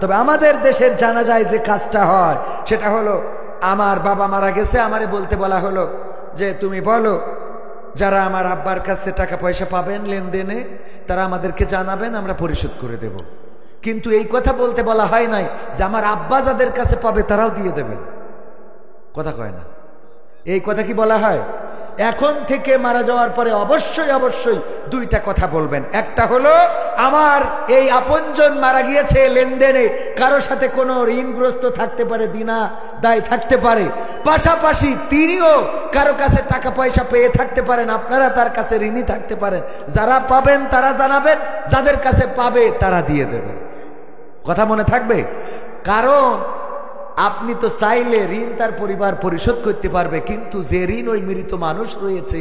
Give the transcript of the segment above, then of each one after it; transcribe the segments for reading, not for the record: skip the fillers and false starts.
তবে আমাদের দেশের জানা যায় যে কাজটা হয় সেটা হলো, আমার বাবা মারা গেছে, আমারে বলতে বলা হলো যে তুমি বলো যারা আমার আব্বার কাছে টাকা পয়সা পাবেন লেনদেনে তারা আমাদেরকে জানাবেন, আমরা পরিশোধ করে দেব। কিন্তু এই কথা বলতে বলা হয় নাই যে আমার আব্বা যাদের কাছে পাবে তারাও দিয়ে দেবেন। কথা কয় না, এই কথা কি বলা হয়? এখন থেকে মারা যাওয়ার পরে অবশ্যই অবশ্যই দুইটা কথা বলবেন। একটা হলো আমার এই আপনজন মারা গিয়েছে, লেনদেনে কারো সাথে কোনো ঋণগ্রস্ত থাকতে পারে, দিনা দায় থাকতে পারে, পাশাপাশি তিনিও কারো কাছে টাকা পয়সা পেয়ে থাকতে পারেন, আপনারা তার কাছে ঋণী থাকতে পারেন। যারা পাবেন তারা জানাবেন, যাদের কাছে পাবে তারা দিয়ে দেবেন। কথা মনে থাকবে? কারণ আপনি তো চাইলে ঋণ তার পরিবার পরিশোধ করতে পারবে, কিন্তু যে ঋণ ওই মৃত মানুষ রয়েছে,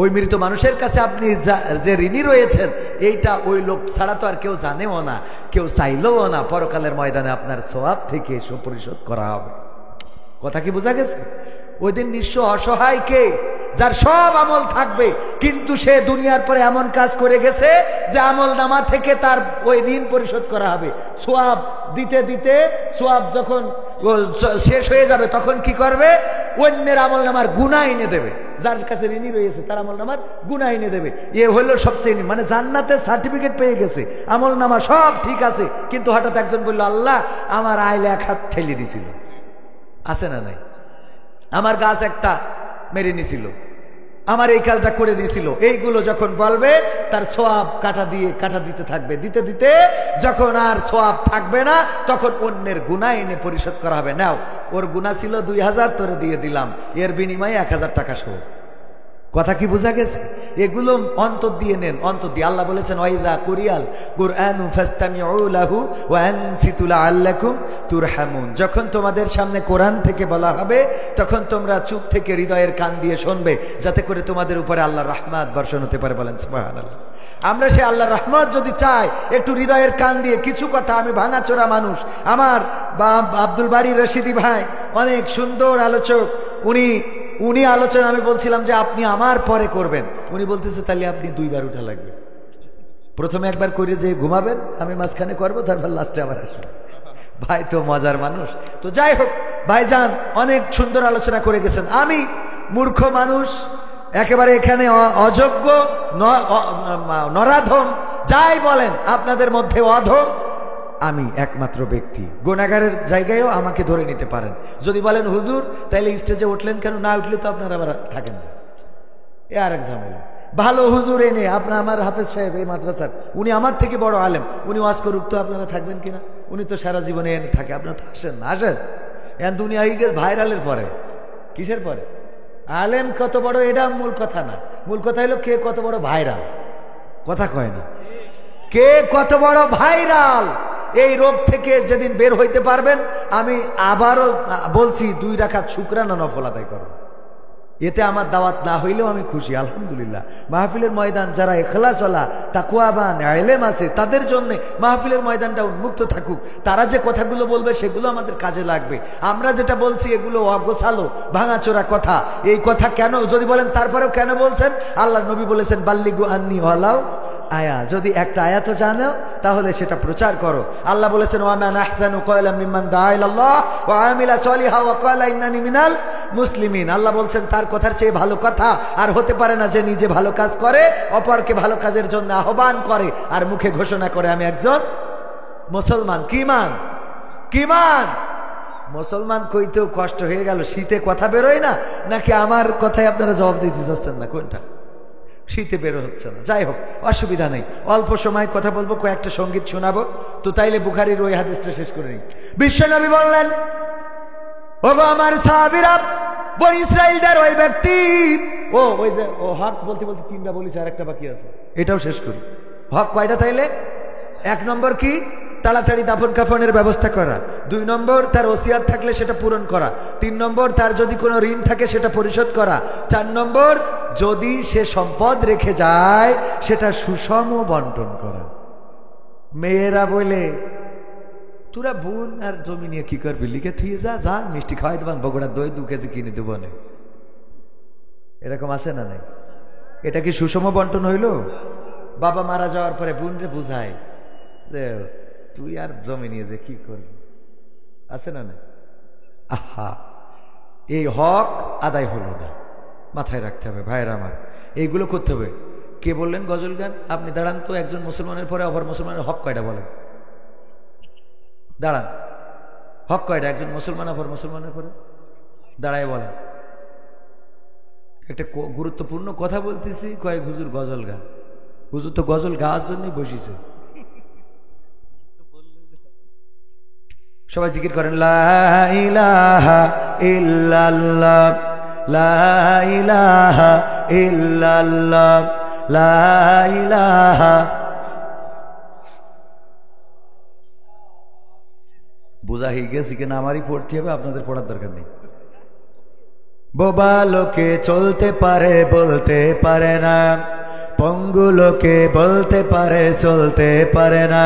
ওই মৃত মানুষের কাছে আপনি যে ঋণী রয়েছেন, এইটা ওই লোক ছাড়া তো আর কেউ জানেও না, কেউ চাইলেও না। পরকালের ময়দানে আপনার সওয়াব থেকে পরিশোধ করা হবে। কথা কি বোঝা গেছে? ওই দিন নিঃস্ব অসহায় কে? যার সব আমল থাকবে কিন্তু সে দুনিয়ার পরে এমন কাজ করে গেছে যে আমল নামা থেকে তার ওই ঋণ পরিশোধ করা হবে। সওয়াব দিতে দিতে সওয়াব যখন শেষ হয়ে যাবে তখন কি করবে? অন্যের আমল নামার গুনাহ এনে দেবে। যার কাছে ঋণী রয়েছে তার আমল নামার গুনাহ এনে দেবে। এ হলো সবচেয়ে, মানে জান্নাতের সার্টিফিকেট পেয়ে গেছে, আমল নামা সব ঠিক আছে, কিন্তু হঠাৎ একজন বলল আল্লাহ আমার আইলে এক হাত ঠেলে দিছিল, আছে না নাই? আমার গাছ একটা মেরে নিছিল, আমার এই কাজটা করে দিয়েছিল, এইগুলো যখন বলবে তার সওয়াব কাটা দিতে থাকবে। দিতে দিতে যখন আর সওয়াব থাকবে না তখন অন্যের গুনাহ এনে পরিশোধ করা হবে। নাও, ওর গুনাহ ছিল 2000, তোরে দিয়ে দিলাম, এর বিনিময়ে 1000 টাকা সহ। কথা কি বোঝা গেছে? এগুলো অন্তর দিয়ে নেন, অন্তর দিয়ে। আল্লাহ বলেছেন ওয়াইযা কুরিয়াল কুরআনু ফাসতামিউ লাহু ওয়া আনসিতু লাআল্লাকুম তুরহামুন। যখন তোমাদের সামনে কোরআন থেকে বলা হবে তখন তোমরা চুপ থেকে হৃদয়ের কান দিয়ে শুনবে, যাতে করে তোমাদের উপরে আল্লাহর রহমত বর্ষণ হতে পারে। বলেন সুবহানাল্লাহ। আমরা সে আল্লাহর রহমত যদি চাই, একটু হৃদয়ের কান দিয়ে কিছু কথা, আমি ভাঙাচোরা মানুষ, আমার আব্দুল বারী রশিদি ভাই অনেক সুন্দর আলোচক, উনি আলোচনা, আমি বলছিলাম যে আপনি আমার পরে করবেন, উনি বলতেছে তাহলে আপনি 2 বার উঠা লাগবে, প্রথমে একবার করে যে ঘুমাবেন, আমি মাঝখানে করবো, তারপর লাস্টে আবার আসবেন। ভাই তো মজার মানুষ। তো যাই হোক, ভাইজান অনেক সুন্দর আলোচনা করে গেছেন। আমি মূর্খ মানুষ, একেবারে এখানে অযোগ্য, নরাধম, যাই বলেন, আপনাদের মধ্যে অধম আমি একমাত্র ব্যক্তি। গুনাহগারের জায়গায়ও আমাকে ধরে নিতে পারেন। যদি বলেন হুজুর তাইলে স্টেজে উঠলেন কেন? না উঠলে তো আপনারা আবার থাকেন না, এ আরেক ঝামেলা। ভালো হুজুর এনে আপনার, আমার হাফেজ সাহেব এই মাদ্রাসার, উনি আমার থেকে বড় আলেম, উনি ওয়াজ করুক, তো আপনারা থাকবেন কিনা? উনি তো সারা জীবনে এনে থাকে, আপনারা তো আসেন না। আসেন, এখন দুনিয়া হয়ে গেছে ভাইরালের পরে। কিসের পরে? আলেম কত বড় এটা মূল কথা না, মূল কথা হলো কে কত বড় ভাইরাল। কথা কয় না, কে কত বড় ভাইরাল। এই রোগ থেকে যেদিন বের হইতে পারবেন, আমি আবারও বলছি 2 রাকাত শুকরানা নফল আদায় করো। এতে আমার দাওয়াত না হইলেও আমি খুশি, আলহামদুলিল্লাহ। মাহফিলের ময়দান যারা ইখলাসওয়ালা তাকওয়াবান ইলম আছে তাদের জন্য মাহফিলের ময়দানটা উন্মুক্ত থাকুক। তারা যে কথাগুলো বলবে সেগুলো আমাদের কাজে লাগবে। আমরা যেটা বলছি এগুলো অগোছালো ভাঙাচোরা কথা। এই কথা কেন যদি বলেন তারপরেও কেন বলছেন? আল্লাহর নবী বলেছেন বাল্লিগু আন্নি ওয়ালাউ আয়া, যদি একটা আয়াত জানো তাহলে সেটা প্রচার করো। আল্লাহ বলেছেন ওয়া মান আহসানু কওলাম মিম্মান দাআ ইলাল্লাহ ওয়া আমিলা সলিহা ওয়া ক্বালা ইন্নানি মিনাল মুসলিমিন। আল্লাহ বলেছেন তার কথার চেয়ে ভালো কথা আর হতে পারে না যে নিজে ভালো কাজ করে, অপরকে ভালো কাজের জন্য আহ্বান করে আর মুখে ঘোষণা করে আমি একজন মুসলমান। কিমান মুসলমান কইতেও কষ্ট হয়ে গেল। শীতে কথা বেরোয় না, নাকি আমার কথায় আপনারা জবাব দিতে চাচ্ছেন না? কোনটা? শীতে বেরো হচ্ছে না। যাই হোক, অসুবিধা নেই, অল্প সময় কথা বলবো, কয়েকটা সঙ্গীত শোনাবো। তো তাইলে বুখারীর ওই হাদিসটা শেষ করে নিই। বিশ্বনবী বললেন, ওগো আমার সাহাবীরা, বনি ইসরাইলদের ওই ব্যক্তি, ওই যে হক বলতে বলতে 3টা বলেছে, আর একটা বাকি আছে, এটাও শেষ করি। হক কয়টা তাইলে? 1 নম্বর কি? তাড়াতাড়ি দাফন কাফনের ব্যবস্থা করা। 2 নম্বর তার ওসিয়াত থাকলে সেটা পূরণ করা। 3 নম্বর তার যদি কোনো ঋণ থাকে সেটা পরিশোধ করা। 4 নম্বর যদি সে সম্পদ রেখে যায় সেটা সুষম বন্টন করা। মেয়েরা বলে তোরা বোন আর জমি নিয়ে কি করবি, লিখে থিয়ে যা মিষ্টি খাওয়াই দেবান, বগুড়ার দই 2 কেজি কিনে দেব না, এরকম আছে না নাই? এটা কি সুষম বন্টন হইল? বাবা মারা যাওয়ার পরে বোন রে বুঝায় যে তুই আর জমি নিয়ে যে কি করবি, আছে না না? আহা, এই হক আদায় হলো না, মাথায় রাখতে হবে ভাইয়ের আমার, এইগুলো করতে হবে। কে বললেন গজল গান? আপনি দাঁড়ান তো, একজন মুসলমানের পরে অপর মুসলমানের হক কয়টা বলেন? দাঁড়ান, হক কয়টা একজন মুসলমান অপর মুসলমানের পরে? দাঁড়ায় বলেন। একটা গুরুত্বপূর্ণ কথা বলতেছি, কয়েক হুজুর গজল গান। হুজুর তো গজল গাওয়ার জন্যই বসিছে। সবাই জিকির করেন, লা ইলাহা ইল্লাল্লাহ, লা ইলাহা ইল্লাল্লাহ, লা ইলাহা। বোঝা হয়ে গেছে কিনা আমারই পড়তে হবে, আপনাদের পড়ার দরকার নেই। বোবা লোকে চলতে পারে বলতে পারে না, পঙ্গু লোকে বলতে পারে চলতে পারে না,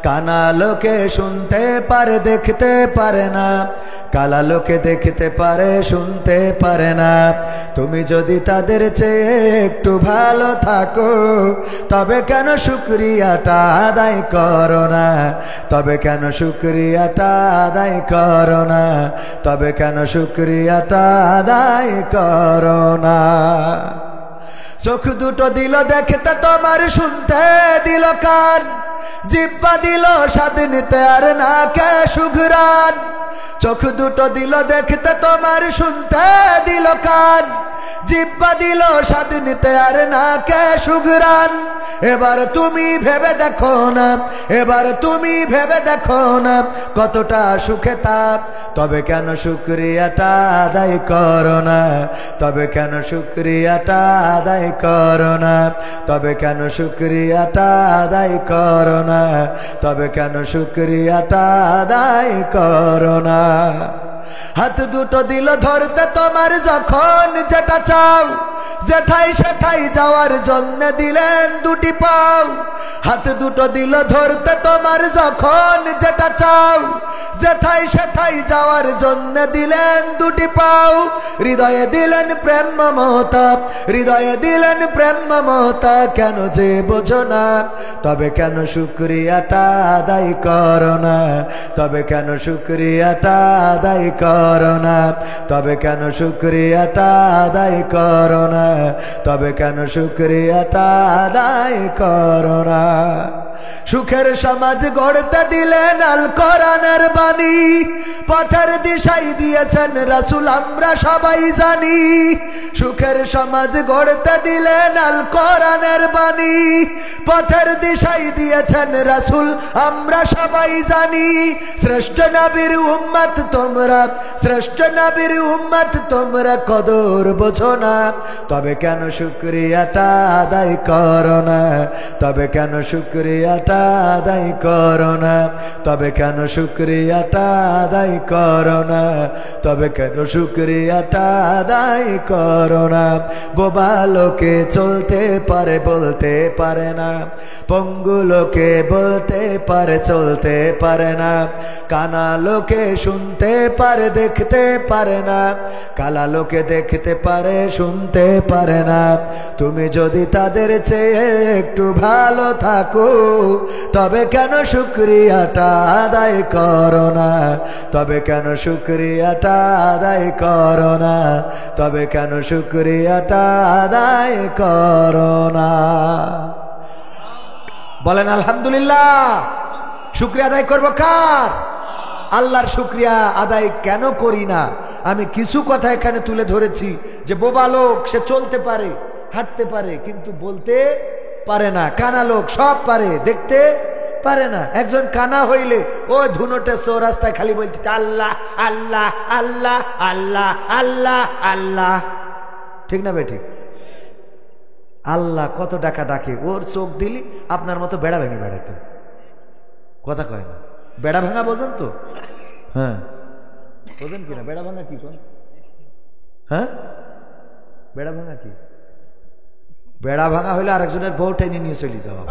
কানা লোকে শুনতে পারে দেখতে পারে না, কালা লোকে দেখতে পারে শুনতে পারে না। তুমি যদি তাদের চেয়ে একটু ভালো থাকো, তবে কেন শুকরিয়াটা আদায় করো না? তবে কেন শুকরিয়াটা আদায় করো না? তবে কেন শুকরিয়াটা আদায় করো না? চোখ দুটো দিল দেখতে তোমার, শুনতে দিল কান, জিহ্বা দিল স্বাদ নিতে আর নাকে সুঘ্রাণ। চোখ দুটো দিল দেখতে তোমার, শুনতে দিল কান, জিহ্বা দিল স্বাদ নিতে আর নাকে সুঘ্রাণ। এবার তুমি ভেবে দেখো না, এবার তুমি ভেবে দেখো না, কতটা সুখে তাপ। তবে কেন শুকরিয়াটা আদায় করো না? তবে কেন শুকরিয়াটা আদায় করো না? তবে কেন শুকরিয়াটা আদায় করো না? তবে কেন শুকরিয়াটা আদায় করো না? হাত দুটো দিল ধরতে তোমার, যখন যেটা চাও, যেথায় সেথায় যাওয়ার জন্য দিলেন দুটি পাও। হাত দুটো দিল ধরতে তোমার, যখন যেটা চাও, যেথায় সেথায় যাওয়ার জন্য দিলেন দুটি পাও। হৃদয়ে দিলেন প্রেম মমতা, হৃদয়ে দিলেন প্রেম মমতা, কেন যে বোঝো না? তবে কেন শুকরিয়াটা আদায় করো না? তবে কেন শুকরিয়াটা আদায় করো না? তবে কেন শুকরিয়াটা আদায় করো না? তবে কেন শুকরিয়াটা আদায় করো না? সুখের সমাজ গড়তে দিলেন আল কোরআনের বাণী, পথের দিশাই দিয়েছেন রাসূল আমরা সবাই জানি। সুখের সমাজ গড়তে দিলেন আল কোরআনের বাণী, পথের দিশাই দিয়েছেন রাসূল আমরা সবাই জানি। শ্রেষ্ঠ নবীর উম্মত তোমরা, শ্রেষ্ঠ নবীর উম্মত তোমরা, কদর বোঝো না? তবে কেন শুকরিয়াটা আদায় করো না? তবে কেন শুকরিয়াটা আদায় করো না? তবে কেন শুকরিয়াটা আদায় করো না? তবে কেন শুকরিয়াটা আদায় করো না? বোবা লোকে চলতে পারে বলতে পারে না, পঙ্গু লোকে বলতে পারে চলতে পারে না, কানা লোকে শুনতে পারে দেখতে পারে না, কালা লোকে দেখতে পারে শুনতে পারে না। তুমি যদি তাদের চেয়ে একটু ভালো থাকো, তবে কেন শুকরিয়াটা আদায় করো না? তবে কেন শুকরিয়াটা আদায় করো না? তবে কেন শুকরিয়াটা আদায় করো না? বলেন আলহামদুলিল্লাহ। শুকরিয়া আদায় করবো কার? আল্লাহর শুকরিয়া আদায় কেন করি না? আমি কিছু কথা এখানে তুলে ধরেছি যে বোবা লোক সে চলতে পারে হাঁটতে পারে কিন্তু বলতে পারে না, কানা লোক সব পারে দেখতে পারে না। একজন কানা হইলে ওই ধুনোটে চৌরাস্তায় খালি বলতে আল্লাহ আল্লাহ আল্লাহ আল্লাহ আল্লাহ আল্লাহ, ঠিক না বেঠিক? আল্লাহ কত ডাকা ডাকে, ওর চোখ দিলি আপনার মতো বেড়া ভেঙে বেড়াইতো, কথা কয় না। বেড়া ভাঙা বোঝেন তো? হ্যাঁ বোঝেন কিনা? বেড়া ভাঙা কি কোন? হ্যাঁ বেড়া ভাঙা কি? বেড়া ভাঙা হইলে আরেকজনের বউ টেনে নিয়ে চলে যাওয়া,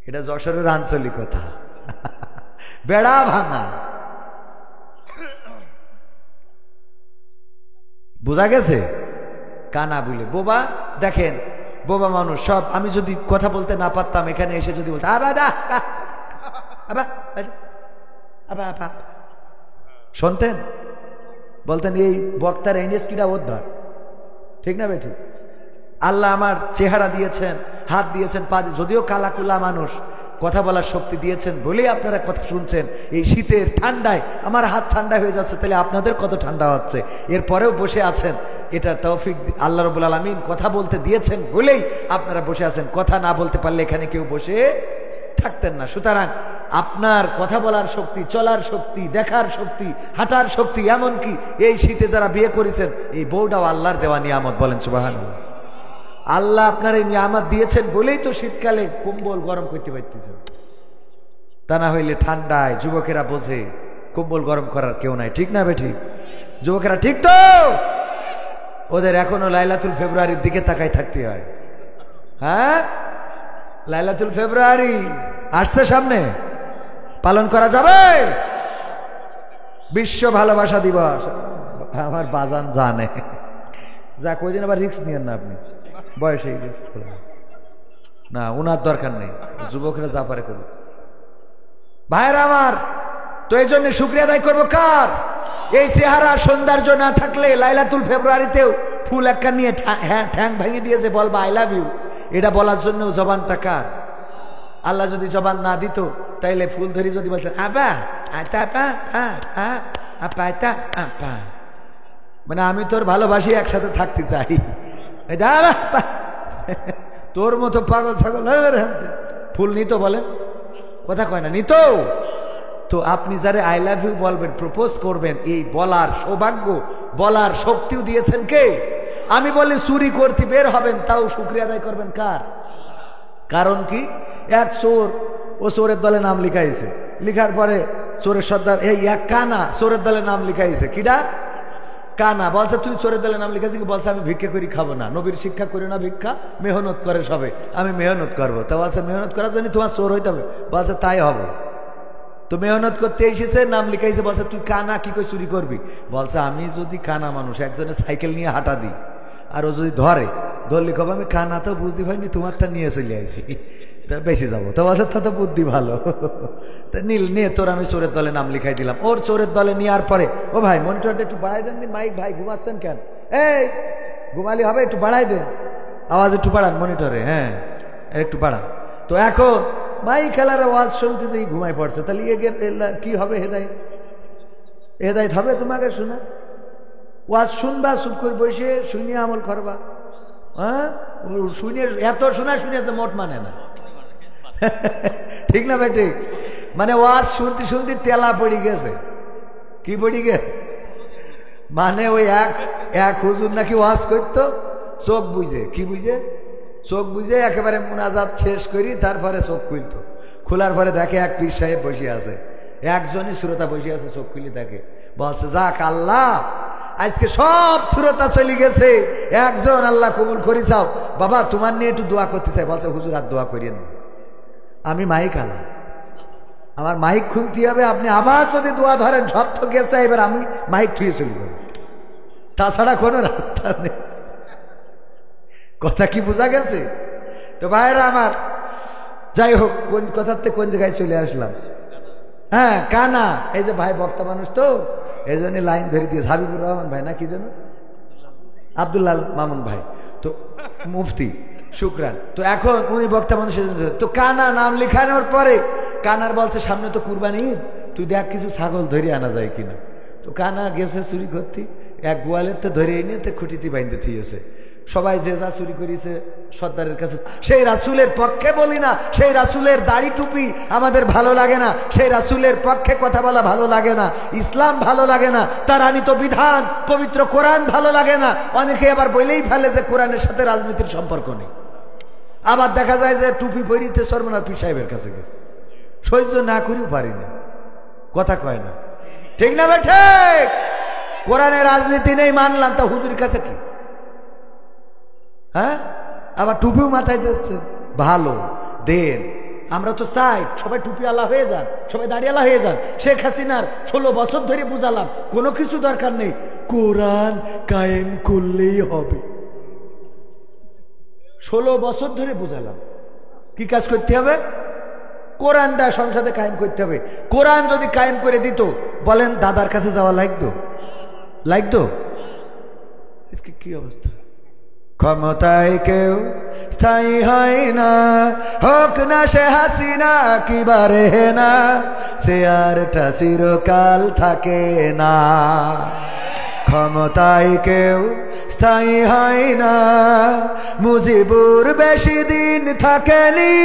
এটা যশোরের আঞ্চলিকতা। বেড়া ভাঙা বোঝা গেছে? কানা বলে বোবা। দেখেন বোবা মানুষ সব, আমি যদি কথা বলতে না পারতাম এখানে এসে যদি বলতাম আবা আবা আবা শুনতেন, বলতেন এই বক্তার এনএসকিটা অধ্যয়, ঠিক না বেঠি? আল্লাহ আমার চেহারা দিয়েছেন, হাত দিয়েছেন, পা, যদিও কালাকুলা মানুষ, কথা বলার শক্তি দিয়েছেন বলেই আপনারা কথা শুনছেন। এই শীতের ঠান্ডায় আমার হাত ঠান্ডা হয়ে যাচ্ছে, তাহলে আপনাদের কত ঠান্ডা হচ্ছে। এরপরেও বসে আছেন, এটা তৌফিক আল্লাহ রাব্বুল আলামিন কথা বলতে দিয়েছেন বলেই আপনারা বসে আছেন। কথা না বলতে পারলে এখানে কেউ বসে থাকতেন না। সুতরাং আপনার কথা বলার শক্তি, চলার শক্তি, দেখার শক্তি, হাঁটার শক্তি, এমনকি এই শীতে যারা বিয়ে করেছেন এই বউটাও আল্লাহর দেওয়া নিয়ামত। বলেন সুবহানাল্লাহ। আল্লাহ আপনার এই নিয়ামত দিয়েছেন বলেই তো শীতকালে কম্বল গরম করতে পারতেছেন। তা না হইলে ঠান্ডায় যুবকেরা বোঝে কম্বল গরম করার কেউ নাই, ঠিক না বেঠিক? যুবকেরা ঠিক তো? ওদের এখনো লাইলাতুল ফেব্রুয়ারির দিকে তাকাই থাকতে হয়। হ্যাঁ, লাইলাতুল ফেব্রুয়ারি আসছে সামনে, পালন করা যাবে। বিশ্ব ভালোবাসা দিবস আমার বাজান জানে। যা কইদিন আবার রিস্ক নিয়েন না, আপনি বয়স হয়ে গেছে না, উনার দরকার নেই, যুবকরা যা পারে করুক। ভাইরা আমার, তো এই জন্য শুকরিয়া আদায় করবো কার? এই চেহারা সৌন্দর্য না থাকলে লাইলাতুল ফেব্রুয়ারিতেও ফুল একটা নিয়ে ঠ্যাং ভেঙে দিয়েছে, বলবা আই লাভ ইউ, এটা বলার জন্য জবানটা কার? আল্লাহ যদি জবান না দিত তাইলে ফুল ধরি যদি বলছেন আবা আতা আপা, মানে আমি তোর ভালোবাসি, একসাথে থাকতে চাই, তোর মতো পাগল ছাগল ফুল নিত, বলেন কথা কয় না, নিত। তো আপনি যারা আই লাভ ইউ বলবেন, প্রপোজ করবেন, এই বলার সৌভাগ্য, বলার শক্তিও দিয়েছেন কে? আমি বলি চুরি করতে বের হবেন, তাও শুকরিয়া আদায় করবেন কার? কারণ কি? এক চোর, ও চোরের দলে নাম লিখাইছে, লিখার পরে চোরের সর্দার, এই এক কানা চোরের দলে নাম লিখাইছে, কিডা? কানা। বলছে তুই চোরের দলে নাম লিখাইছি, বলছে আমি ভিক্ষা করি খাবো না, নবীর শিক্ষা করি না ভিক্ষা, মেহনত করে সবে, আমি মেহনত করবো। তা বলছে মেহনত করার জন্য তোমার চোর হইতে হবে, বলছে তাই হবে। তো মেহনত করতে এসেছে, নাম লিখাইছে, বলছে তুই কানা, কি করে চুরি করবি? বলছে আমি যদি কানা মানুষ একজনের সাইকেল নিয়ে হাঁটা দিই, আর ও যদি ধরলি কবে আমি কানা তো বুঝতে পারিনি, তোমারটা নিয়ে চলে আইছি, তা বেশি যাবো। তো বলছে তা তো বুদ্ধি ভালো, তা নীল নিয়ে তোর আমি চোরের দলে নাম লিখাই দিলাম। ওর চোরের দলে নেওয়ার পরে, ও ভাই মনিটরটা একটু বাড়াই দেন, মাইক ভাই ঘুমাচ্ছেন কেন? এই ঘুমালি হবে, একটু বাড়াই দেন, আওয়াজ একটু বাড়ান মনিটরে, হ্যাঁ একটু বাড়ান। তো এখন মাই খেলার আওয়াজ শুনতে যেই ঘুমাই পড়ছে, তাহলে কি হবে? হেদায়েত হবে তোমাকে শোনা? ওয়াজ শুনবা, চুপ করে বসে শুনিয়ে আমল করবা। হ্যাঁ, শুনে এত শোনা শুনিয়েছে মোট মানে না, ঠিক না ভাই? ঠিক, মানে ওয়াজ শুনতে শুনতে তেলা পড়ে গেছে। কি পড়ে গেছে? মানে ওই এক হুজুর নাকি ওয়াজ করতো, চোখ বুঝে, কি বুঝে? চোখ বুঝে একেবারে মুনাজাত শেষ করি, তারপরে চোখ খুলতো, খোলার পরে দেখে এক পীর সাহেব বসে আছে, একজনই শ্রোতা বসে আছে, চোখ খুলে দেখে, বলছে যাক আল্লাহ, আজকে সব শ্রোতা চলে গেছে, একজন আল্লাহ কবুল করি চাও, বাবা তোমার নিয়ে একটু দোয়া করতে চাই। বলছে হুজুর আর দোয়া করিয়েন, আমি মাইক আলা, আমার মাইক খুলতে হবে, আপনি আবার যদি দোয়া ধরেন সব তো গেছে, এবার আমি মাইক থুয়ে চলে যাব, তাছাড়া কোনো রাস্তা নেই। কথা কি বোঝা গেছে? তো ভাইরা আমার, যাই হোক, কোন কথার থেকে কোন জায়গায় চলে আসলাম। হ্যাঁ, কানা, এই যে ভাই বক্তা মানুষ তো, এই জন্য লাইন ধরে দিয়েছে, হাবিবুর রহমান ভাই না কি যেন, আব্দুল্লাহ মামুন ভাই, তো মুফতি, শুকরান। তো এখন উনি বক্তা মানুষের জন্য, তো কানা নাম লিখানোর পরে কানার বলছে সামনে তো কুরবানি ঈদ, তুই দেখ কিছু ছাগল ধরে আনা যায় কিনা। তো কানা গেছে চুরি করতে, এক গোয়ালের তো ধরে এনে তো খুঁটিতে বাইন্ধে থিয়েছে। সবাই যে যা চুরি করেছে সর্দারের কাছে, সেই রাসূলের পক্ষে বলি না, সেই রাসূলের দাড়ি টুপি আমাদের ভালো লাগে না, সেই রাসূলের পক্ষে কথা বলা ভালো লাগে না, ইসলাম ভালো লাগে না, তার আনিত বিধান পবিত্র কোরআন ভালো লাগে না। অনেকে আবার বলেই ফেলে যে কোরআনের সাথে রাজনীতির সম্পর্ক নেই। আবার দেখা যায় যে টুপি পরিতে সর্বনাথ পীর সাহেবের কাছে গেছে, সহ্য না করেও পারিনি, কথা কয় না, ঠিক না ভাই? ঠিক, কোরআনের রাজনীতি নেই মানলাম, তা হুজুর কাছে কি? হ্যাঁ, আবার টুপিও মাথায় দিচ্ছে, ভালো দেন। আমরা তো চাই সবাই টুপি আলা হয়ে যান, সবাই দাঁড়িয়ালা হয়ে যান। শেখ হাসিনার 16 বছর ধরে বুঝালাম কোনো কিছু দরকার নেই, কোরআন কায়েম করলেই হবে। 16 বছর ধরে বুঝালাম কি কাজ করতে হবে, কোরআনটা সংসদে কায়েম করতে হবে। কোরআন যদি কায়েম করে দিত, বলেন দাদার কাছে যাওয়া লাগতো? কি অবস্থা? ক্ষমতায় কেউ স্থায়ী হয় না, হোক না সে হাসিনা কিবারে না, সে আরটা চিরকাল থাকে না। ক্ষমতায় কেউ স্থায়ী হয় না, মুজিবুর বেশি দিন থাকেনি,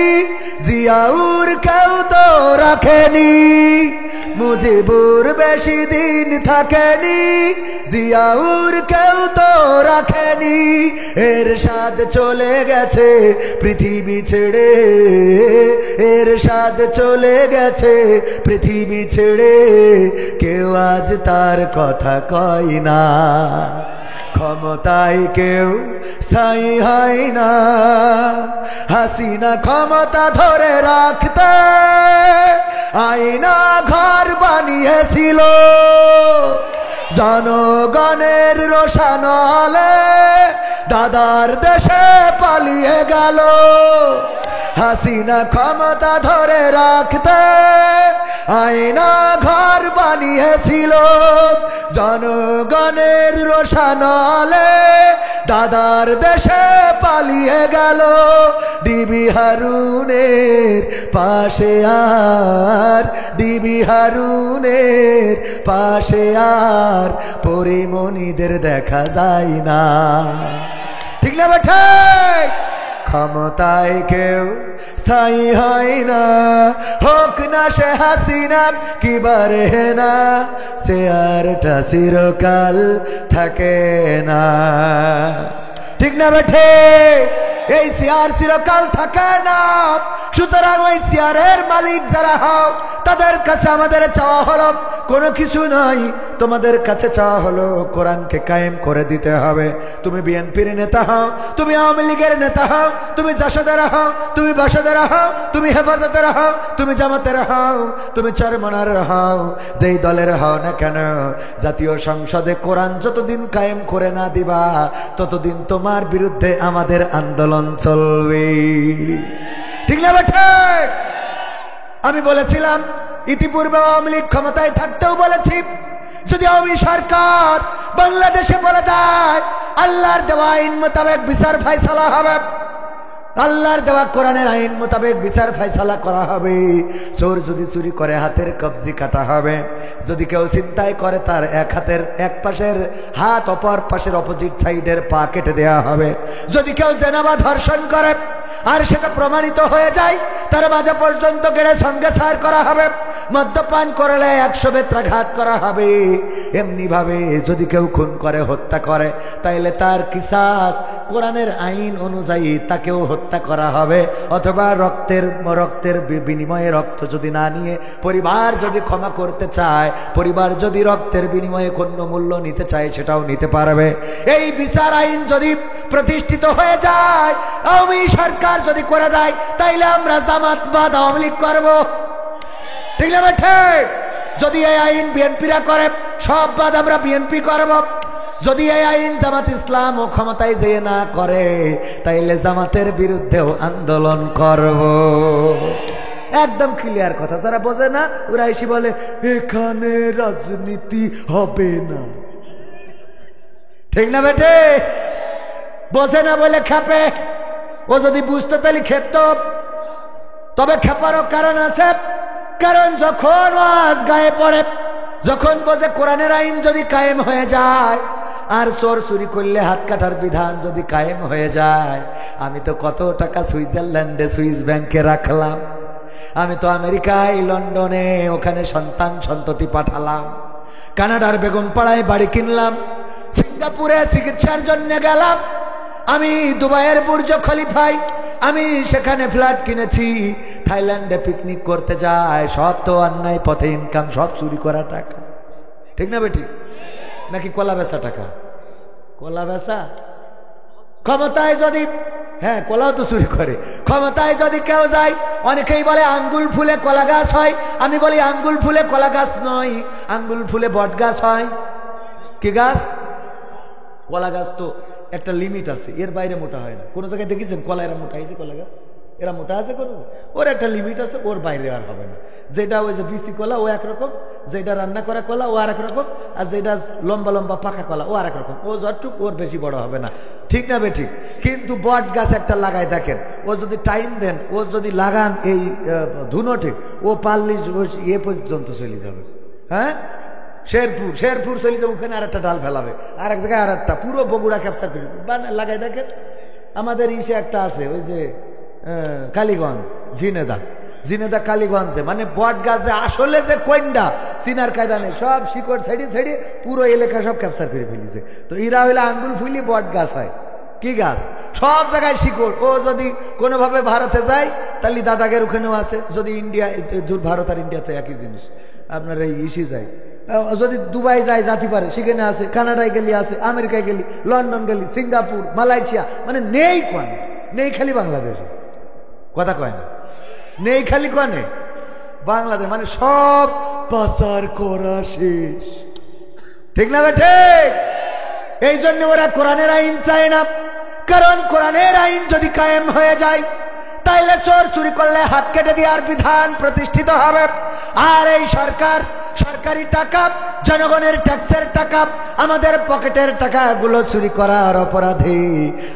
জিয়াউর কেউ তো রাখেনি। মুজিবুর বেশি দিন থাকেনি, জিয়াউর কেউ তো রাখেনি। এরশাদ চলে গেছে পৃথিবী ছেড়ে, এরশাদ চলে গেছে পৃথিবী ছেড়ে, কেউ আজ তার কথা কয় না। ক্ষমতায় কেউ স্থায়ী হয় না, হাসিনা ক্ষমতা ধরে রাখতে আয়না ঘর বানিয়েছিল, জনগণের রোশানলে দাদার দেশে পালিয়ে গেল। হাসিনা ক্ষমতা ধরে রাখতে আয়না ঘর বানিয়েছিল, জনগণের রোশানলে দাদার দেশে পালিয়ে গেল। ডিবি হারুনের পাশে আর, ডিবি হারুনের পাশে আর পরিমণিদের দেখা যায় না। ঠিক না বেঠে? ক্ষমতায় কেউ স্থায়ী হয় না, হোক না সে হাসিনা কিবারে না, সে আরটা চিরকাল থাকে না। ঠিক না বেঠে? এই চেয়ার চিরকাল থাকে না। সুতরাং ওই চেয়ারের মালিক যারা হও, তাদের কাছে আমাদের চাওয়া হলো কোনো কিছু নাই, তোমাদের কাছে চাওয়া হলো কোরআনকে কায়েম করে দিতে হবে। তুমি বিএনপির নেতা হও, তুমি আওয়ামী লীগের নেতা হও, তুমি জাসদের হও, তুমি বাসদের হও, তুমি হেফাজতের হও, তুমি জামাতের হও, তুমি চরমনার হও, যেই দলের হও না কেন, জাতীয় সংসদে কোরআন যতদিন কায়েম করে না দিবা, ততদিন তোমার বিরুদ্ধে আমাদের আন্দোলন চলবে। ঠিক না বেঠে? আমি বলেছিলাম ইতিপূর্বে আওয়ামী লীগ ক্ষমতায় থাকতেও বলেছি, যদি আওয়ামী সরকার বাংলাদেশে বলে দেয় আল্লাহর দেওয়া আইন মোতাবেক বিচার ফায়সালা হবে, আল্লাহর দেওয়া কোরআনের আইন মোতাবেক বিচার ফায়সালা করা হবে, চোর যদি চুরি করে হাতের কবজি কাটা হবে, যদি কেউ ছিনতাই করে তার এক হাতের এক পাশের হাত অপর পাশের অপোজিট সাইডের পা কেটে দেওয়া হবে, যদি কেউ জেনাবা ধর্ষণ করে আর সেটা প্রমাণিত হয়ে যায় তার মাঝে পর্যন্ত গেড়ে সঙ্গে সার করা হবে, মদ্যপান করলে 100 বেত্রাঘাত করা হবে। এমনি ভাবে যদি কেউ খুন করে হত্যা করে তাইলে তার কিসাস কোরআনের আইন অনুযায়ী তাকেও হত্যা করা হবে, অথবা রক্তের বিনিময়ে রক্ত যদি না নিয়ে পরিবার যদি ক্ষমা করতে চায়, পরিবার যদি রক্তের বিনিময়ে কোনো মূল্য নিতে চায় সেটাও নিতে পারবে। এই বিচার আইন যদি প্রতিষ্ঠিত হয়ে যায়, আওয়ামী সরকার যদি করে দেয়, তাইলে আমরা জামাত বাদ আওয়ামী লীগ করবো। ঠিক না ঠিক? যদি এই আইন বিএনপিরা করে, সব বাদ আমরা বিএনপি করব। যদি এই আইন জামাত ইসলাম ও ক্ষমতায় যেয়ে না করে, তাইলে জামাতের বিরুদ্ধেও আন্দোলন করব। একদম ক্লিয়ার কথা। যারা বোঝে না ওরা এসে বলে এখানে রাজনীতি হবে না। ঠিক না বেটে? বোঝে না বলে খেপে। ও যদি বুঝতো তাহলে খেপত। তবে খেপারও কারণ আছে, কারণ যখন ওয়াজ গায়ে পড়ে, যখন বোঝে কোরআনের আইন যদি কায়েম হয়ে যায় আর চোর চুরি করলে হাত কাটার বিধান যদি কায়েম হয়ে যায়, আমি তো কত টাকা সুইজারল্যান্ডে সুইস ব্যাংকে রাখলাম, আমি তো আমেরিকায় লন্ডনে ওখানে সন্তান সন্ততি পাঠালাম, কানাডার বেগম পাড়ায় বাড়ি কিনলাম, সিঙ্গাপুরে চিকিৎসার জন্য গেলাম, আমি দুবাইয়ের বুর্জ খলিফায় আমি সেখানে ফ্ল্যাট কিনেছি, থাইল্যান্ডে পিকনিক করতে যায়, সব তো অন্যায় পথে ইনকাম, সব চুরি করা টাকা। ঠিক না বেটি? নাকি কলা বেচা টাকা? কলা বেচা ক্ষমতায় যদি, হ্যাঁ কলাও তো চুরি করে। ক্ষমতায় যদি কেউ যায়, অনেকেই বলে আঙ্গুল ফুলে কলা গাছ হয়, আমি বলি আঙ্গুল ফুলে কলা গাছ নয়, আঙ্গুল ফুলে বট গাছ হয়। কি গাছ? কলা গাছ তো একটা লিমিট আছে, এর বাইরে মোটা হয় না। কোনো জায়গায় দেখেছেন কলা এরা মোটা হয়েছে? কলা গাছ এরা মোটা আছে কোনো, ওর একটা লিমিট আছে, ওর বাইরে আর হবে না। যেটা ওই যে বিসি কলা ও একরকম, যেটা রান্না করা কলা ও আর একরকম, আর যেটা লম্বা লম্বা পাকা কলা ও আর একরকম। ও যতটুক ওর বেশি বড় হবে না, ঠিক না বে ঠিক? কিন্তু বট গাছ একটা লাগাই দেখেন, ও যদি টাইম দেন, ও যদি লাগান এই ধুনো ঠিক, ও 40 ইয়ে পর্যন্ত চলে যাবে। হ্যাঁ, শেরপুর চলে যাবে, ওখানে আর একটা ডাল ফেলাবে, আর এক জায়গায় আর একটা, পুরো বগুড়া ক্যাপচার করে লাগাই দেখেন। আমাদের ইসে একটা আছে ওই যে কালীগঞ্জ, ঝিনেদা কালীগঞ্জে, মানে বট গাছে আসলে যে কন্ডা চিনার কায়দা নেই, সব শিকড় ছেড়ে পুরো এলাকা সব ক্যাপচার করে ফেলেছে। তো এরা হইলে আঙ্গুল ফুলি বট গাছ হয়, কি গাছ? সব জায়গায় শিকড়। ও যদি কোনোভাবে ভারতে যায় তাহলে দাদাগের ওখানেও আছে, যদি ইন্ডিয়া, ভারত আর ইন্ডিয়াতে একই জিনিস, আপনার এই ইসি যায়, যদি দুবাই যায় জাতি পারে সেখানে আছে, কানাডায় গেলি আছে, আমেরিকায় গেলি, লন্ডন গেলি, সিঙ্গাপুর, মালয়েশিয়া, মানে নেই কোয়ানে, নেই খালি বাংলাদেশে, কথা কয় না, নেই খালি কোয়ানে বাংলাদেশ, মানে সব পাচার করা শেষ, ঠিক না বেঠে? এই জন্য ওরা কোরআনের আইন চায় না, কারণ কোরআনের আইন যদি কায়েম হয়ে যায় তাইলে চোর চুরি করলে হাত কেটে দেওয়ার বিধান প্রতিষ্ঠিত হবে। আর এই সরকার সরকারি টাকা, জনগণের ট্যাক্সের টাকা, আমাদের পকেটের টাকাগুলো চুরি করার অপরাধী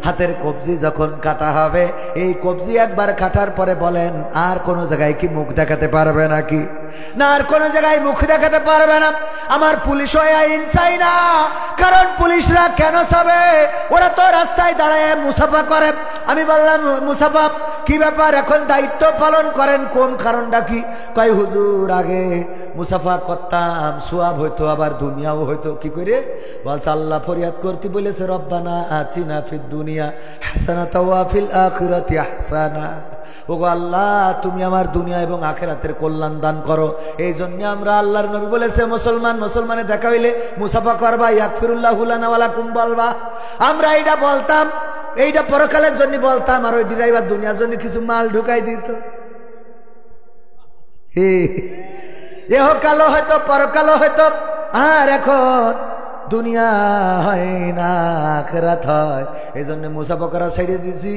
হাতের কবজি যখন কাটা হবে, এই কবজি একবার কাটার পরে বলেন আর কোনো জায়গায় কি মুখ দেখাতে পারবে নাকি? না, আর কোনো জায়গায় মুখ দেখাতে পারবে না। আমার পুলিশ ওই আইন চাই না, কারণ পুলিশরা কেন চাবে? ওরা তো রাস্তায় দাঁড়ায় মুসাফা করে। আমি বললাম, মুসাফা কি ব্যাপার, এখন দায়িত্ব পালন করেন, কোন কারণটা কি? কয় হুজুর, আগে মুসাফা করতাম, সোয়াব হইতো, আবার দুনিয়াও হইতো। কি করে? বলছে আল্লাহ ফরিয়াদ করতে বলেছে, রব্বানা আতিনা ফিদ দুনিয়া হাসানাতাও ওয়া ফিল আখিরাতি হাসানা। ওগো আল্লাহ, তুমি আমার দুনিয়া এবং আখিরাতের কল্যাণ দান করো। এই জন্য আমরা, আল্লাহর নবী বলেছে, মুসলমানে দেখা হইলে মুসাফা করবা, ইয়াগফিরুল্লাহু লানা ওয়া লাকুম বলবা। আমরা এইটা বলতাম, এইটা পরকালের জন্য বলতাম, আর ওই ড্রাইভার দুনিয়ার জন্য কিছু মাল ঢুকাই দিত। এহকালও হয়তো পরকালও হয়তো, আর এখন দুনিয়া হয় না, আখিরাত হয়। এই জন্য মুসাফা করা ছেড়ে দিছি,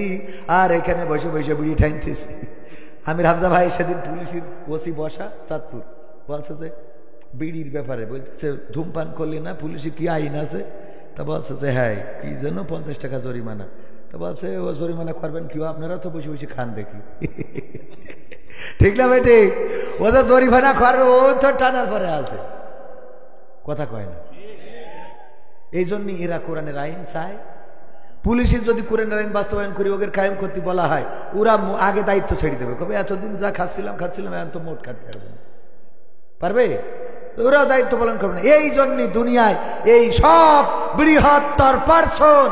আর এখানে বসে বসে বিড়ি ঠাইতেছি। আমির হামজা ভাই সেদিন পুলিশের ওসি বসা চাঁদপুর, বলছে যে বিড়ির ব্যাপারে, বলছে ধূমপান করলে না পুলিশে কি আইন আছে? তা বলছে যে হ্যাঁ, কি যেন 50 টাকা জরিমানা। তা বলছে ও জরিমানা করবেন কি, আপনারা তো বসে বসে খান দেখি। ঠিক না ভাই? ঠিক। ও তো জরিমানা করবে, ও তো টানার পরে আছে, কথা কয় না। এই জন্য এরা কোরআনের আইন চায়। পুলিশের যদি কোরআনের আইন বাস্তবায়ন করি, ওদের কায়েম করতে বলা হয়, ওরা আগে দায়িত্ব ছেড়ে দেবে, কবে এতদিন যা খাচ্ছিলাম এখন তো মোট খাতে পারবে, ওরাও দায়িত্ব পালন করবে না। এই জন্য দুনিয়ায় এই সব বৃহত্তর পার্সন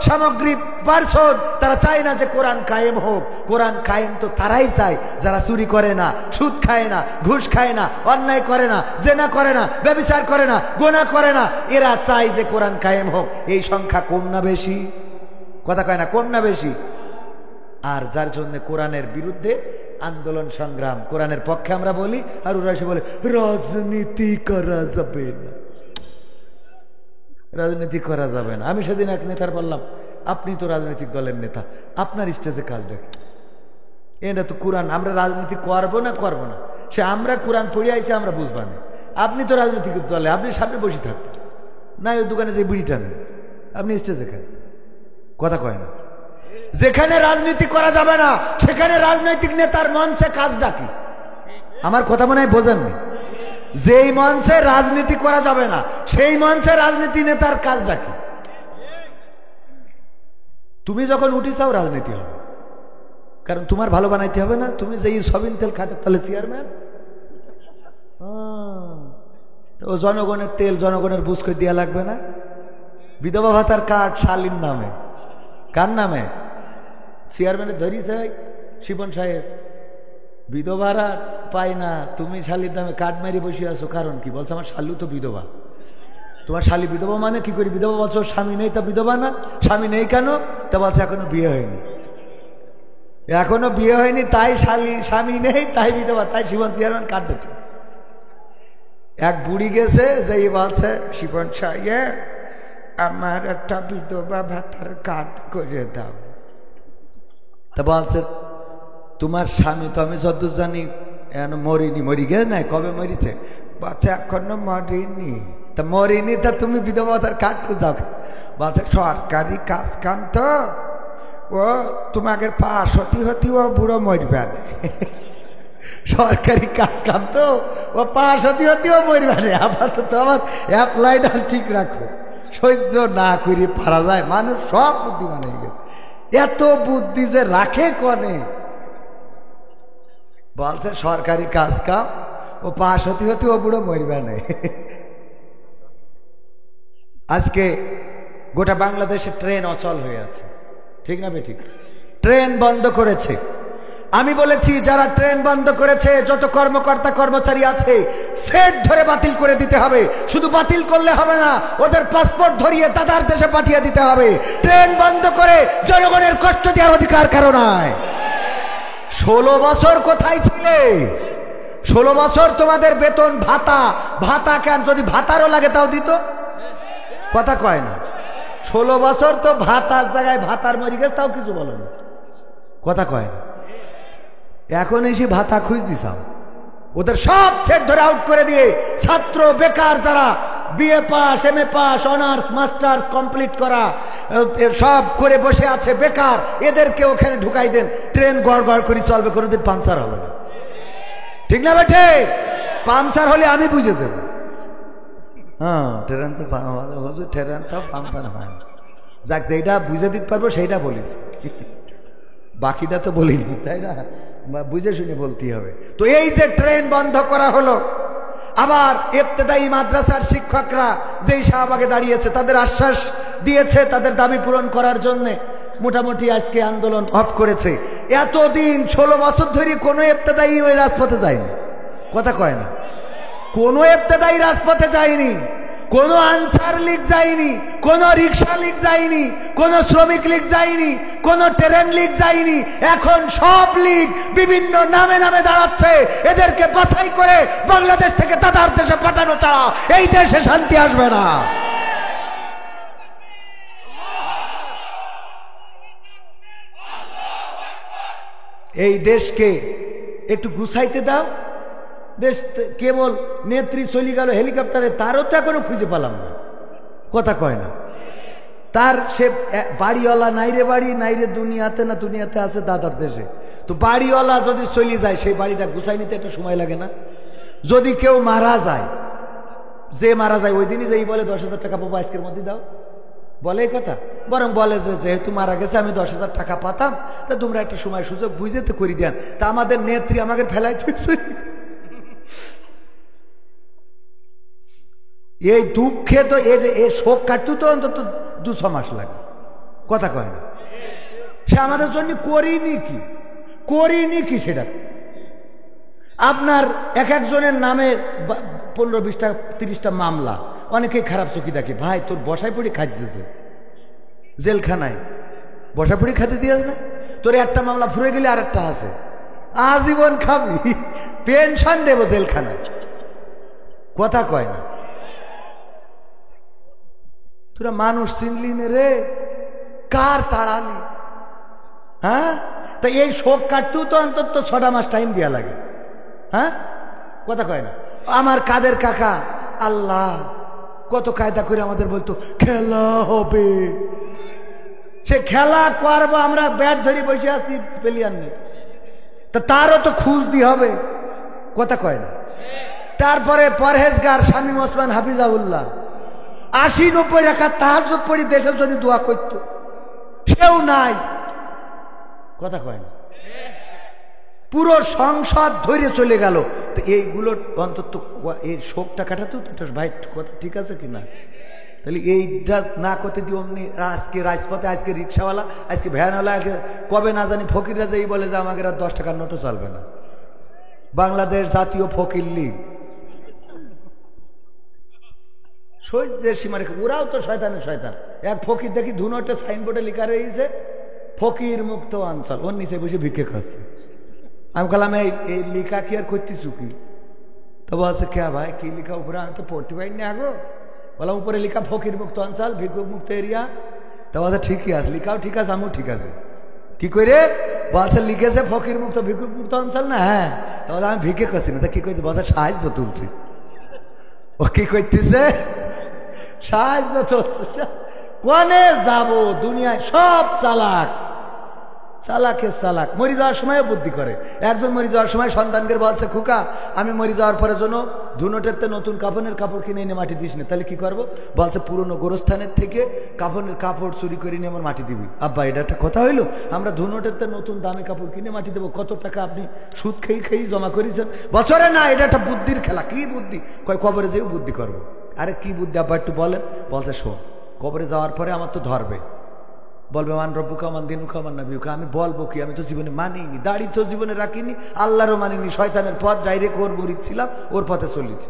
সামগ্রিক পার্সন, তারা চায় না যে কোরআন কায়েম হোক। কোরআন কায়েম তো তারাই চায় যারা চুরি করে না, সুদ খায় না, ঘুষ খায় না, অন্যায় করে না, জেনা করে না, ব্যভিচার করে না, গোনা করে না। এরা চায় যে কোরআন কায়েম হোক। এই সংখ্যা কম না বেশি? কথা কয় না, কম না বেশি? আর যার জন্য কোরআনের বিরুদ্ধে আন্দোলন সংগ্রাম, কোরআনের পক্ষে আমরা বলি, আর ওরা এসে বলে রাজনীতি করা যাবে না, রাজনীতি করা যাবে না। আমি সেদিন এক নেতার বললাম, আপনি তো রাজনৈতিক দলের নেতা, আপনার স্টেজে কাজ দেখে, এটা তো কোরআন, আমরা রাজনীতি করবো না সে আমরা কোরআন পড়ে আইছি, আমরা বুঝবা না। আপনি তো রাজনৈতিক দলে, আপনি সামনে বসে থাকবেন না, ওই দোকানে যে বিড়িটা নেন, আপনি স্টেজে খান, কথা কয় না। যেখানে রাজনীতি করা যাবে না সেখানে রাজনৈতিক নেতার মঞ্চে কাজ ডাকি। আমার কথা মনে হয় বোঝেননি? যেই মঞ্চে রাজনীতি করা যাবে না সেই মঞ্চে রাজনীতি নেতার কাজ ডাকি। তুমি যখন উঠি চাও রাজনীতি হবে, কারণ তোমার ভালো বানাইতে হবে না। তুমি যেই সবিন তেল খাটের তলে চেয়ারম্যান, ও জনগণের তেল জনগণের বুঝ করে দেওয়া লাগবে না। বিধবা ভাতার কার্ড শালীর নামে, কার নামে? চেয়ারম্যানের ধরিছে শিপন সাহেব, বিধবারা পায় না, তুমি শালির নামে কার্ড মারি বসে আছো, কারণ কি? বলছে আমার শালু তো বিধবা। তোমার শালি বিধবা মানে কি করি? বিধবা বলছো স্বামী নেই তা বিধবা না? স্বামী নেই কেন? তা বলছে এখনো বিয়ে হয়নি, এখনো বিয়ে হয়নি, তাই স্বামী নেই, তাই বিধবা, তাই শিপন চেয়ারম্যান কার্ড দিতে। এক বুড়ি গেছে, যেই বলছে শিপন সাহেব আমার একটা বিধবা ভাতার কার্ড করে দাও। তা বলছে তোমার স্বামী তো আমি যত জানি মরিনি, মরি গে নাই, কবে মরিছে? বলছে এখনো মরিনি। তা মরিনি, তা তুমি বিধবাতার কাঠ খুঁজাও? বলছে সরকারি কাজ কাম তো, ও তোমাকে পাশ হতি হতি ও বুড়ো মরবে না। সরকারি কাজ কাম তো, ও পাশ হতি হতি ও মরবে না। আপাতত আমার অ্যাপ্লাইটা ঠিক রাখো। সহ্য না করি পারা যায়, মানুষ সব বুদ্ধিমান হয়ে গেছে। এত বুদ্ধি যে রাখে কনে। বলছে সরকারি কাজ কাম, ও পাশ হতি হতি ও বুড়ো মরবে না। আজকে গোটা বাংলাদেশে ট্রেন অচল হয়ে আছে, ঠিক না বেঠিক? ট্রেন বন্ধ করেছে। আমি বলেছি যারা ট্রেন বন্ধ করেছে, যত কর্মকর্তা কর্মচারী আছে, সেট ধরে বাতিল করে দিতে হবে। শুধু বাতিল করলে হবে না, ওদের পাসপোর্ট ধরিয়ে দাদার দেশে পাঠিয়ে দিতে হবে। ট্রেন বন্ধ করে জনগণের কষ্ট দেওয়ার অধিকার কারো নাই। 16 বছর কোথায় ছিলে? 16 বছর তোমাদের বেতন ভাতা, ভাতা কেন? যদি ভাতারও লাগে তাও দিত? কথা কয় না। 16 বছর তো ভাতার জায়গায় ভাতার মরি গেছে, তাও কিছু বলো না। কথা কয় না। এখন এসে ভাতা খুঁজ দিছাও। ওদের সব সেট ধরে আউট করে দিয়ে ছাত্র বেকার যারা BA pass, MA pass, honours, masters complete করা সব করে বসে আছে বেকার, এদেরকে ওখানে ঢুকাই দেন। ট্রেন গড় গড় করে চলবে, কোনোদিন পাংচার হবে না। ঠিক না বেঠে? পাংচার হলে আমি বুঝে দেব। হ্যাঁ, ট্রেন তো ট্রেন তো পাংচার হয় না। যাক, যেটা বুঝে দিতে পারবো সেইটা বলিস, বাকিটা তো বলিনি, তাই না? বুঝে শুনে বলতে হবে। তো এই যে ট্রেন বন্ধ করা হলো, আবার ইবতেদায়ী মাদ্রাসার শিক্ষকরা যেই শাহবাগে দাঁড়িয়েছে, তাদের আশ্বাস দিয়েছে তাদের দাবি পূরণ করার জন্য, মোটামুটি আজকে আন্দোলন অফ করেছে। এতদিন 16 বছর ধরে কোনো ইবতেদায়ী ওই রাজপথে যায়নি। কথা কয় না। কোনো ইবতেদায়ী রাজপথে যায়নি, কোনো আনসার লীগ যায়নি, কোনো রিক্সা লীগ যায়নি, কোনো শ্রমিক লীগ যায়নি, কোনো ট্রেন লীগ যায়নি। এখন সব লীগ বিভিন্ন নামে নামে দাঁড়াচ্ছে। এদেরকে বাছাই করে বাংলাদেশ থেকে দাদার দেশে পাঠানো ছাড়া এই দেশে শান্তি আসবে না। এই দেশকে একটু গুছাইতে দাও। দেশ কেবল নেত্রী চলে গেল হেলিকপ্টারে, তারও তো এখনো খুঁজে পেলাম না। কথা কয় না। তার সে বাড়িওয়ালা নাই রে, বাড়ি নাই রে দুনিয়াতে, না দুনিয়াতে আছে দাদার দেশে। তো বাড়িওয়ালা যদি চলে যায়, সেই বাড়িটা গুছাই নিতে একটা সময় লাগে না? যদি কেউ মারা যায়, যে মারা যায় ওই দিনই যেই বলে 10,000 টাকা পাবো আজকের মধ্যে দাও, বলে এই কথা? বরং বলে যে যেহেতু মারা গেছে আমি 10,000 টাকা পাতাম, তা তোমরা একটা সময় সুযোগ বুঝে তো করি দেন। তা আমাদের নেত্রী আমাকে ফেলাই এই দুঃখে তো এর শোক কাটতে তো অন্তত 2-6 মাস লাগে। কথা কয় না। সে আমাদের জন্য করিনি কি সেটা? আপনার এক একজনের নামে 15-20টা 30টা মামলা, অনেকেই খারাপ চোখে দেখে। ভাই, তোর বসায় পড়ে খাইতে দিয়েছে জেলখানায়, বসায় পড়ে খাইতে দিয়ে না? তোর একটা মামলা ফুরে গেলে আর একটা আছে, আজীবন খাবি, পেনশন দেব জেলখানায়। কথা কয় না। তোরা মানুষ চিনলি না রে, কার তাড়ালি? হ্যাঁ, তা এই শোক কাটতেও তো অন্তত 6টা মাস টাইম দেওয়া লাগে। হ্যাঁ, কথা কয় না। আমার কাদের কাকা আল্লাহ কত কায়দা করে আমাদের বলতো খেলা হবে, সে খেলা করবো, আমরা ব্যাট ধরে বসে আছি প্লেয়ার নেই, তা তারও তো খুঁজ দিয়ে হবে। কথা কয় না। তারপরে পরহেজগার শামীম ওসমান হাফিজাউল্লাহ 80-90 রাখা তাহাজ্জুদ পড়ি দেশের জন্য দোয়া করত, সেও নাই। কথা কয় না। পুরো সংসদ ধরে চলে গেল। তো এইগুলো অন্তত এই শোকটা কাটাতেও তো ভাই কথা ঠিক আছে কিনা? তাহলে এইটা না করতে দিয়ে অমনি আজকে রাজপথে, আজকে রিক্সাওয়ালা, আজকে ভ্যানওয়ালা, কবে না জানি ফকিররা যেই বলে যে আমাকে 10 টাকার নোটও চলবে না। বাংলাদেশ জাতীয় ফকির লীগ সহ্যের সীমা রেখে, ওরাও তো শয়তানের শয়তান। এক ফকির দেখি ধুনোটা সাইনবোর্ডে লেখা রয়েছে ফকির মুক্ত অঞ্চল, ওর নিচে বসে ভিক্ষে খাচ্ছে। আমি বললাম এই লিখা কি আর করতেছু কি? তো বলছে কে ভাই কি লিখা উপরে? আমি তো পড়তে পারিনি আগো। বললাম উপরে লিখা ফকির মুক্ত অঞ্চল, ভিক্ষুক মুক্ত এরিয়া। তো বলছে ঠিকই আছে, লিখাও ঠিক আছে, আমিও ঠিক আছে। কি করে? বলছে লিখেছে ফকির মুক্ত ভিক্ষুক মুক্ত অঞ্চল না। হ্যাঁ, তাহলে আমি ভিক্ষে করছি না, তা কি করছি? বলছে সাহায্য তুলছি। ও কি করতেছে? সাহায্য তুলছে। কোনে যাব? দুনিয়ায় সব চালাক, চালাকে চালাক। মরি যাওয়ার সময় বুদ্ধি করে। একজন মরি যাওয়ার সময় সন্তানকে বলছে, খুকা আমি মরি যাওয়ার পরে জন্য ধুনোটেতে নতুন কাফনের কাপড় কিনে এনে মাটি দিস না। তাহলে কি করবো? বলছে পুরনো গোরস্থানের থেকে কাফনের কাপড় চুরি করে নিয়ে আমার মাটি দিবি। আব্বা এটা একটা কথা হইলো? আমরা ধুনোটেতে নতুন দামি কাপড় কিনে মাটি দেবো, কত টাকা আপনি সুদ খেয়ে জমা করেছেন বছরে? না, এটা একটা বুদ্ধির খেলা। কি বুদ্ধি? কয় কবরে যেও বুদ্ধি করবো। আরে কি বুদ্ধি আব্বা একটু বলেন। বলছে শোন, কবরে যাওয়ার পরে আমার তো ধরবে, বলবে মান রব্বুকা মান দিনুকা মান নাবিয়ুকা। আমি বলবো কি? আমি তো জীবনে মানিনি, দাড়ি তো জীবনে রাখিনি, আল্লাহরও মানিনি, শয়তানের পথ ডাইরেক্ট ওর মুরিদ ছিলাম, ওর পথে চলেছি।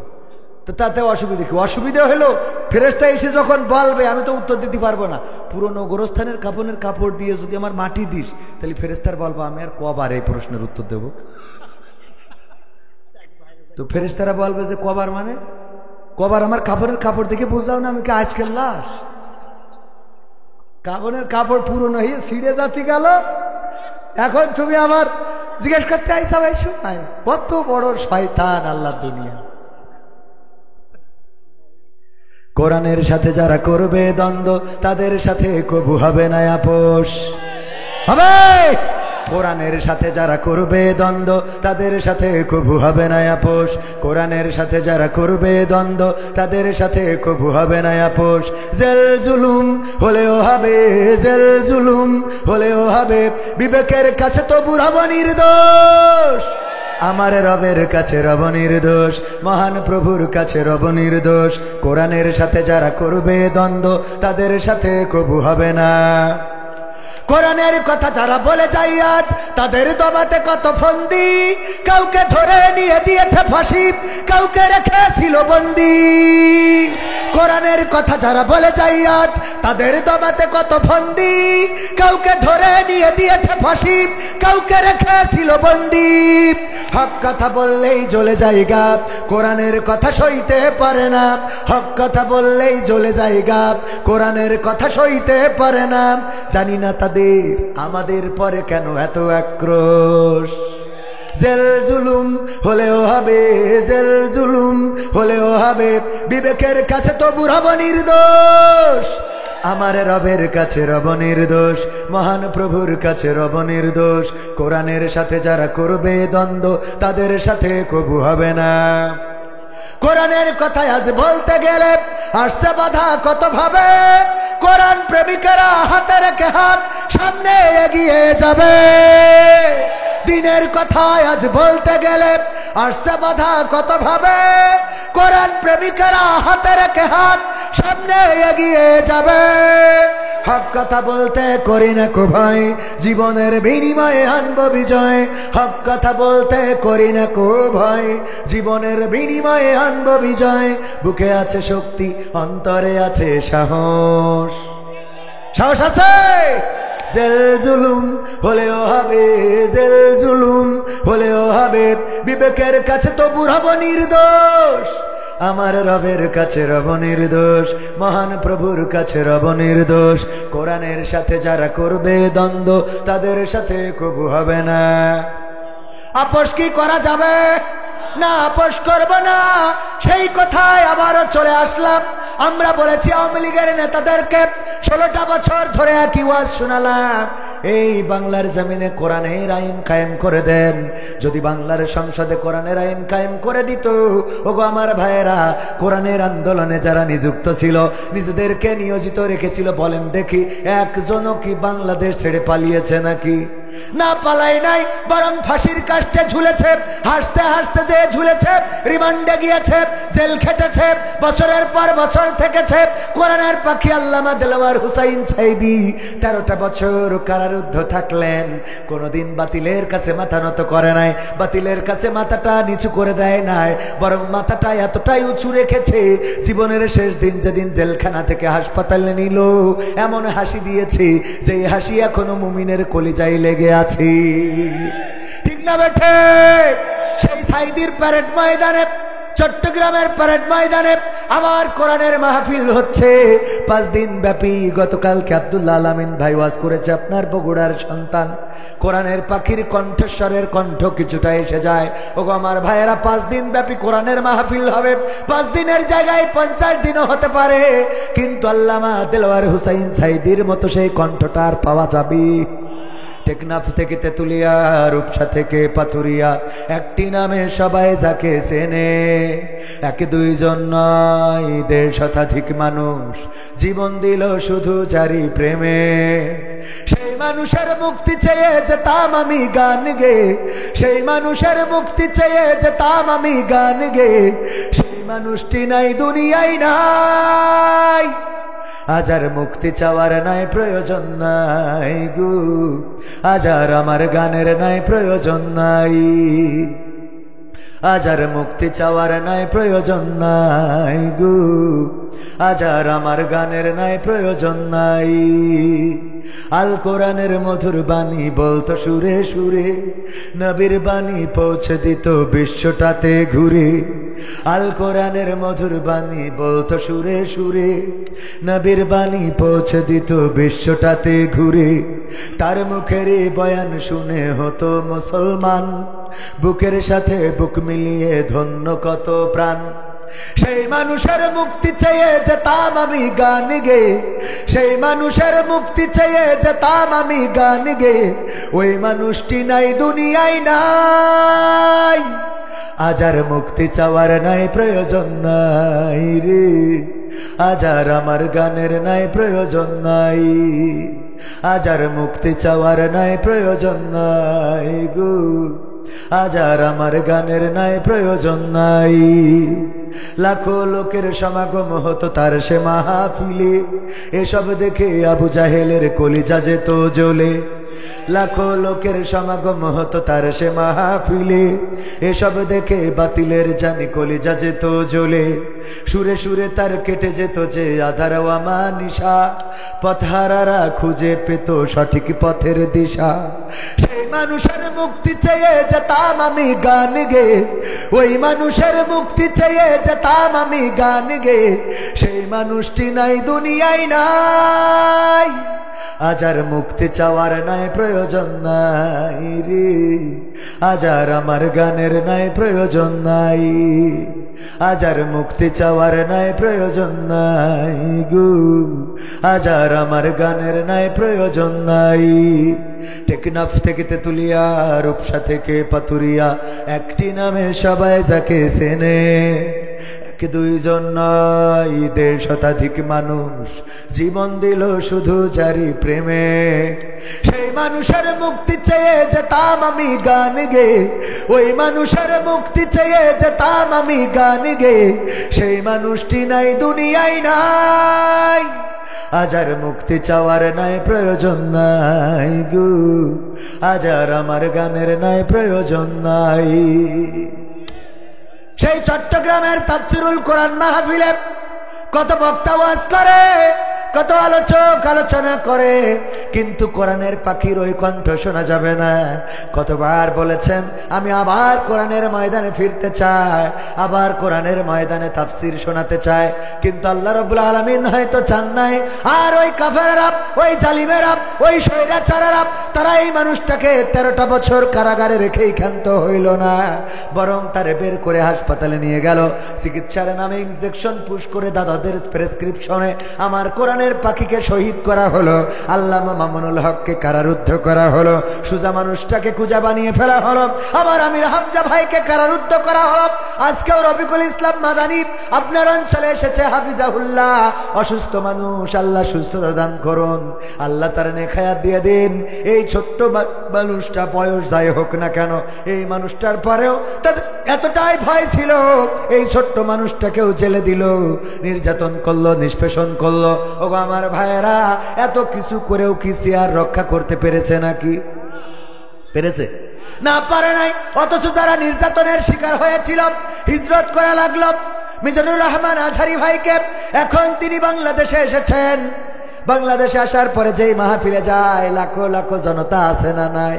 তো তাতে অসুবিধা কি? অসুবিধা হলো ফেরেশতা এসে যখন বলবে আমি তো উত্তর দিতে পারবো না। পুরনো গোরস্থানের কাপড়ের কাপড় দিয়ে যদি আমার মাটি দিস, তাহলে ফেরেশতার বলবো আমি আর কবার এই প্রশ্নের উত্তর দেব? তো ফেরেশতারা বলবে যে কবার মানে? কবার আমার কাপড়ের কাপড় দেখে বুঝাও না আমি কি আজকের লাশ? কাপড়ের কাপড় পুরনো হয়ে ছিঁড়ে যাতে গেল, এখন তুমি আবার জিজ্ঞেস করতে আইসা ভাই শোনাই? কত বড় শয়তান আল্লাহর দুনিয়া। কোরআনের সাথে যারা করবে দ্বন্দ্ব, তাদের সাথে কবু হবে না আপোষ। হবে? কোরআনের সাথে যারা করবে দ্বন্দ্ব, তাদের সাথে কবু হবে না আপোষ। কোরআনের সাথে যারা করবে দ্বন্দ্ব, তাদের সাথে কবু হবে না আপোষ। জেল জুলুম হলেও হবে, জেল জুলুম হলেও হবে, বিবেকের কাছে তো বুড়াবো নির্দোষ। আমার রবের কাছে রব নির্দোষ, মহান প্রভুর কাছে রব নির্দোষ। কোরআনের সাথে যারা করবে দ্বন্দ্ব, তাদের সাথে কবু হবে না। কোরআনের কথা যারা বলে যায় আজ, তাদের দমাতে কত ফন্দি। কাউকে ধরে নিয়ে দিয়েছে ফাঁসি, কাউকে রেখেছিল বন্দি। কোরআনের কথা যারা বলে যায় আজ, তাদের দমাতে কত ফন্দি। কাউকে ধরে নিয়ে দিয়েছে ফাঁসি, কাউকে রেখেছিল বন্দি। হক কথা বললেই জ্বলে যায় গাব, কোরআনের কথা সইতে পারে না। হক কথা বললেই জ্বলে যায় গাব, কোরআনের কথা সইতে পারে না। জানি না তাদের আমাদের পরে কেন এত আক্রোশ। জেল জুলুম হলেও হবে, জেল জুলুম হলেও হবে, বিবেকের কাছে তো বুড়াবো নির্দোষ। আমার রবের কাছে রব নির্দোষ, মহান প্রভুর কাছে রব নির্দোষ। কোরআনের সাথে যারা করবে দ্বন্দ্ব, তাদের সাথে কবু হবে না। কোরআনের কথায় আজ বলতে গেলে আসছে বাধা কত ভাবে। কোরআন প্রেমিকেরা হাতে রেখে হাত সামনে এগিয়ে যাবে। দিনের কথায় আজ বলতে গেলে আসছে বাধা কত ভাবে। কোরআন প্রেমিকেরা হাতে রেখে হাত সামনে এগিয়ে যাবে। হক কথা বলতে করি না কো ভয়, জীবনের বিনিময়ে আনব বিজয়। হক কথা বলতে করি না কো ভয়, জীবনের বিনিময়ে আনব বিজয়। বুকে আছে শক্তি, অন্তরে আছে সাহস। সাহস আছে? জেল জুলুম হলেও হবে, জেল জুলুম হলেও হবে, বিবেকের কাছে তো বুড়াবো নির্দোষ। আমার রবের কাছে রব নির্দোষ, মহান প্রভুর কাছে রব নির্দোষ। কোরআনের সাথে যারা করবে দ্বন্দ্ব, তাদের সাথে কবু হবে না। আপোষ কি করা যাবে? না, আপোষ করব না। সেই কথায় আবারও চলে আসলাম। আমরা বলেছি আওয়ামী লীগের নেতাদেরকে 16টা বছর ধরে একই ওয়াজ শোনালাম, এই বাংলার জমিনে কোরআনের আইন কায়েম করে দেন। যদি বাংলার সংসদে কোরআনের আইন কায়েম করে দিত, ওগো আমার ভাইয়েরা, কোরআনের আন্দোলনে যারা নিযুক্ত ছিল, নিজেদেরকে নিয়োজিত রেখেছিল, বলেন দেখি একজনও কি বাংলাদেশ ছেড়ে পালিয়েছে নাকি? না, পালাই নাই, বরং ফাঁসির কাস্টে ঝুলেছে। হাসতে হাসতে যে ঝুলেছে, রিমান্ডে গিয়েছে, জেল খেটেছে, বছরের পর বছর থেকেছে। কোরআনের পাখি আল্লামা দেলাওয়ার হুসাইন সাইদি 13টা বছর কারারুদ্ধ থাকলেন। কোনদিন বাতিলের কাছে মাথা নত করে নাই, বাতিলের কাছে মাথাটা নিচু করে দেয় নাই, বরং মাথাটা এতটাই উঁচু রেখেছে, জীবনের শেষ দিন যেদিন জেলখানা থেকে হাসপাতালে নিল, এমন হাসি দিয়েছে যে হাসি এখনো মুমিনের কলিজায় লেগে আছে। ঠিক না বেঠে? সেই সাইদির প্যারেড ময়দানে চট্টগ্রামের প্যারেড ময়দানে আমার কোরআনের মাহফিল হচ্ছে 5 দিন ব্যাপী। গতকালকে আব্দুল্লাহ আলামিন ভাই ওয়াজ করেছে, আপনার বগুড়ার সন্তান। কোরআনের পাখির কণ্ঠস্বরের কণ্ঠ কিছুটা এসে যায়। ওগো আমার ভাইয়েরা, 5 দিন ব্যাপী কোরআনের মাহফিল হবে। 5 দিনের জায়গায় 50 দিনও হতে পারে, কিন্তু আল্লামা দেলোয়ার হুসাইন সাইদির মতো সেই কণ্ঠটা আর পাওয়া যাবে? টেকনাফ থেকে তেতুলিয়া, রূপসা থেকে পাথুরিয়া, একটি নামে সবাই যাকে চেনে। 1-2 জন নয়, 1.5 শতাধিক মানুষ জীবন দিল শুধু জারি প্রেমে। সেই মানুষের মুক্তি চেয়ে যেতাম আমি গান গে, সেই মানুষের মুক্তি চেয়ে যেতাম আমি গান গে। সেই মানুষটি নাই দুনিয়ায় নাই, আজ আর মুক্তি চাওয়ার নাই প্রয়োজন নাই গো, আজ আর আমার গানের নাই প্রয়োজন নাই, আজ আর মুক্তি চাওয়ার নাই প্রয়োজন নাই গো, আজ আর আমার গানের নাই প্রয়োজন নাই। আল কোরআনের মধুর বাণী বলতো সুরে সুরে, নবীর বাণী পৌঁছে দিত বিশ্বটাতে ঘুরে। আল কোরআনের মধুর বাণী বলতো সুরে সুরে, নবীর বাণী পৌঁছে দিত বিশ্বটাতে ঘুরে। তার মুখের বয়ান শুনে হতো মুসলমান, বুকের সাথে বুক মিলিয়ে ধন্য কত প্রাণ। সেই মানুষের মুক্তি চেয়ে যেতাম আমি গান গে, সেই মানুষের মুক্তি চেয়ে যেতাম আমি গান গে। ওই মানুষটি নাই দুনিয়ায় নাই, আজ আর মুক্তি চাওয়ার নাই প্রয়োজন নাই রে, আজ আর আমার গানের নাই প্রয়োজন নাই, আজ আর মুক্তি চাওয়ার নাই প্রয়োজন নাই গো, আজ আর আমার গানের নাই প্রয়োজন নাই। লাখো লোকের সমাগম হতো তার সে মাহফিলে, এসব দেখে আবু জাহেলের কলিজা যেত জ্বলে। লাখো লোকের সমাগম হতো তার সে মাহফিলে, এসব দেখে বাতিলের জানি কলিজা যেত জ্বলে। সুরে সুরে তার কেটে যেত যে আধার ওয়ামা নিশা, পথহারারা খুঁজে পেত সঠিক পথের দিশা। সেই মানুষের মুক্তি চেয়ে যেতাম আমি গান গে, ওই মানুষের মুক্তি চেয়ে যেতাম আমি গান গে। সেই মানুষটি নাই দুনিয়ায় নাই, আজ আর মুক্তি চাওয়ার নাই প্রয়োজন নাই রে, আজ আর আমার গানের নাই প্রয়োজন নাই, আজ আর মুক্তি চাওয়ার নাই প্রয়োজন নাই গো, আজ আর আমার গানের নাই প্রয়োজন নাই। টেকনাফ থেকে তেতুলিয়া, রূপসা থেকে পাথুরিয়া, একটি নামে সবাই যাকে চেনে। 1-2 জন নয়, 1.5 শতাধিক মানুষ জীবন দিল শুধু জারি প্রেমে। সেই মানুষের মুক্তি চেয়ে যেতাম আমি গান গে, ওই মানুষের মুক্তি চেয়ে যেতাম আমি গান গে। সেই মানুষটি নাই দুনিয়ায় নাই, আজ আর মুক্তি চাওয়ার নাই প্রয়োজন নাই গো, আজ আর আমার গানের নাই প্রয়োজন নাই। সেই চট্টগ্রামের তাফসীরুল কোরআন মাহফিলে কত বক্তা ওয়াজ করে, কত আলোচক আলোচনা করে, কিন্তু কোরআনের পাখির ওই কণ্ঠ শোনা যাবে না। কতবার বলেছেন আমি আবার কোরআনের ময়দানে ফিরতে চাই, আবার কোরআনের ময়দানে তাফসীর শোনাতে চাই, কিন্তু আল্লাহ রাব্বুল আলামিন হয়তো চান নাই। আর ওই কাফেররা, ওই জালিমেরা, ওই স্বৈরাচারেরা, তারা এই মানুষটাকে 13টা বছর কারাগারে রেখেই ক্ষান্ত হইল না, বরং তারে বের করে হাসপাতালে নিয়ে গেল। চিকিৎসার নামে ইনজেকশন পুশ করে দাদাদের প্রেসক্রিপশনে আমার কোরআনের পাখিকে শহীদ করা হলো, আল্লামা মামুনুল হককে কারারুদ্ধ করা হলো, সুজা মানুষটাকে কুজা বানিয়ে ফেলা হলো, আবার আমির হামজা ভাইকে কারারুদ্ধ করা হলো। আজকেও রফিকুল ইসলাম মাদানী আপনার অঞ্চলে এসেছে, হাফিজাহুল্লাহ। অসুস্থ মানুষ, আল্লাহ সুস্থতা দান করুন, আল্লাহ তার নেখায়াত দিয়ে দিন। এই ছোট্ট মানুষটা বয়স যাই হোক না কেন, এই মানুষটার পরেও তাদের এতটাই ভয় ছিল, এই ছোট্ট মানুষটাকেও জেলে দিল, নির্যাতন করলো, নিষ্পেষণ করলো। ও আমার ভাইয়েরা, এত কিছু করেও কি আর রক্ষা করতে পেরেছে নাকি? পেরেছে না? পারে নাই। অথচ যারা নির্যাতনের শিকার হয়েছিল হিজরত করা লাগলো মিজানুর রহমান আজহারি ভাইকে। এখন তিনি বাংলাদেশে এসেছেন, বাংলাদেশে আসার পরে যেই মাহফিলে যায় লাখো লাখো জনতা আছে না নাই?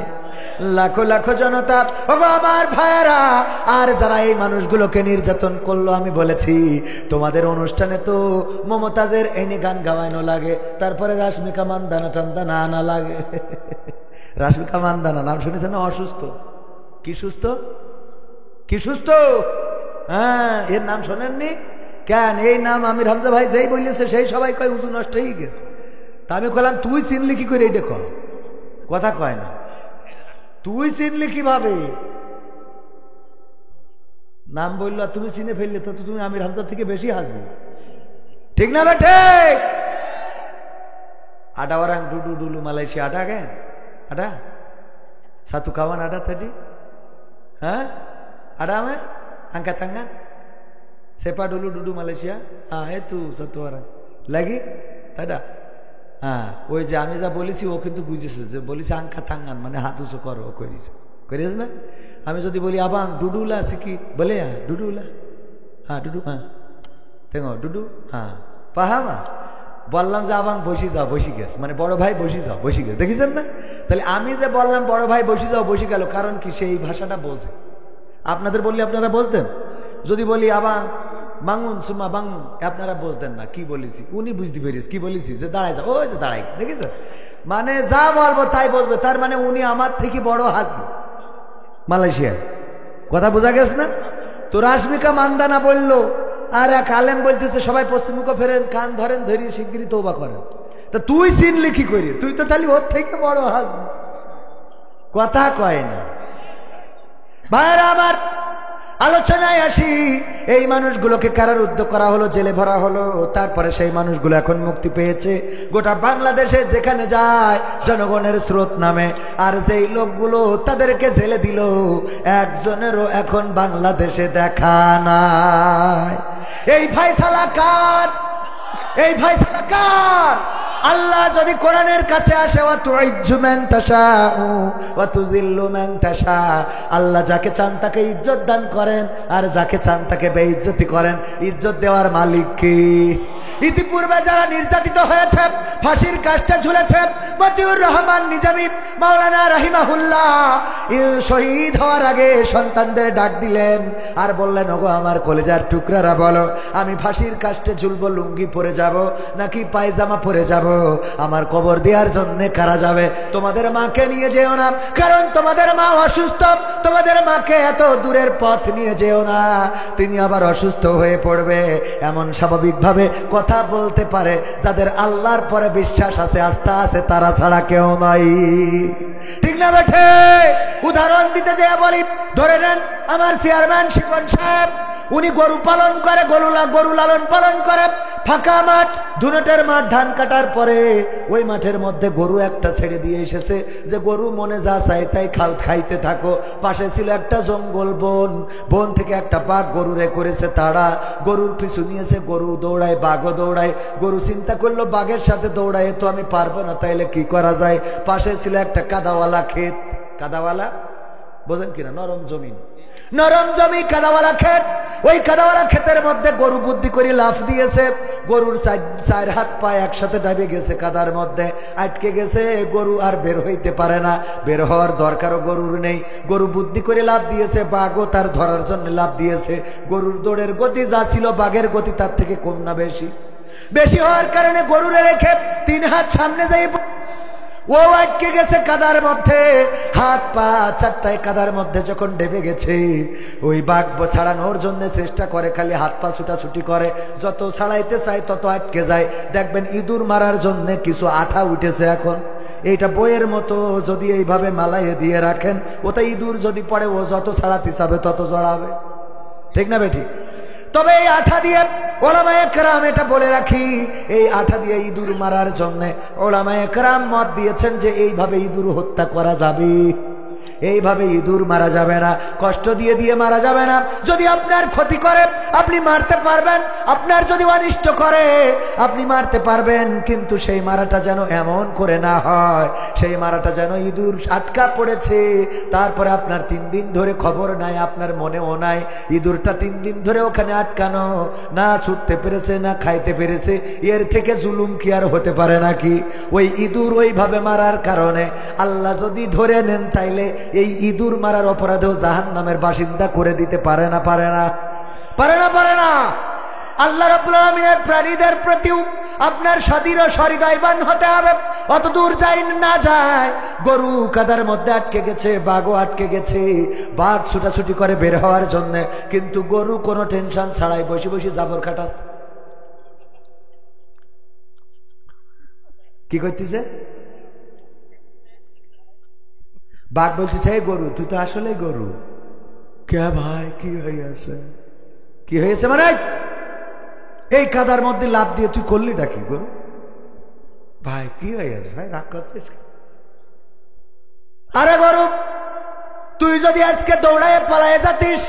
লাখো লাখো জনতা, ওগো আমার ভাইয়েরা, আর যারা এই মানুষগুলোকে নির্যাতন করলো, আমি বলেছি তোমাদের অনুষ্ঠানে তো মমতাজের এনে গান গাওয়ানো লাগে, তারপরে রাশমিকা মান্দানা টান্দানা আনা লাগে। রাশমিকা মান্দানা নাম শুনেছেন না? অসুস্থ। কি সুস্থ? কি সুস্থ? হ্যাঁ, এর নাম শোনেননি কেন? এই নাম আমির হামজা ভাই যেই বলেছে সেই সবাই কয় উজু নষ্ট হয়ে গেছে। তা আমি বললাম তুই চিনলি কি করে? এইটা কর, কথা কয় না। তুই চিনলি কিভাবে? নাম বললো তুমি চিনে ফেললে তো তুমি আমির হামজা থেকে বেশি হাজি, ঠিক না বেঠে? আডা ওরাং ডুডু ডুলু মালয়েশিয়া আডা গে আডা satu kawan ada tadi, hah? Ada me? Angkat tangan. Siapa dulu duduk Malaysia? Itu satu orang. Lagi? Tak ada. ওই যে আমি যা বলেছি ও কিন্তু বুঝেছে, যে বলেছে আঙ্কা তাঙ্গান মানে হাত উঁচু করো, ও করেছে, করেছে না? আমি যদি বলি আবাং ডুডুলা শিখি, বলে ডুডুলা, হ্যাঁ ডুডু, হ্যাঁ তেঙ্গো ডুডু, হ্যাঁ পাহামা। বললাম যে আবাং বসি যাও, বসি গেছ, মানে বড় ভাই বসি যাও, বসি গেছ, দেখেছেন না? তাহলে আমি যে বললাম বড় ভাই বসি যাও, বসি গেল, কারণ কি সেই ভাষাটা বোঝে। আপনাদের বললে আপনারা বুঝতেন, যদি বলি আবাং বাঙুন সুমা বাঙুন, আপনারা বুঝতেন না কি বলেছি, উনি বুঝতে পেরেছি কি বলেছি, যে দাঁড়াই যাও, ওই যে দাঁড়াই, দেখেছেন? মানে যা বলবো তাই বলবে, তার মানে উনি আমার থেকে বড় হাসি মালয়েশিয়ায়, কথা বোঝা গেছে না? তো রাশমিকা মান্দানা বললো, আর এক আলেম বলতেছে সবাই পশ্চিমমুখ ফেরেন, কান ধরেন, ধরিয়ে শিগগিরি তওবা করেন। তা তুই চিনলি কি করি? তুই তো তাহলে ওর থেকে বড় হাসি, কথা কয় না। ভাইরা আমার, আলোচনায় আসি। এই মানুষগুলোকে কারারুদ্ধ করা হলো, জেলে ভরা হলো, তারপরে সেই মানুষগুলো এখন মুক্তি পেয়েছে। গোটা বাংলাদেশে যেখানে যায় জনগণের স্রোত নামে, আর যেই লোকগুলো তাদেরকে জেলে দিল, একজনেরও এখন বাংলাদেশে দেখা নাই। এই ফায়সালা কার? এই ফায়সালা কার? আল্লাহ যদি কোরআনের কাছে আসে, আল্লাহ যাকে চান তাকে ইজ্জত দান করেন, আর যাকে চান তাকে বেইজ্জতি করেন। ইজ্জত দেওয়ার মালিক কি? ইতিপূর্বে যারা নির্যাতিত হয়েছে, ফাঁসির কাস্টে ঝুলেছে, মতিউর রহমান নিজামী মাওলানা রাহিমাহুল্লাহ শহীদ হওয়ার আগে সন্তানদের ডাক দিলেন আর বললেন, ওগো আমার কলেজার টুকরারা, বলো আমি ফাঁসির কাস্টে ঝুলবো, লুঙ্গি পরে যাব নাকি পায়জামা পরে যাব? আমার কবর দেওয়ার জন্য কারা যাবে? তোমাদের মাকে নিয়ে যেও না, কারণ তোমাদের মা অসুস্থ, তোমাদের মাকে এত দূরের পথ নিয়ে যেও না, তিনি আবার অসুস্থ হয়ে পড়বে। এমন স্বাভাবিকভাবে কথা বলতে পারে যাদের আল্লাহর পরে বিশ্বাস আছে, আস্থা আছে, তারা ছাড়া কেউ নাই, ঠিক না বেঠে? উদাহরণ দিতে যেয়ে বলি, ধরে নেন আমার চেয়ারম্যান শিবন সাহেব, উনি গরু পালন করে, গরু লালন পালন করে, ফাঁকা মাঠ, ধুনটের মাঠ, ধান কাটার পরে ওই মাঠের মধ্যে গরু একটা ছেড়ে দিয়ে এসেছে, যে গরু মনে যা চাই তাই খাইতে থাকো। পাশে ছিল একটা জঙ্গল, বন, বন থেকে একটা বাঘ গরুরে করেছে তাড়া, গরুর পিছু নিয়েছে, গরু দৌড়ায়, বাঘও দৌড়ায়। গরু চিন্তা করলো বাঘের সাথে দৌড়ায় তো আমি পারবো না, তাইলে কি করা যায়? পাশে ছিল একটা কাদাওয়ালা ক্ষেত, কাদাওয়ালা বোঝেন কিনা? নরম জমিন, নরম জমি, কাদাওয়ালা ক্ষেত। ওই কাদাওয়ালা ক্ষেতের মধ্যে গরু বুদ্ধি করে লাফ দিয়েছে, গরুর চার হাত পা একসাথে ডাবে গেছে, কাদার মধ্যে আটকে গেছে, গরু আর বের হইতে পারে না, বের হওয়ার দরকারও গরুর নেই। গরু বুদ্ধি করে লাফ দিয়েছে, বাঘও তার ধরার জন্য লাফ দিয়েছে। গরুর দৌড়ের গতি যা ছিল বাঘের গতি তার থেকে কম না বেশি? বেশি হওয়ার কারণে গরুরে রেখে 3 হাত সামনে যাই, ও আটকে গেছে কাদার মধ্যে, হাত পা চারটায় কাদার মধ্যে যখন ডেবে গেছে, ওই বাঘ ছাড়ানোর জন্য চেষ্টা করে, খালি হাত পা ছুটাছুটি করে, যত ছাড়াইতে চায় তত আটকে যায়। দেখবেন ইঁদুর মারার জন্য কিছু আঠা উঠেছে এখন, এইটা বইয়ের মতো যদি এইভাবে মালাইয়ে দিয়ে রাখেন, ওটা ইঁদুর যদি পড়ে ও যত ছাড়াতে চাবে তত জড়াবে, ঠিক না বেঠি? তবে এই আঠা দিয়ে ওলামায়ে কেরাম, এটা বলে রাখি, এই আঠা দিয়ে ইঁদুর মারার জন্য ওলামায়ে কেরাম মত দিয়েছেন যে এইভাবে ইঁদুর হত্যা করা যাবে। এইভাবে ইঁদুর মারা যাবে না, কষ্ট দিয়ে দিয়ে মারা যাবে না। যদি আপনার ক্ষতি করে আপনি মারতে পারবেন, আপনার যদি অনিষ্ট করে আপনি মারতে পারবেন, কিন্তু সেই মারাটা যেন এমন করে না হয়, সেই মারাটা যেন ইঁদুর আটকা পড়েছে, তারপরে আপনার 3 দিন ধরে খবর নাই, আপনার মনেও নাই ইঁদুরটা 3 দিন ধরে ওখানে আটকানো, না ছুটতে পেরেছে না খাইতে পেরেছে। এর থেকে জুলুম কি আর হতে পারে নাকি? ওই ইঁদুর ওইভাবে মারার কারণে আল্লাহ যদি ধরে নেন তাইলে এই ইঁদুর মারার অপরাধেও জাহান্নামের বাসিন্দা করে দিতে পারে না? পারে না? পারে না? পারে না? আল্লাহ রাব্বুল আলামিনের প্রাণীদের প্রতিও আপনার সদৃঢ় সহৃদয়বান হতে হবে। অত দূর যাই না যায়, গরু কাদার মধ্যে আটকে গেছে, বাঘও আটকে গেছে, বাঘ ছুটাছুটি করে বের হওয়ার জন্য, কিন্তু গরু কোনো টেনশন ছাড়াই বসে বসে জাবর খাটাস। কি করতেছে? বাঘ বলতেছে, এই গরু তুই তো আসলে গরু। কে ভাই কি হয়েছে? কি হয়েছে মানে এই কাদার মধ্যে লাফ দিয়ে তুই করলিটা কি গরু? ভাই কি হয়েছে? ভাই রাগ করছিস? আরে গরু, তুই যদি আজকে দৌড়ায় পালায় যাতিস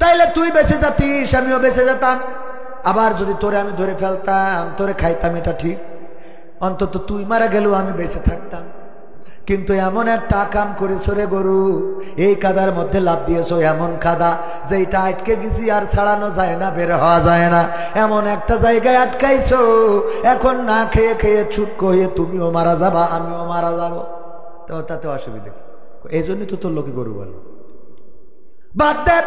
তাইলে তুই বেঁচে যাতিস, আমিও বেঁচে যেতাম। আবার যদি তোরে আমি ধরে ফেলতাম, তোরে খাইতাম, এটা ঠিক, অন্তত তুই মারা গেলেও আমি বেঁচে থাকতাম। কিন্তু এমন একটা কাম করেছো রে গরু, এই কাদার মধ্যে লাফ দিয়েছো, এমন কাদা যেটা আটকে গেছি আর ছাড়ানো যায় না, বের হওয়া যায় না, এমন একটা জায়গায় আটকাইছো, এখন না খেয়ে খেয়ে ছুটকো হয়ে তুমিও মারা যাবা, আমিও মারা যাবো, তো তাতে অসুবিধা? এই জন্যই তো তোর লোকে গরু বলে। বাদ দে,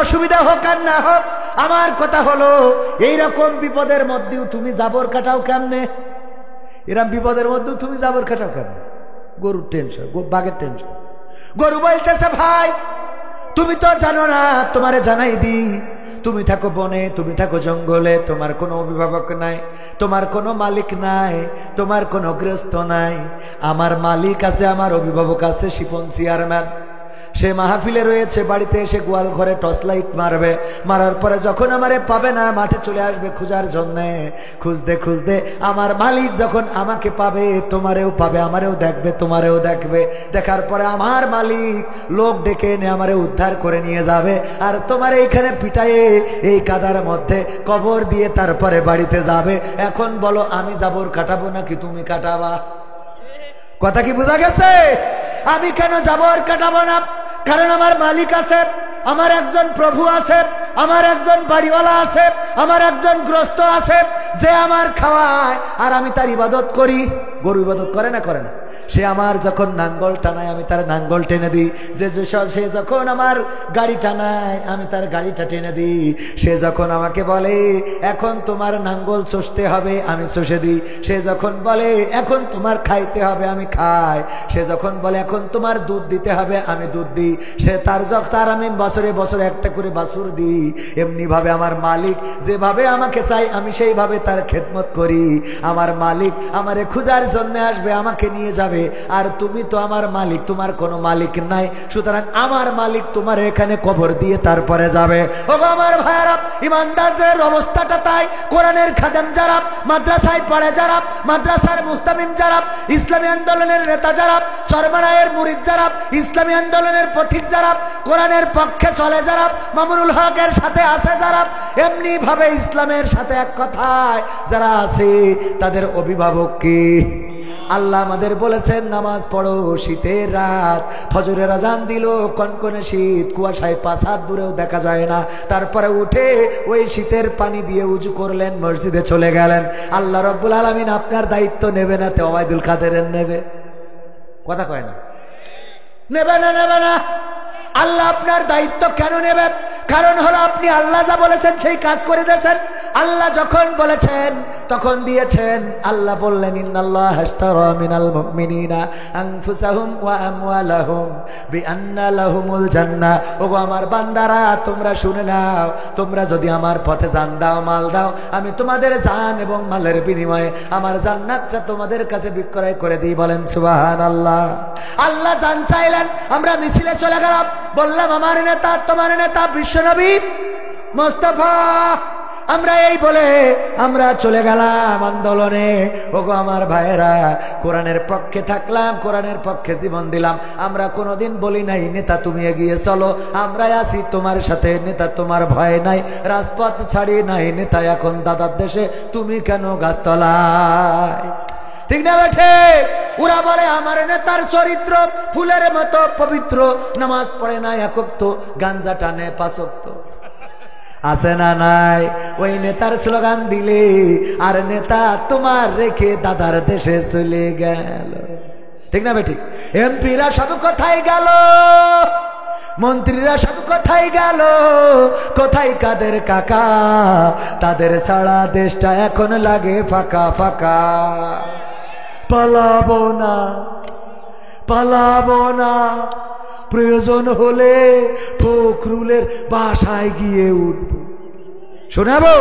অসুবিধা হোক আর না হোক, আমার কথা হলো এইরকম বিপদের মধ্যেও তুমি জাবর কাটাও কেমনে? এরকম বিপদের মধ্যেও তুমি জাবর কাটাও কেমনে? গরুর টেনশন, বাঘের টেনশন। গরু বলতেছে, ভাই তুমি তো জানো না, তোমারে জানাই দি, তুমি থাকো বনে, তুমি থাকো জঙ্গলে, তোমার কোনো অভিভাবক নাই, তোমার কোনো মালিক নাই, তোমার কোনো গৃহস্থ নাই। আমার মালিক আছে, আমার অভিভাবক আছে, শিপন চেয়ারম্যান। সে মাহফিলে রয়েছে, বাড়িতে এসে গোয়াল ঘরে টর্চ লাইট মারবে, মারার পরে যখন আমারে পাবে না মাঠে চলে আসবে খোঁজার জন্যে, খুঁজতে খুঁজতে আমার মালিক যখন আমাকে পাবে, তোমারেও পাবে, আমারেও দেখবে, তোমারেও দেখবে, দেখার পরে আমার মালিক লোক ডেকে এনে আমারে উদ্ধার করে নিয়ে যাবে, আর তোমার এইখানে পিটায়ে এই কাদার মধ্যে কবর দিয়ে তারপরে বাড়িতে যাবে। এখন বলো, আমি জাবর কাটাবো নাকি তুমি কাটাবা? কথা কি বোঝা গেছে? আমি কেন জাবর কাটাবো না? কারণ আমার মালিক আছে, আমার একজন প্রভু আছে, আমার একজন বাড়িওয়ালা আছে, আমার একজন গ্রস্ত আছে, যে আমার খাওয়ায় আর আমি তার ইবাদত করি। গরু ইবাদত করে না? করে না? সে আমার যখন নাঙ্গল টানায় আমি তার নাঙ্গল টেনে দিই, সে যখন আমার গাড়ি টানায় আমি তার গাড়িটা টেনে দিই, সে যখন আমাকে বলে এখন তোমার নাঙ্গল চষতে হবে আমি চষে দিই, সে যখন বলে এখন তোমার খাইতে হবে আমি খাই, সে যখন বলে এখন তোমার দুধ দিতে হবে আমি দুধ দিই, সে তার আমি বছরে বছরে একটা করে বাছুর দিই। এমনি ভাবে আমার মালিক যেভাবে আমাকে চাই আমি সেইভাবে তার খেদমত করি। আমার মালিক আমারে খুঁজার জন্য আসবে, আমাকে নিয়ে যাবে, আর তুমি তো আমার মালিক, তোমার কোনো মালিক নাই, সুতরাং আমার মালিক তোমার এখানে কবর দিয়ে তারপরে যাবে। ওগো আমার ভাইয়েরা, ইমানদারদের অবস্থাটা তাই। কোরআনের খাদেম যারা, মাদ্রাসায় পড়ে যারা, মাদ্রাসার মুস্তামিম যারা, ইসলামী আন্দোলনের নেতা যারা, সরমানায়ের মুরিদ যারা, ইসলামী আন্দোলনের পথিক যারা, কোরআনের পক্ষে চলে যারা, মামুনুল হকের সাথে আছে যারা, এমনি ভাবে ইসলামের সাথে এক কথায় যারা আছে, তাদের অভিভাবক কি? আল্লাহ আমাদের বলেছেন নামাজ পড়ো, শীতের রাত, ফজরের আজান দিল, কনকনে শীত, কুয়াশায় 5 হাত দূরেও দেখা যায় না, তারপরে উঠে ওই শীতের পানি দিয়ে উজু করলেন, মসজিদে চলে গেলেন। আল্লাহ রাব্বুল আলামিন আপনার দায়িত্ব নেবে না? তে ওবায়দুল কাদেরের নেবে? কথা কয় না? নেবে না? নেবে না? আল্লাহ আপনার দায়িত্ব কেন নেবে? কারণ হলো আপনি আল্লাহ যা বলেছেন সেই কাজ করে দিয়েছেন। আল্লাহ যখন বলেছেন তখন দিয়েছেন। আল্লাহ বললেন ইন্নাল্লাহ আশতারা মিনাল মুমিনিনা আনফুসাহুম ওয়া আমওয়ালাহুম বিআন্না লাহুমুল জান্নাহ। ওগো আমার বান্দারা, তোমরা শুনে নাও, তোমরা যদি আমার পথে জান দাও, মাল দাও, আমি তোমাদের জান এবং মালের বিনিময়ে আমার জান্নাতটা তোমাদের কাছে বিক্রয় করে দিই। বলেন সুবহানাল্লাহ। আল্লাহ জান চাইলেন, আমরা মিছিলে চলে গেলাম, বললাম আমার নেতা, তোমার নেতা বিশ্বনবী মুস্তাফা আমরা এই বলে আমরা চলে গেলাম আন্দোলনে। ওগো আমার ভাইয়েরা, কোরআনের পক্ষে থাকলাম, কোরআনের পক্ষে জীবন দিলাম। আমরা কোনোদিন বলি নাই নেতা তুমি এগিয়ে চলো, আমরা আছি তোমার সাথে, নেতা তোমার ভয় নাই, রাজপথ ছাড়ি নাই নেতা এখন দাদার দেশে, তুমি কেন গাছতলায়? ঠিক না বেঠে? ওরা বলে আমার নেতার চরিত্র ফুলের মতো পবিত্র, নামাজ পড়ে না একক, গাঞ্জা টানে পাঁচক্ত। আছে না নাই? ওই নেতার স্লোগান দিলে আর নেতা তোমার রেখে দাদার দেশে চলে গেল। ঠিক না বেঠিক? এমপিরা সব কোথায় গেল, মন্ত্রীরা সব কোথায় গেল, কোথায় কাদের কাকা? তাদের ছাড়া দেশটা এখন লাগে ফাঁকা ফাঁকা। পালাবো না, পালাবো না, প্রয়োজন হলে ফখরুলের বাসায় গিয়ে উঠব। শোনাবো?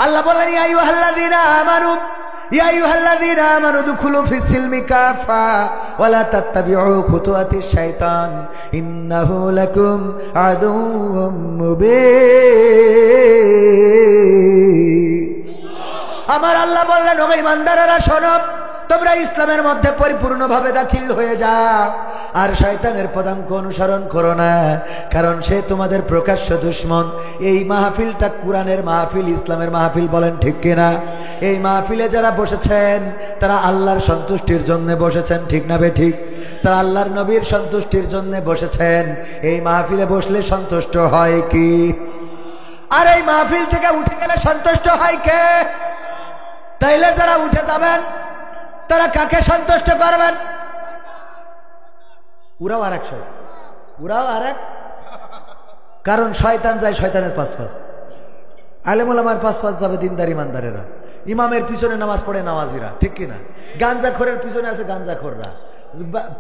আল্লাহ বলেন ইয়া আইয়ুহাল্লাযীনা আমানু, ইয়া আইয়ুহাল্লাযীনা আমানু দুখুলু ফিস সিলমি কাফা ওয়া লা তাত্তাবিউ খুতুওয়াতিশ শাইতান ইন্নাহু লাকুম আদুউম মুবিন। আমার আল্লাহ বললেন ওগো ঈমানদারেরা শোনো, তোমরা ইসলামের মধ্যে পরিপূর্ণভাবে দাখিল হয়ে যাও, আর শয়তানের পদাঙ্ক অনুসরণ করো না, কারণ সে তোমাদের প্রকাশ্য দুশমন। এই মাহফিলটা কোরআনের মাহফিল, ইসলামের মাহফিল, বলেন ঠিক কিনা? এই মাহফিলে যারা বসেছেন তারা আল্লাহর সন্তুষ্টির জন্য বসেছেন, ঠিক না বে ঠিক? তারা আল্লাহর নবীর সন্তুষ্টির জন্য বসেছেন। এই মাহফিলে বসলে সন্তুষ্ট হয় কি? আর এই মাহফিল থেকে উঠে গেলে সন্তুষ্ট হয় কে? তাইলে যারা উঠে যাবেন তারা কাকে সন্তুষ্ট করবেন? ওরাও আর এক শয়তান, ওরাও আর এক। কারণ শয়তান যায় শয়তানের পাশ পাশ, আলেম ওলামার পাশ পাশ যাবে দিনদার ইমানদারেরা, ইমামের পিছনে নামাজ পড়ে নামাজিরা, ঠিক কিনা? গাঞ্জাখোরের পিছনে আছে গাঞ্জাখোররা।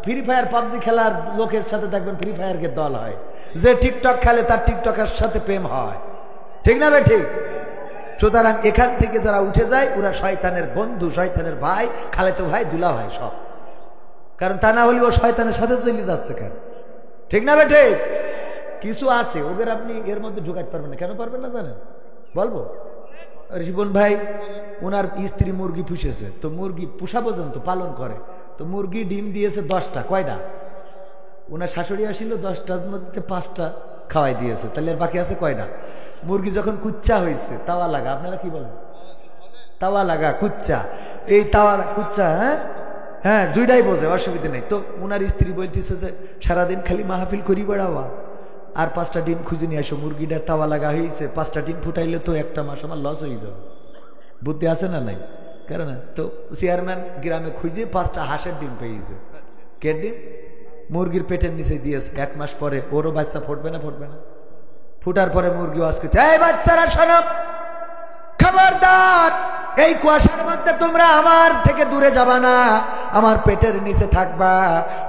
ফ্রি ফায়ার পাবজি খেলার লোকের সাথে দেখবেন ফ্রি ফায়ারকে দল হয়, যে টিকটক খেলে তার টিকটকের সাথে প্রেম হয়, ঠিক না বে ঠিক? সুতরাং এখান থেকে যারা উঠে যায় ওরা শয়তানের বন্ধু, শয়তানের ভাই, খালেতো ভাই, দুলা ভাই সব। কারণ তা না হলে ও শয়তানের সাথে চলে যাচ্ছে কেন? ঠিক না বেঠে? কিছু আছে ওদের আপনি এর মধ্যে ঢুকাতে পারবেন না। কেন পারবেন না জানেন? বলবো। রিপন ভাই ওনার স্ত্রী মুরগি পুষেছে, তো মুরগি পোষা পর্যন্ত পালন করে, তো মুরগি ডিম দিয়েছে 10টা। কয়টা? ওনার শাশুড়ি আসিল 10টার মধ্যে 5টা খাওয়াই দিয়েছে, তাহলে আর বাকি আছে কয়টা? মুরগি যখন কুচ্চা হয়েছে, তাওয়া লাগা, আপনারা কি বলেন? তাওয়া লাগা, কুচ্চা, এই তাওয়া কুচ্চা, হ্যাঁ হ্যাঁ দুইটাই বোঝে, অসুবিধা নেই। তো ওনার স্ত্রী বলতেছে যে সারাদিন খালি মাহফিল করি বেড়াওয়া, আর 5টা ডিম খুঁজে নিয়ে আসো। মুরগিটার তাওয়া লাগা হয়েছে, 5টা ডিম ফুটাইলে তো একটা মাস আমার লস হয়ে যাবে। বুদ্ধি আছে না নাই? কারণ তো চেয়ারম্যান গ্রামে খুঁজে 5টা হাঁসের ডিম পেয়েছে। কে ডিম? মুরগির পেটের নিচে দিয়েছে। 1 মাস পরে ওরও বাচ্চা ফুটবে না? ফুটবে না? ফুটার পরে মুরগি ওয়াজ করতে, এই বাচ্চারা শোনো, খবরদার, এই কুয়াশার মধ্যে তোমরা আমার থেকে দূরে যাবা না, আমার পেটের নিচে থাকবা,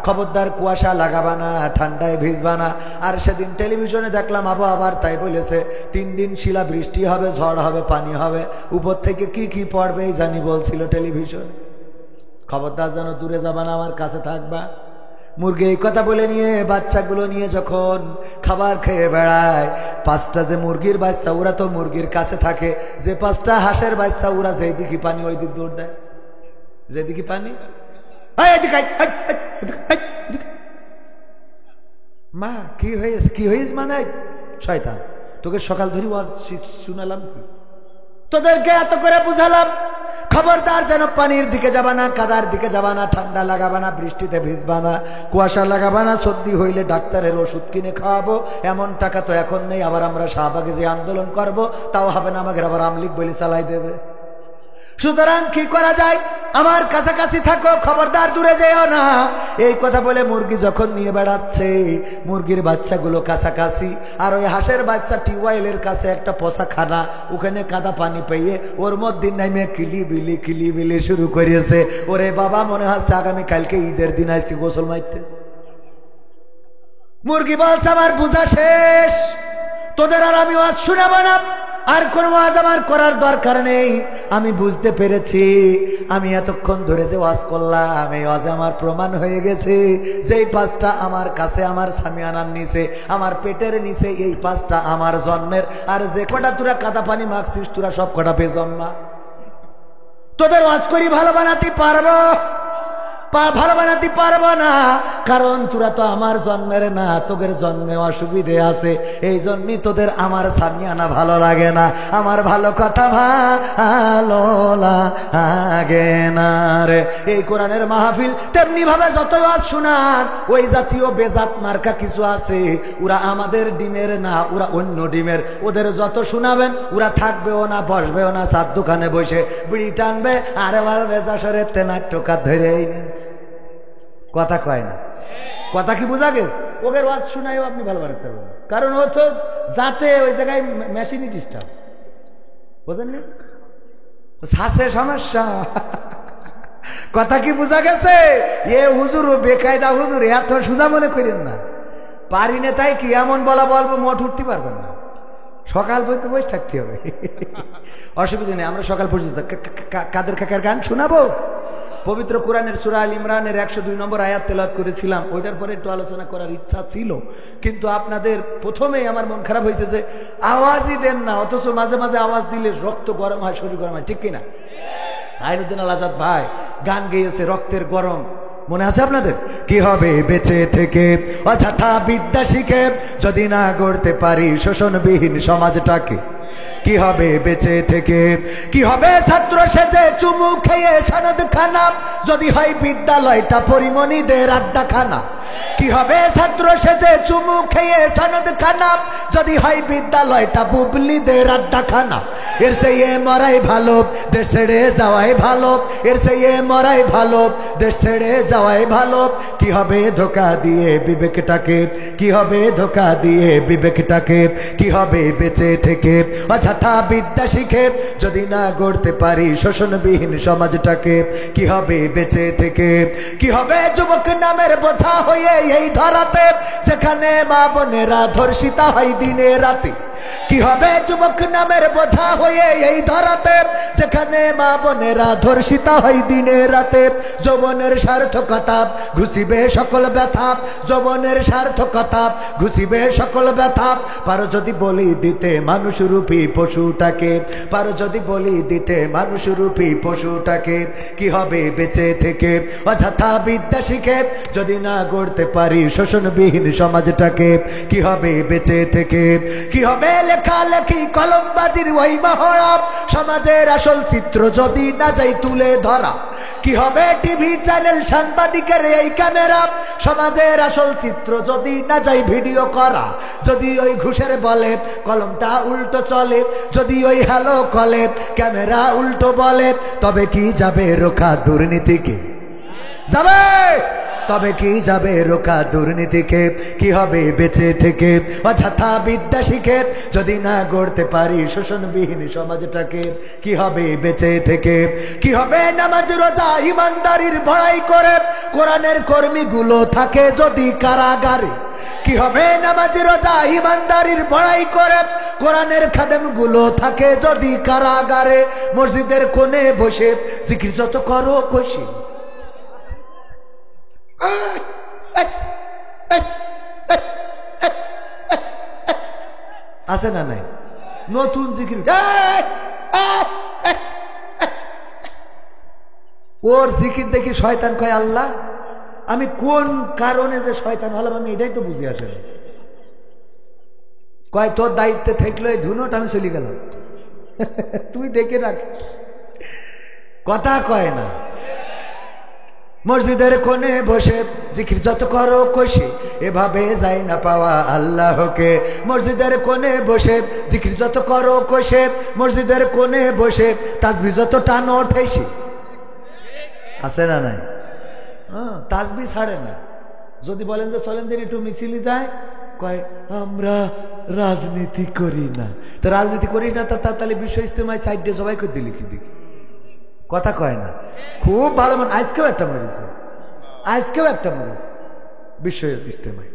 খবরদার কুয়াশা লাগাবা না, ঠান্ডায় ভিজবা না। আর সেদিন টেলিভিশনে দেখলাম আবহাওয়ার তাই বলেছে 3 দিন শিলা বৃষ্টি হবে, ঝড় হবে, পানি হবে, উপর থেকে কি কি পড়বে এই জানি বলছিল টেলিভিশন। খবরদার যেন দূরে যাবা না, আমার কাছে থাকবা। মুরগি এই কথা বলে নিয়ে বাচ্চাগুলো নিয়ে যখন খাবার খেয়ে বেড়ায়, 5টা যে মুরগির বাচ্চা ওরা তো মুরগির কাছে থাকে, যে 5টা হাঁসের বাচ্চা ওরা যেই দিকে পানি ওই দিক দৌড় দেয়, যেদিকে পানি। মা কি হয়েছে, কি হয়েছে? মানে শয়তান, তোকে সকাল ধরে ওয়াজ শুনালাম, কি তোদেরকে এত করে বুঝালাম, খবরদার যেন পানির দিকে যাবা না, কাদার দিকে যাবা না, ঠান্ডা লাগাবা না, বৃষ্টিতে ভিজবা না, কুয়াশা লাগাবা না, সর্দি হইলে ডাক্তারের ওষুধ কিনে খাওয়াবো, এমন টাকা তো এখন নেই। আবার আমরা শাহবাগে যে আন্দোলন করব তাও হবে না, আমাকে আবার আমলিগ বলে চালাই দেবে। সুতরাং কি করা যায়? আমার কাছাকাছি থাকো, খবরদার দূরে যেও না। এই কথা বলে মুরগি যখন নিয়ে বেড়াচ্ছে, মুরগির বাচ্চাগুলো কাছাকাছি, আর ওই হাঁসের বাচ্চা টিউবওয়েলের কাছে একটা পচা খানা, ওখানে কাদা পানি পেয়ে ওর মধ্যে নেমে কিলিবিলি শুরু করেছে। ওরে বাবা, মনে হচ্ছে আগামী কালকে ঈদের দিন, আজকে গোসল মারতেছে। মুরগি বলছে আমার বোঝা শেষ, তোদের আর আমি আজ শুনাবো না, আর কোন ওয়াজ আমার করার দরকার নেই। আমি বুঝতে পেরেছি, আমি এতক্ষণ ধরে যে ওয়াজ করলাম এই ওয়াজে আমার প্রমাণ হয়ে গেছে যেই পাঁচটা আমার কাছে আমার সামিয়ানার নিচে আমার পেটের নিচে এই পাঁচটা আমার জন্মের, আর যে কটা তোরা কাদা পানি মাখছিস তোরা সব কটা বেজন্মা। তোদের ওয়াজ করি ভালো বানাতে পারবো? ভালো বানাতে পারবো না, কারণ তোরা তো আমার জন্মের না, তোদের জন্মে অসুবিধে আছে, এই জন্যই তোদের আমার সামিয়ানা ভালো লাগে না, আমার ভালো কথা ভালো লাগে না রে। এই কোরআনের মাহফিল তেমনি ভাবে যত ওয়াজ শোনান, ওই জাতীয় বেজাত মার্কা কিছু আছে, ওরা আমাদের ডিমের না, ওরা অন্য ডিমের। ওদের যত শোনাবেন ওরা থাকবেও না, বসবেও না, চার দোকানে বসে বিড়ি টানবে আর এবার বেজাসরে তেনার টোকা ধরেই নিস। কথা কয় না? কথা কি বোঝা গেছে? ওদের ওয়াজ শোনাইও আপনি ভালো বানাতে পারবেন, কারণ ও তো যাতে ওই জায়গায় মেশিনই ডিস্টার্ব, বুঝলেন? শ্বাসে সমস্যা। কথা কি বোঝা গেছে? এ হুজুর ও বেকায়দা হুজুর, এত সোজা মনে করেন না। পারি না তাই কি এমন বলা বলবো, মোট উঠতে পারবেন না, সকাল পর্যন্ত বসে থাকতে হবে। অসুবিধা নেই, আমরা সকাল পর্যন্ত কাদের কাকার গান শোনাবো। পবিত্র কোরআনের সূরা আল ইমরানের 102 নম্বর আয়াত তেলাওয়াত করেছিলাম, ওইটার পরে একটু আলোচনা করার ইচ্ছা ছিল, কিন্তু আপনাদের প্রথমেই আমার মন খারাপ হয়েছে যে আওয়াজই দেন না, অথচ মাঝে মাঝে আওয়াজ দিলে রক্ত গরম হয়, শরীর গরম হয়, ঠিক কিনা? আইনুদ্দিন আল আজাদ ভাই গান গেয়েছে রক্তের গরম, মনে আছে আপনাদের? কি হবে বেঁচে থেকে অযথা বিদ্যা শিখে যদি না গড়তে পারি শোষণবিহীন সমাজটাকে? কি হবে বেঁচে থেকে, কি হবে ছাত্র সেজে চুমু খেয়ে সনদ খানা যদি হয় বিদ্যালয়টা পরিমণিদের আড্ডাখানা? কি হবে ছাত্র সেজে চুমু খেয়ে সনদ খানা যদি হয় বিদ্যালয়টা বুবলিদের আড্ডাখানা? এর চেয়ে মরাই ভালো দেশ ছেড়ে যাওয়াই ভালো, এর চেয়ে মরাই ভালো দেশ ছেড়ে যাওয়াই ভালো। কি হবে ধোকা দিয়ে বিবেকটাকে, কি হবে ধোকা দিয়ে বিবেকটাকে? কি হবে বেঁচে থেকে অযথা বিদ্যা শিখে যদি না গড়তে পারি শোষণবিহীন সমাজটাকে? কি হবে বেঁচে থেকে, কি হবে যুবক নামের বোঝা হয়ে এই ধরাতে যেখানে মা বোনেরা ধর্ষিতা হয় দিনে রাতে? কি হবে যুবক নামের বোঝা হয়ে এই ধরাতে যেখানে মা বোনেরা ধর্ষিতা হয় দিনে রাতে? যৌবনের সার্থকতা ঘুষিবে সকল ব্যথা, যৌবনের সার্থকতা ঘুষিবে সকল ব্যথা। পারো যদি বলি দিতে মানুষরূপী পশুটাকে, পারো যদি বলি দিতে মানুষরূপী পশুটাকে? কি হবে বেঁচে থেকে অযথা বিদ্যা শিখে যদি না গড়তে পারি শোষণবিহীন সমাজটাকে? কি হবে বেঁচে থেকে, কি হবে লেখালেখি কলমবাজির ওই মহড়া সমাজের আসল চিত্র যদি না যাই তুলে ধরা? কি হবে টিভি চ্যানেল সাংবাদিকের এই ক্যামেরা সমাজের আসল চিত্র যদি না যাই ভিডিও করা? যদি ওই ঘুষের বলে কলমটা উল্টো চলে, যদি ওই হ্যালো কলে ক্যামেরা উল্টো বলে, তবে কি যাবে রোখা দুর্নীতিকে? যাবে? তবে কি যাবে রোখা দুর্নীতিকে? কি হবে বেঁচে থেকে অযথা বিদ্যা শিখে যদি না গড়তে পারি শোষণবিহীন সমাজটাকে? কি হবে বেঁচে থেকে, কি হবে নামাজ রোজা ইমানদারির বড়াই করে কোরআনের কর্মীগুলো থাকে যদি কারাগারে? কি হবে নামাজ রোজা ইমানদারির বড়াই করে কোরআনের খাদেমগুলো থাকে যদি কারাগারে? মসজিদের কোণে বসে জিকির যত করো খুশি, আছে না নাই নতুন জিকির? ওর জিকির দেখি শয়তান কয় আল্লাহ, আমি কোন কারণে যে শয়তান হলাম আমি এটাই তো বুঝে আসে না। কয় তোর দায়িত্বে থাকলো এই ধুনোটা আমি চলে গেলাম, তুই দেখে রাখ। কথা কয় না। মসজিদের কোণে বসে জিকির যত করো খুশি, এভাবে যাই না পাওয়া আল্লাহকে। মসজিদের কোণে বসে জিকির যত করো খুশি, মসজিদের কোণে বসে তাসবিহ যত টানো ঠেসি। আছে না নাই? তাসবিহ ছাড়ে না। যদি বলেন যে চলেন দিন একটু মিছিলে যায়, কয় আমরা রাজনীতি করি না। তো রাজনীতি করি না তা তাহলে বিশ্ব ইজতেমায় সাইডে সবাই করে দিলি কি দেখি? কথা কয় না। খুব ভালো মনে, আজকেও একটা মরেছে, আজকেও একটা মরেছে বিশ্ব ইজতেমায়।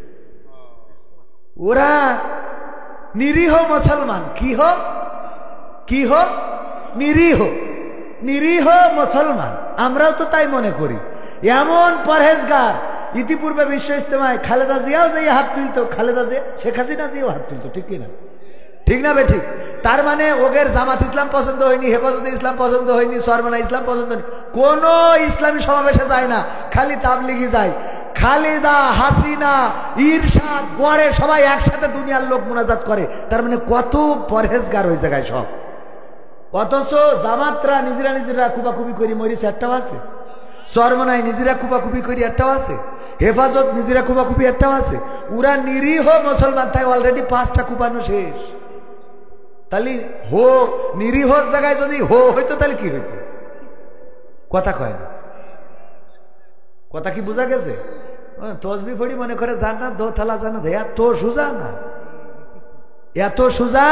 ওরা নিরীহ মুসলমান, কি হোক কি হো? নিরীহ। নিরীহ মুসলমান, আমরাও তো তাই মনে করি। এমন পরহেজগার, ইতিপূর্বে বিশ্ব ইজতেমায় খালেদা জিয়াও যে হাত তুলতো, খালেদা জিয়া, শেখ হাসিনা জিয়াও হাত তুলতো, ঠিক কিনা? ঠিক না বেঠিক? তার মানে ওদের জামাত ইসলাম পছন্দ হয়নি, হেফাজতে ইসলাম পছন্দ হয়নি, সরমানা ইসলাম পছন্দ হয়নি, কোন ইসলামী সমাবেশে যায় না, খালি তাবলিগি যায়। খালেদা, হাসিনা, ইরশাদ, গড়ে সবাই একসাথে দুনিয়ার লোক মোনাজাত করে। তার মানে কত পরহেজগার ওই জায়গায় সব। অথচ জামাতরা নিজেরা কুপাকুপি করি মরিছে একটাও আছে, চরমনায় নিজেরা কুপাকুপি করি একটাও আছে, হেফাজত নিজেরা কুপাকুপি একটাও আছে। ওরা নিরীহ মুসলমান, তাই অলরেডি 5টা কুপানো শেষ। তাহলে হো নিরীহ জায়গায় যদি হো হইতো তাহলে কি হইতো? কথা কয় না, কথা কি বোঝা গেছে? তসবি পড়ি মনে করে জান্নাত, দোতলা জান্নাত, এত সোজা না, এত সোজা।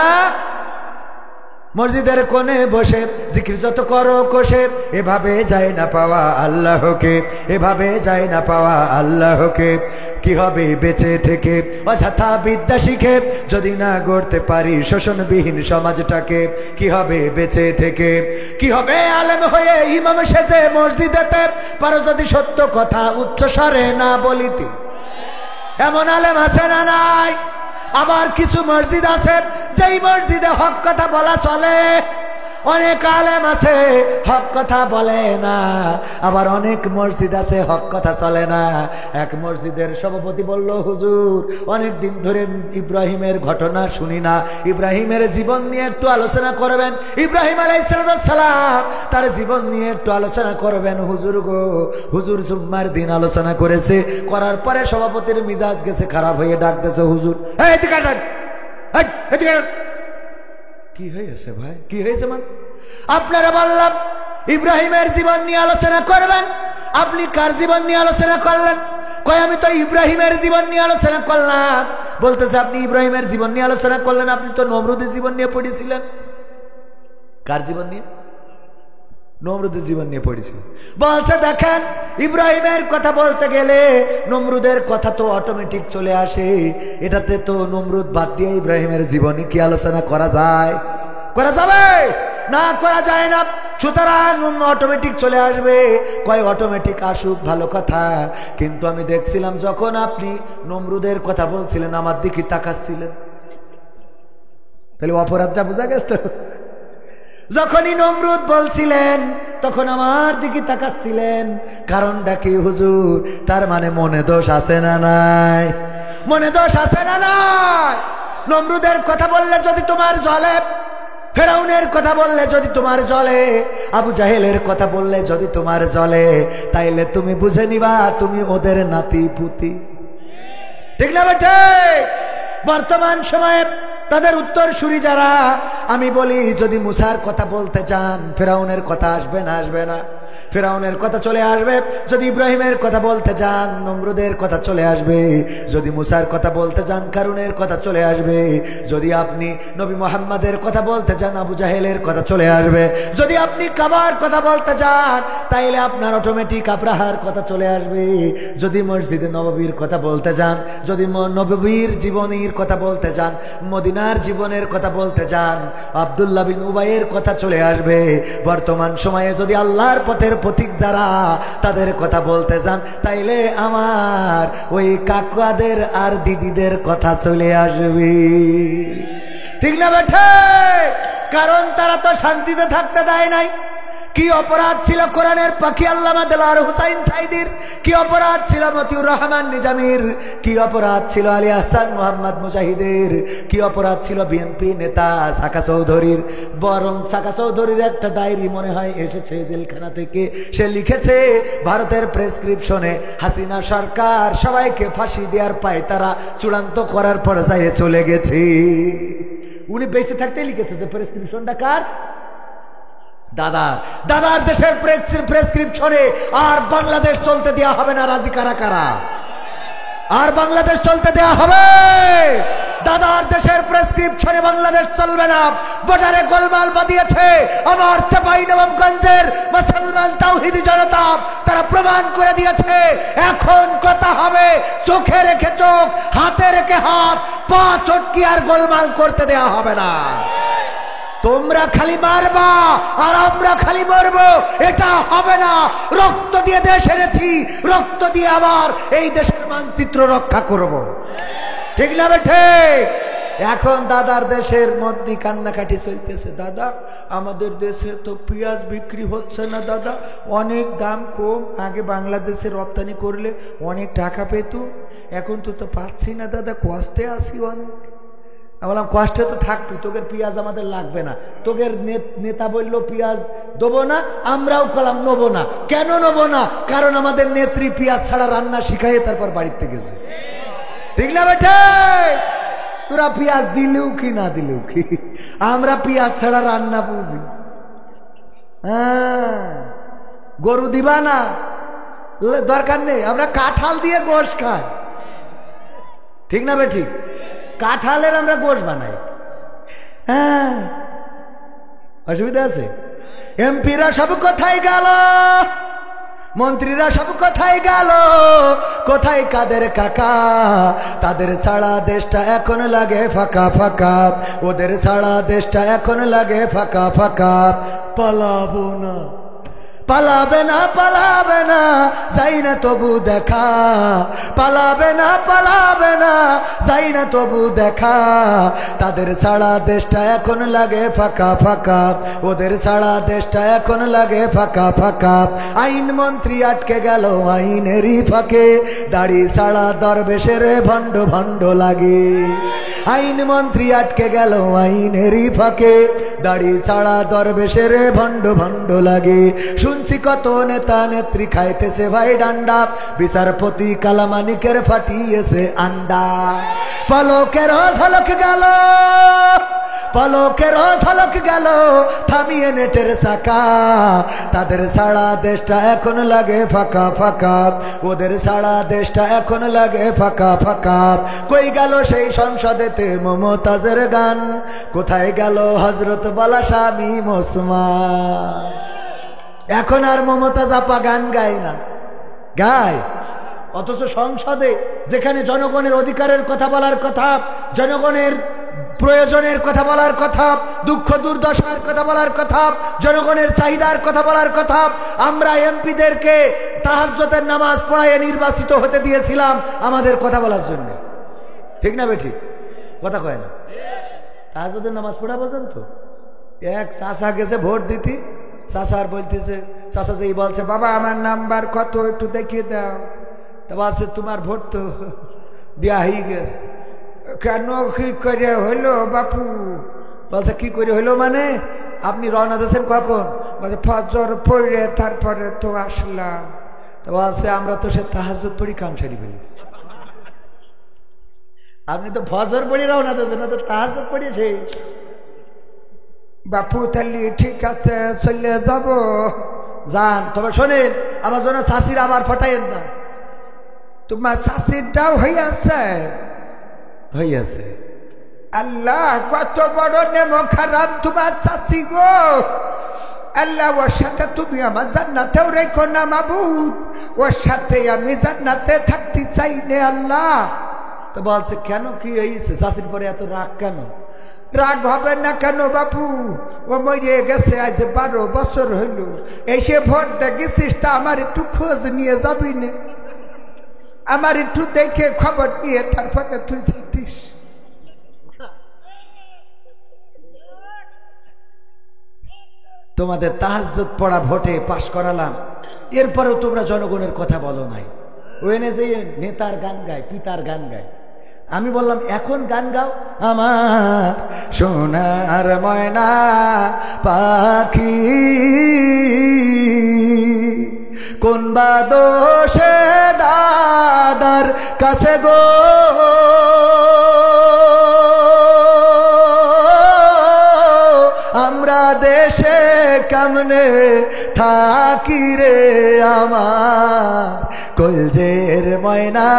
মসজিদের কোণে বসে জিকির যত করো কষে, এভাবে যায় না পাওয়া আল্লাহকে, এভাবে যায় না পাওয়া আল্লাহকে। কি হবে বেঁচে থেকে অযথা বিদ্যা শিখে, যদি না গড়তে পারি শোষণবিহীন সমাজটাকে? কি হবে বেঁচে থেকে? কি হবে আলেম হয়ে ইমাম সেজে মসজিদেতে, পারো যদি সত্য কথা উচ্চ স্বরে না বলিতে? এমন আলেম আছে না নাই? আবার কিছু মসজিদ আছে যেই মসজিদে হক কথা বলা চলে। অনেক আলেম আছে হক কথা বলে না, আবার অনেক মসজিদ আছে হক কথা চলে না। এক মসজিদের সভাপতি বলল, হুজুর অনেক দিন ধরে ইব্রাহিমের ঘটনা শুনি না, ইব্রাহিমের জীবন নিয়ে একটু আলোচনা করবেন। ইব্রাহিম আলাইহিস সালাম, তার জীবন নিয়ে একটু আলোচনা করবেন হুজুর গো। হুজুর জুম্মার দিন আলোচনা করেছে, করার পরে সভাপতির মিজাজ গেছে খারাপ হয়ে ডাকতেছে, হুজুর এদিকে আসেন, এদিকে আসেন। কি হয়েছে ভাই, কি হয়েছে? মানে আপনারা বললাম ইব্রাহিমের জীবন নিয়ে আলোচনা করবেন, আপনি কার জীবন নিয়ে আলোচনা করলেন? কই আমি তো ইব্রাহিমের জীবন নিয়ে আলোচনা করলাম। বলতেছে আপনি ইব্রাহিমের জীবন নিয়ে আলোচনা করলেন, আপনি তো নমরুদের জীবন নিয়ে পড়েছিলেন। কার জীবন নিয়ে? নমরুদের জীবন নিয়ে পড়েছিলেন। বলছে দেখেন, ইব্রাহিমের কথা বলতে গেলে নমরুদের কথা তো অটোমেটিক চলে আসে। এটাতে তো নমরুদ বাদ দিয়ে ইব্রাহিমের জীবনী কি আলোচনা করা যায়? করা যাবে না, করা যায় না। সুতরাং অটোমেটিক চলে আসবে। কয় অটোমেটিক আসুক, ভালো কথা, কিন্তু আমি দেখছিলাম যখন আপনি নমরুদের কথা বলছিলেন আমার দিকে তাকাচ্ছিলেন, তাহলে অপরাধটা বোঝা গেছে। যখনই নমরুদ বলছিলেন তখন আমার দিকে তাকাচ্ছিলেন, কারণটা কি হুজুর? তার মানে মনে দোষ আছে না নাই? মনে দোষ আছে না নাই? নমরুদের কথা বললে যদি তোমার জ্বলে, ফেরাউনের কথা বললে যদি তোমার জ্বলে, আবু জাহেলের কথা বললে যদি তোমার জ্বলে, তাইলে তুমি বুঝে নিবা তুমি ওদের নাতি পুতি। ঠিক না বেটে? বর্তমান সময়ে তাদের উত্তরসূরি যারা, আমি বলি যদি মুসার কথা বলতে চান ফেরাউনের কথা আসবে না? আসবে না? ফেরাউনের কথা চলে আসবে। যদি ইব্রাহিমের কথা বলতে চান নমরুদের কথা চলে আসবে। যদি মুসার কথা বলতে চান কারুনের কথা চলে আসবে। যদি আপনি নবী মুহাম্মাদের কথা বলতে চান আবু জাহেলের কথা চলে আসবে। যদি আপনি কাবার কথা বলতে চান তাইলে আপনার অটোমেটিক আব্রাহার কথা চলে আসবে। যদি মসজিদে নববীর কথা বলতে চান, যদি নববীর জীবনীর কথা বলতে চান, মদিনার জীবনের কথা বলতে চান, আব্দুল্লাহ বিন উবাইয়ের কথা চলে আসবে। বর্তমান সময়ে যদি আল্লাহর পথের পথিক যারা তাদের কথা বলতে চান তাইলে আমার ওই কাকুয়াদের আর দিদিদের কথা চলে আসবে। ঠিক না বেঠে? কারণ তারা তো শান্তিতে থাকতে দেয় নাই। কি অপরাধ ছিল কোরআনের পাখি আল্লামা দেলোয়ার হোসাইন সাইদির? কি অপরাধ ছিল মতিউর রহমান নিজামীর? কি অপরাধ ছিল আলী আহসান মোহাম্মদ মুজাহিদের? কি অপরাধ ছিল বিএনপি নেতা সাকা চৌধুরীর? বরং সাকা চৌধুরীর একটা ডায়েরি মনে হয় এসেছে জেলখানা থেকে। সে লিখেছে ভারতের প্রেসক্রিপশনে হাসিনা সরকার সবাইকে ফাঁসি দেওয়ার পায় তারা চূড়ান্ত করার পর্যায়ে চলে গেছে। উনি বেঁচে থাকতে লিখেছে যে প্রেসক্রিপশনটা কার? দাদার দেশের প্রেসক্রিপশনে আর বাংলাদেশ চলতে দেয়া হবে না। রাজি কারা কারা? আর বাংলাদেশ চলতে দেয়া হবে? দাদার দেশের প্রেসক্রিপশনে বাংলাদেশ চলবে না। বর্ডারে গোলমাল বাঁধিয়েছে আমার চাঁপাইনবাবগঞ্জের মুসলমান তাওহীদি জনতা। তারা প্রমাণ করে দিয়েছে এখন কথা হবে চোখে রেখে চোখ, হাতে রেখে হাত, পা চটকি আর গোলমাল করতে দেয়া হবে না। তোমরা খালি মারবা আর আমরা খালি মরবো, এটা হবে না। রক্ত দিয়ে দেশ এনেছি, রক্ত দিয়ে আবার এই দেশের মানচিত্র রক্ষা করব। ঠিক না বেঠে? এখন দাদার দেশের মধ্যে কান্নাকাটি চলতেছে, দাদা আমাদের দেশে তো পেঁয়াজ বিক্রি হচ্ছে না দাদা, অনেক দাম কম, আগে বাংলাদেশে রপ্তানি করলে অনেক টাকা পেত, এখন তো পাচ্ছি না দাদা, কষ্টে আসি অনেক। আমি বললাম কষ্টে তো থাকবি, তোকে পেঁয়াজ আমাদের লাগবে না। তোদের নেতা বললো পেঁয়াজ দেবো না, আমরাও কলাম নেবো না। কেন নেবো না? কারণ আমাদের নেত্রী পেঁয়াজ ছাড়া রান্না শিখাইয়ে তারপর বাড়িতে গেছে। ঠিক না বেটে? তোরা পেঁয়াজ দিলেও কি না দিলেও কি, আমরা পেঁয়াজ ছাড়া রান্না বুঝি। হ্যাঁ, গরু দিবা না, দরকার নেই, আমরা কাঁঠাল দিয়ে গোশ খাই। ঠিক না বেঠি? কাঁঠালের আমরা গোশ বানাই। হ্যাঁ, অসুবিধা আছে? এমপিরা সব কোথায় গেল, মন্ত্রীরা সব কোথায় গেল, কোথায় কাদের কাকা? তাদের ছাড়া দেশটা এখন লাগে ফাঁকা ফাঁকা, ওদের ছাড়া দেশটা এখন লাগে ফাঁকা ফাঁকা। পালাবো না, পালাবে না, পালাবে না, যাই না তবু দেখা, পালাবে না, পালাবে না, যাই না তবু দেখা। তাদের ছাড়া দেশটা এখন লাগে ফাঁকা ফাঁকা, ওদের ছাড়া দেশটা এখন লাগে ফাঁকা ফাঁকা। আইন মন্ত্রী আটকে গেল আইনেরই ফাঁকে, দাড়ি ছাড়া দরবেশের ভণ্ড ভণ্ড লাগে। আইন মন্ত্রী আটকে গেল আইনেরই ফাঁকে, দাড়ি ছাড়া দরবেশের ভণ্ড ভণ্ড লাগে। শুনছি কত নেতা নেত্রী খাইতেছে ভাই ডান্ডা, বিচারপতি কালামানিকের ফাটিয়েছে আন্ডা। পলকের ঝলক গেল, পলকের ঝলক গেল, থামিয়ে নেটের চাকা। তাদের ছাড়া দেশটা এখন লাগে ফাঁকা ফাঁকা, ওদের ছাড়া দেশটা এখন লাগে ফাঁকা ফাঁকা। কই গেল সেই সংসদেতে মমতাজের গান, কোথায় গেল হজরত বালা স্বামী ওসমান? এখন আর মমতাজ আপা গান গায় না, গায়। অথচ সংসদে যেখানে জনগণের অধিকারের কথা বলার কথা, জনগণের প্রয়োজনের কথা বলার কথা, দুঃখ দুর্দশার কথা বলার কথা, জনগণের চাহিদার কথা বলার কথা, আমরা এমপিদেরকে তাহাজ্জুদের নামাজ পড়ায় নির্বাচিত হতে দিয়েছিলাম আমাদের কথা বলার জন্য। ঠিক না বেঠিক? কথা কয় না? তাহাজ্জুদের নামাজ পড়া পর্যন্ত এক চাচা গেছে ভোট দিতে, চাচার বলতেছে, চাচা যেই বলছে বাবা আমার নাম্বার কত একটু দেখিয়ে দাও, তা বলছে তোমার ভোট তো দেয়া হয়ে গেছে। কেন কি করে হইলো বাপু? বলছে কি করে হইলো মানে? আপনি রওনা দিয়েছেন কখন? বলছে ফজর পড়ে তারপরে তো আসলাম। তা বলছে আমরা তো সে তাহাজ্জুদ পড়ি কাম সারি ফেলেছি। আপনি তো ফজর পড়ি রওনা দিয়েছেন, তো তাহাজ্জুদ পড়িয়েছে। বাপু তাহলে ঠিক আছে চলে যাব, যান। তবে শোনেন, আমার জন্য শাশির আবার ফটাইেন না। তোমার শাশিরটাও হইয়াছে, হইয়াছে। আল্লাহ কত বড় নেমো খারাপ তোমার চাচি গো। আল্লাহ ওর সাথে তুমি আমার জান্নাতেও রেখো না মাবুদ, ওর সাথে আমি জান্নাতে থাকতে চাই নে আল্লাহ। তো বলছে কেন কি হয়েছে? শাশির পরে এত রাগ কেন? রাগ হবে না কেন বাপু? ও মরে গেছে আজ 12 বছর হইল, এসে ভোট দেখেছিস, তা আমার একটু খোঁজ নিয়ে যাবি না? আমার একটু দেখে খবর নিয়ে তারপরে তুই যাইতিস। তোমাদের তাহাজ্জুদ পড়া ভোটে পাশ করালাম, এরপরেও তোমরা জনগণের কথা বলো নাই। ওখানে যে নেতার গান গায়, পিতার গান গায়। আমি বললাম এখন গান গাও। আমার সোনার ময়না পাখি কোন বা দোষে দাদার কাছে গো, আমরা দেশে কেমনে থাকি রে আমার কলজের ময়না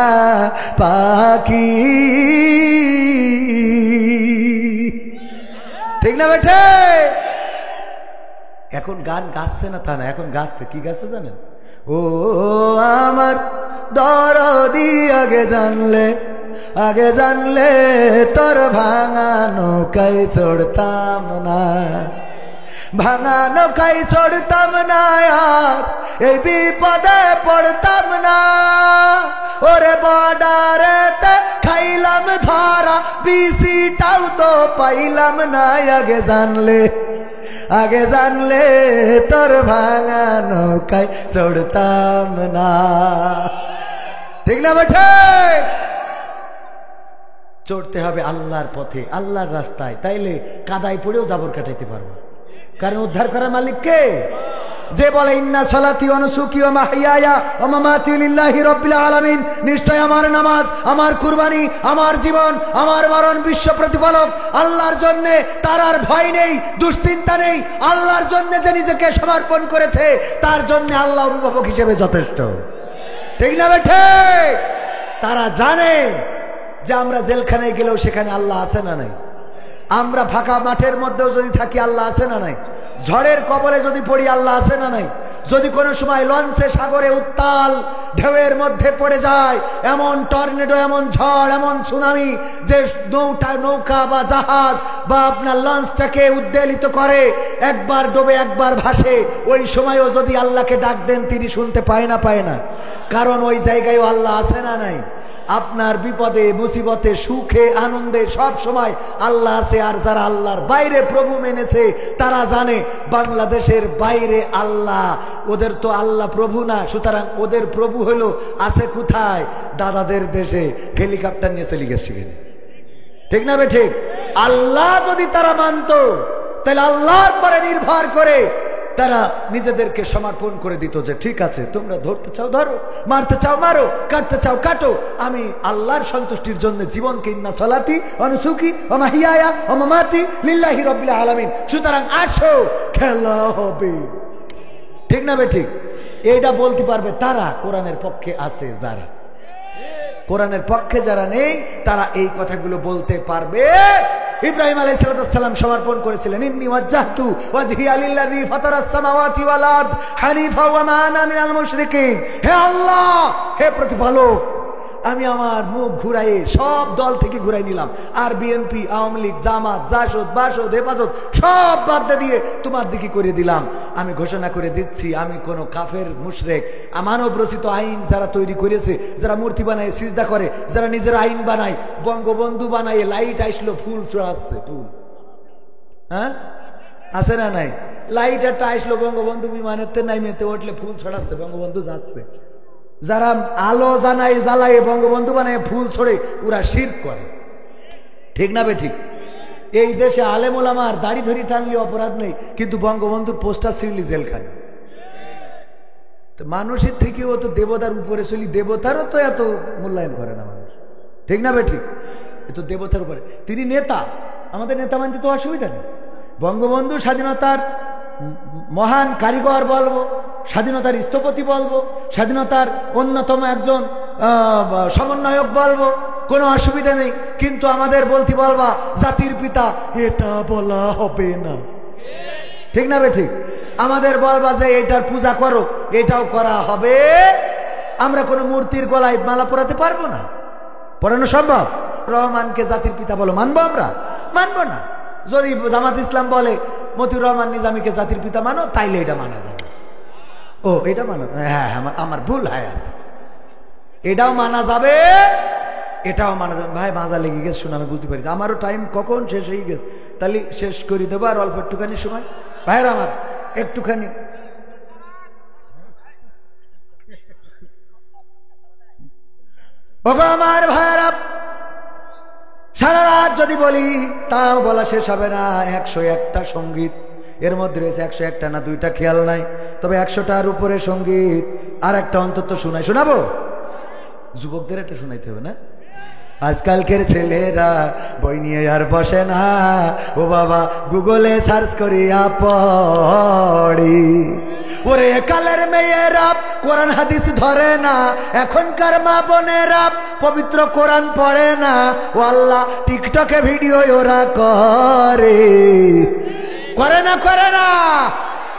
পাখি। ঠিক না বেঠে? এখন গান গাচ্ছে না তা না, এখন গাচ্ছে। কি গাচ্ছে জানেন? ও আমার দরদি আগে জানলে আগে জানলে তোর ভাঙা নৌকায় চড়তাম না, ভাঙা নৌকায় চড়তাম না, আর এই বিপদে পড়তাম না। ওরে বর্ডারেতে খাইলাম ধরা, বিসিটাও তো পাইলাম না। আগে জানলে তোর ভাঙা নৌকায় চড়তাম না। ঠিক না বেঠে? চড়তে হবে আল্লাহর পথে, আল্লাহর রাস্তায়, তাইলে কাদায় পড়েও জাবর কাটাইতে পারবো। কারণ উদ্ধার করার মালিক কে? যে বলে ইন্না সলাতি ওয়া নুসুকি ওয়া মাহইয়ায়া ওয়া মামাতি লিল্লাহি রাব্বিল আলামিন, নিশ্চয় আমার নামাজ, আমার কুরবানি, আমার জীবন, আমার মরণ বিশ্ব প্রতিপালক আল্লাহর জন্য, তার আর ভয় নেই, দুশ্চিন্তা নেই। আল্লাহর জন্য যে নিজেকে সমর্পণ করেছে তার জন্য আল্লাহ অভিভাবক হিসেবে যথেষ্ট। ঠিক না বেঠে? তারা জানে যে আমরা জেলখানায় গেলেও সেখানে আল্লাহ আছে না নাই, আমরা ফাঁকা মাঠের মধ্যেও যদি থাকি আল্লাহ আছে না নাই, ঝড়ের কবলে যদি পড়ি আল্লাহ আছে না নাই, যদি কোনো সময় লঞ্চে সাগরে উত্তাল ঢেউয়ের মধ্যে পড়ে যায়, এমন টর্নেডো, এমন ঝড়, এমন সুনামি যে নৌকা বা জাহাজ বা আপনার লঞ্চটাকে উদ্বেলিত করে, একবার ডোবে একবার ভাসে, ওই সময়ও যদি আল্লাহকে ডাক দেন তিনি শুনতে পায় না? কারণ ওই জায়গায়ও আল্লাহ আছে না নাই। আপনার বিপদে মুসিবতে সুখে আনন্দে সব সময় আল্লাহ আছে। আর যারা আল্লাহর বাইরে প্রভু মেনেছে তারা জানে বাংলাদেশের বাইরে আল্লাহ, ওদের তো আল্লাহ প্রভু না, সুতরাং ওদের প্রভু হলো আছে কোথায়? দাদাদের দেশে হেলিকপ্টার নিয়ে চলে গেছে। ঠিক না বে ঠিক? আল্লাহ যদি তারা মানত তাহলে আল্লাহর পরে নির্ভর করে তারা নিজেদেরকে সমর্পণ করে দিত যে ঠিক আছে, তোমরা ধরতে চাও ধরো, মারতে চাও মারো, কাটতে চাও কাটো, আমি আল্লাহর সন্তুষ্টির জন্য জীবনকে ইন্না সলাতি ওয়া নুসুকি ওয়া মাহইয়ায়া ওয়া মামাতি লিল্লাহি রাব্বিল আলামিন। সুতরাং আসো, খেলা হবে। ঠিক না বে ঠিক? এইটা বলতে পারবে তারা কোরআনের পক্ষে আছে যারা, কোরআনের পক্ষে যারা নেই তারা এই কথাগুলো বলতে পারবে। ইব্রাহিম আলাইহিস সালাম সমর্পণ করেছিলেন, ইন্নী ওয়াজ্জাহতু ওয়াজহিয়া লিল্লাযী ফাতারাস সামাওয়াতি ওয়াল আরদ হানিফা ওয়া মা আনা মিনাল মুশরিকিন। হে আল্লাহ, হে প্রতিপালক, আমি আমার মুখ ঘুরাই সব দল থেকে ঘুরাই নিলাম, আর বিএনপি, আওয়ামী লীগ, জামাত, জাসদ, বাসদ, হেফাজত সব বাদ দিয়ে তোমার দিকে করে দিলাম। আমি ঘোষণা করে দিচ্ছি, আমি কোনো কাফের মুশরিক, মানব রচিত আইন যারা তৈরি করেছে, যারা মূর্তি বানায় সিজদা করে, যারা নিজের আইন বানায়, বঙ্গবন্ধু বানায়, লাইট আসলো ফুল চড়াচ্ছে, ফুল, হ্যাঁ আছে না নাই? লাইট একটা আসলো বঙ্গবন্ধু বিমানের নাইমেতে উঠলে ফুল ছড়াচ্ছে, বঙ্গবন্ধু যাচ্ছে। যারা আলো জানাই জ্বালাই বঙ্গবন্ধু বানায় ফুল ছড়ে, ওরা শিরক করে। ঠিক না বে ঠিক? এই দেশে আলেম ওলামার দাড়ি ধরি টানলে অপরাধ নেই, কিন্তু বঙ্গবন্ধুর পোস্টার ছিঁড়লি জেলখানে। মানুষের থেকেও তো দেবতার উপরে চলি, দেবতারও তো এত মূল্যায়ন করে না মানুষ। ঠিক না বে ঠিক? এ তো দেবতার উপরে, তিনি নেতা, আমাদের নেতা মানতে তো অসুবিধা নেই। বঙ্গবন্ধু স্বাধীনতার মহান কারিগর বলবো, স্বাধীনতার স্থপতি বলবো, স্বাধীনতার অন্যতম একজন সমন্বয়ক বলবো, কোনো অসুবিধা নেই। কিন্তু আমাদের বলতে বলবা জাতির পিতা, এটা বলা হবে না। ঠিক না বে ঠিক? আমাদের বলবা যে এটার পূজা করো, এটাও করা হবে। আমরা কোনো মূর্তির গলায় মালা পরাতে পারবো না, পরানো সম্ভব? রহমানকে জাতির পিতা বলো, মানবো আমরা? মানবো না। যদি জামাত ইসলাম বলে মতিউর রহমান নিজামীকে জাতির পিতা মানো, তাইলে এটা মানা যাবে। ও এটা মানো, হ্যাঁ আমার ভুল হয় আছে, এটাও মানা যাবে, এটাও মানা যাবে। ভাই মাজা লেগে গেছে, শুনে আমি বুঝতে পারি, আমারও টাইম কখন শেষ হয়ে গেছে, তাহলে শেষ করে দেবো আর অল্প একটুখানি সময়। ভাইয়ের আমার একটুখানি আমার ভাইয়েরা, সারা রাত যদি বলি তাও বলা শেষ হবে না। 101টা সঙ্গীত, এর মধ্যে রয়েছে 101টা না 2টা খেয়াল নাই, তবে 100টার উপরে সঙ্গীত। আর একটা অন্তত শোনাবো, যুবকদের একটা শোনাইতে হবে না? আজকালকের ছেলেরা বই নিয়ে আর বসে না, ও বাবা গুগলে সার্চ করিয়া পড়ি। ওরে কালের মেয়েরা কোরআন হাদিস ধরে না, এখনকার মা বোনেরা পবিত্র কোরআন পড়ে না। ও আল্লাহ, টিকটকে ভিডিও ওরা করে না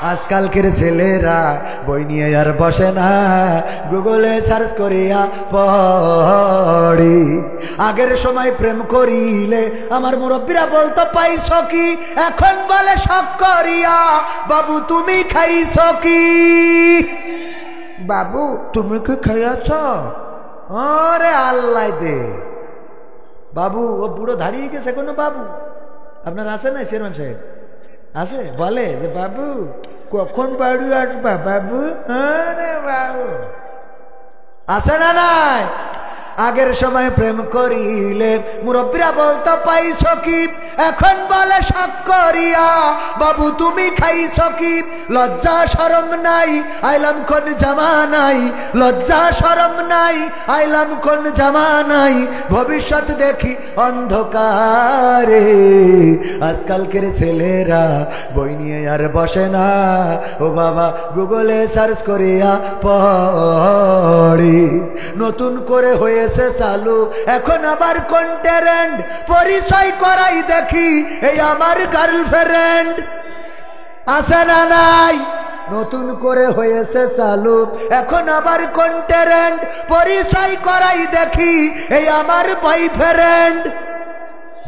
আজকালকের ছেলেরা বই নিয়ে আর বসে না, গুগলে সার্চ করিয়া পড়ি। আগের সময় প্রেম করিলে আমার মুরব্বীরা বলতো পাইছ কি, এখন বলে শখ করিয়া বাবু তুমি খাইছ কি। বাবু তুমি কি খাইয়াছ? আরে আল্লাহ দে বাবু, ও বুড়ো দাঁড়িয়ে গেছে কোনো বাবু আপনার আছে না? চেয়ারম্যান সাহেব আছে, বলে যে বাবু কখন বাড়ি আসবা বাবু? আরে বাবু আছে না নাই? আগের সময় প্রেম করিলে মুরব্বীরা বলতো পাইছ কি, এখন বলে শখ করিয়া বাবু তুমি খাইছ কি। লজ্জা শরম নাই আইলাম কোন জামানাই, লজ্জা শরম নাই আইলাম কোন জামানাই, ভবিষ্যৎ দেখি অন্ধকারে। আজকালকের ছেলেরা বই নিয়ে আর বসে না, ও বাবা গুগলে সার্চ করিয়া পড়ি। নতুন করে হয়েছে চালু এখন আবার কন্টেন্ট, পরিচয় করাই দেখি এই আমার গার্লফ্রেন্ড। আছে না নাই? নতুন করে হয়েছে চালু এখন আবার কন্টেন্ট, পরিচয় করাই দেখি এই আমার বয়ফ্রেন্ড।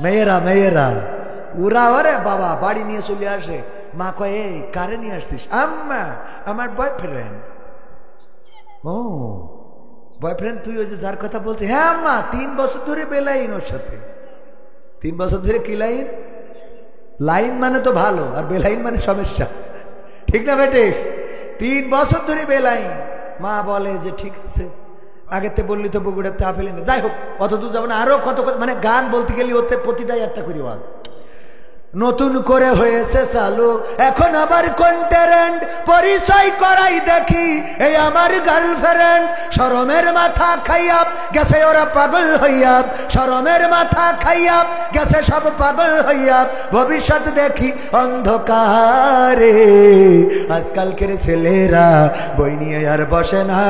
মেয়েরা মেয়েরা ওরা ওরে বাবা বাড়ি নিয়ে চলে আসে, মা কয় এই কারে নিয়ে আসছিস? আম্মা আমার বয়ফ্রেন্ড। ও বয়ফ্রেন্ড তুই ওই যে যার কথা বলছিস? হ্যাঁ আম্মা 3 বছর ধরে বেলাইন ওর সাথে। 3 বছর ধরে কি লাইন? লাইন মানে তো ভালো, আর বেলাইন মানে সমস্যা, ঠিক না বেটে? 3 বছর ধরে বেলাইন। মা বলে যে ঠিক আছে, আগেতে বললি তো বগুড়াতে আপেলি না, যাই হোক অত দূর যাবো না। আরো কত মানে গান বলতে গেলে ওতে প্রতিটাই একটা করি ওয়াজ। নতুন করে হয়েছে চালু এখন আবার কন্টেন্ট, পরিচয় করাই দেখি এই আমার গার্লফ্রেন্ড। শরমের মাথা খাইয়া গেছে ওরা পাগল হইয়া, শরমের মাথা খাইয়া গেছে সব পাগল হইয়া, ভবিষ্যৎ দেখি অন্ধকারে। আজকালকের ছেলেরা বই নিয়ে আর বসে না,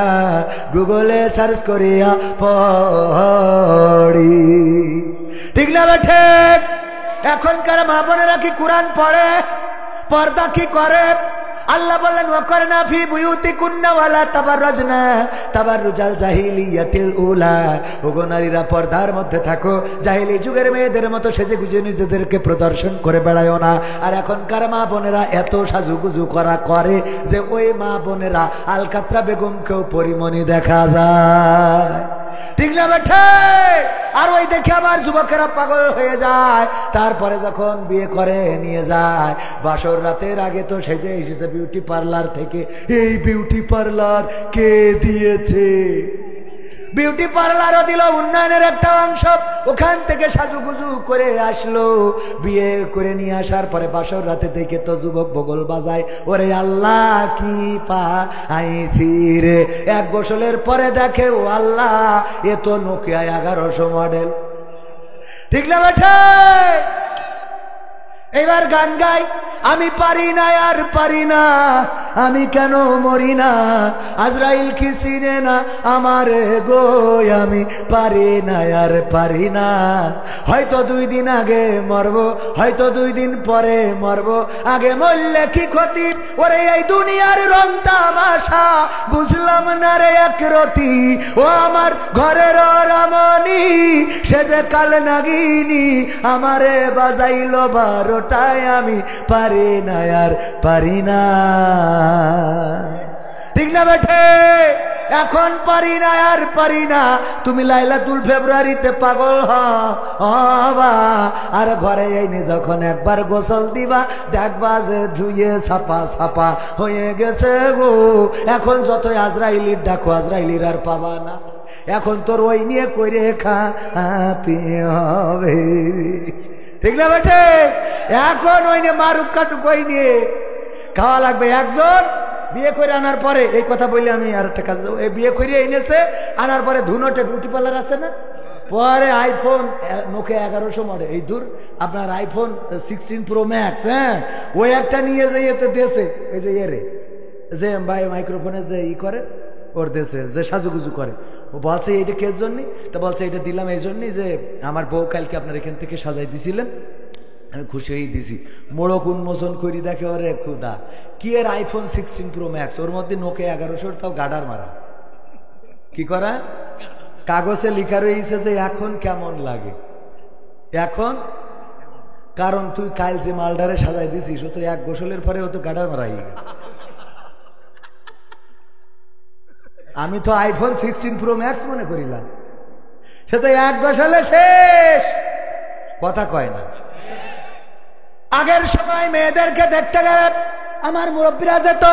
গুগলে সার্চ করিয়া পড়ি। ঠিক না বেঠে? এখনকার মা বোনেরা কি কোরআন পড়ে? পর্দা কি করে? আল্লাহ বললেন ওয়াকরনা ফি বুয়ুতিকুন্না ওয়ালা তাবাররাজনা তাবাররুজাল জাহিলিয়াতিল উলা। ওগো নারীরা পর্দার মধ্যে থাকো, জাহিলি যুগের মেয়েদের মতো সেজে গুজে নিজেদেরকে প্রদর্শন করে বেড়ায়ও না। আর এখনকার মা বোনেরা এত সাজুগুজু করা করে যে ওই মা বোনেরা আলকাতরা বেগমকেও পরিমণি দেখা যায়। ঠিক না বেঠে? আর ওই দেখে আমার যুবকেরা পাগল হয়ে যায়। তারপরে যখন বিয়ে করে নিয়ে যায়, বাসর রাতের আগে তো সেজে এসেছে বিউটি পার্লার থেকে। এই বিউটি পার্লার কে দিয়েছে? বিউটি পার্লারও দিল উন্নয়নের একটা অংশ, ওখান থেকে সাজুগুজু করে আসলো। বিয়ে করে নিয়ে আসার পরে বাসর রাতে দেখে তো যুবক বগল বাজায়, ওরে আল্লাহ কি পাইছি রে। এক গোসলের পরে দেখে ও আল্লাহ এ তো নোকিয়া 1100 মডেল। ঠিক না বেঠে? এবার গান গাই, আমি পারি না আর পারি না, আমি কেন মরি না, আজরাইল কি চিনে না আমার গো, আমি পারি না আর পারি না। হয়তো 2 দিন আগে মরবো, হয়তো 2 দিন পরে মরবো, আগে মরলে কি ক্ষতি? ওরে এই দুনিয়ার রং তামাশা বুঝলাম না রে একরতি। ও আমার ঘরের রামনি সে যে কাল নাগিনী, আমারে বাজাইলো 12টায়, আমি পারি না আর পারি না। ঠিক না বেঠে? এখন পারি না আর পারি না। তুমি লাইলাতুল ফেব্রুয়ারিতে পাগল হবা, আর ঘরে এনে যখন একবার গোসল দিবা দেখবা যে ধুয়ে সাপা সাপা হয়ে গেছে গো। এখন যত আজরাইলির ডাকো আজরাইলির আর পাবা না। এখন তোর ওই নিয়ে করে খাতে হবে। ঠিক না বেঠে? এখন ওই নিয়ে মারুক কাটুক ওই নিয়ে খাওয়া লাগবে। একজন বিয়ে করে আনার পরে এই কথা বললে আমি আর একটা কাজ, বিয়ে করে এনেছে আনার পরে ধুনোটে বিউটি পার্লার আছে না, পরে আইফোন নোকিয়া 1100 মডেল, এই দূর আপনার আইফোন 16 প্রো ম্যাক্স, হ্যাঁ ওই একটা নিয়ে যাইতে দেশে ওই যে এরে যে ভাই মাইক্রোফোনে যে ই করে ওর দেশে যে সাজুগুজু করে, ও বলছে এইটা কে জন্য? তা বলছে এটা দিলাম এই জন্যই যে আমার বউ কালকে আপনার এখান থেকে সাজাই দিছিলেন, আমি খুশি হয়ে দিছি। মোড়ক উন্মোচন করি, দেখে ওরে খুদা কি এর iPhone 16 Pro Max, ওর মধ্যে নোকে 1100, তাও গাডার মারা। কি করা, কাগজে লিখা রয়েছে যে এখন কেমন লাগে, এখন। কারণ তুই কাল যে মালডারে সাজাই দিছিস ও তো এক গোসলের পরে ও তো গাডার মারা হয়ে গেল। আমি তো iPhone 16 Pro Max মনে করিলাম, সে তো এক গোসলে শেষ। কথা কয় না। আগের সময় মেয়েদেরকে দেখতে গেলে আমার মুরব্বীরা যেত,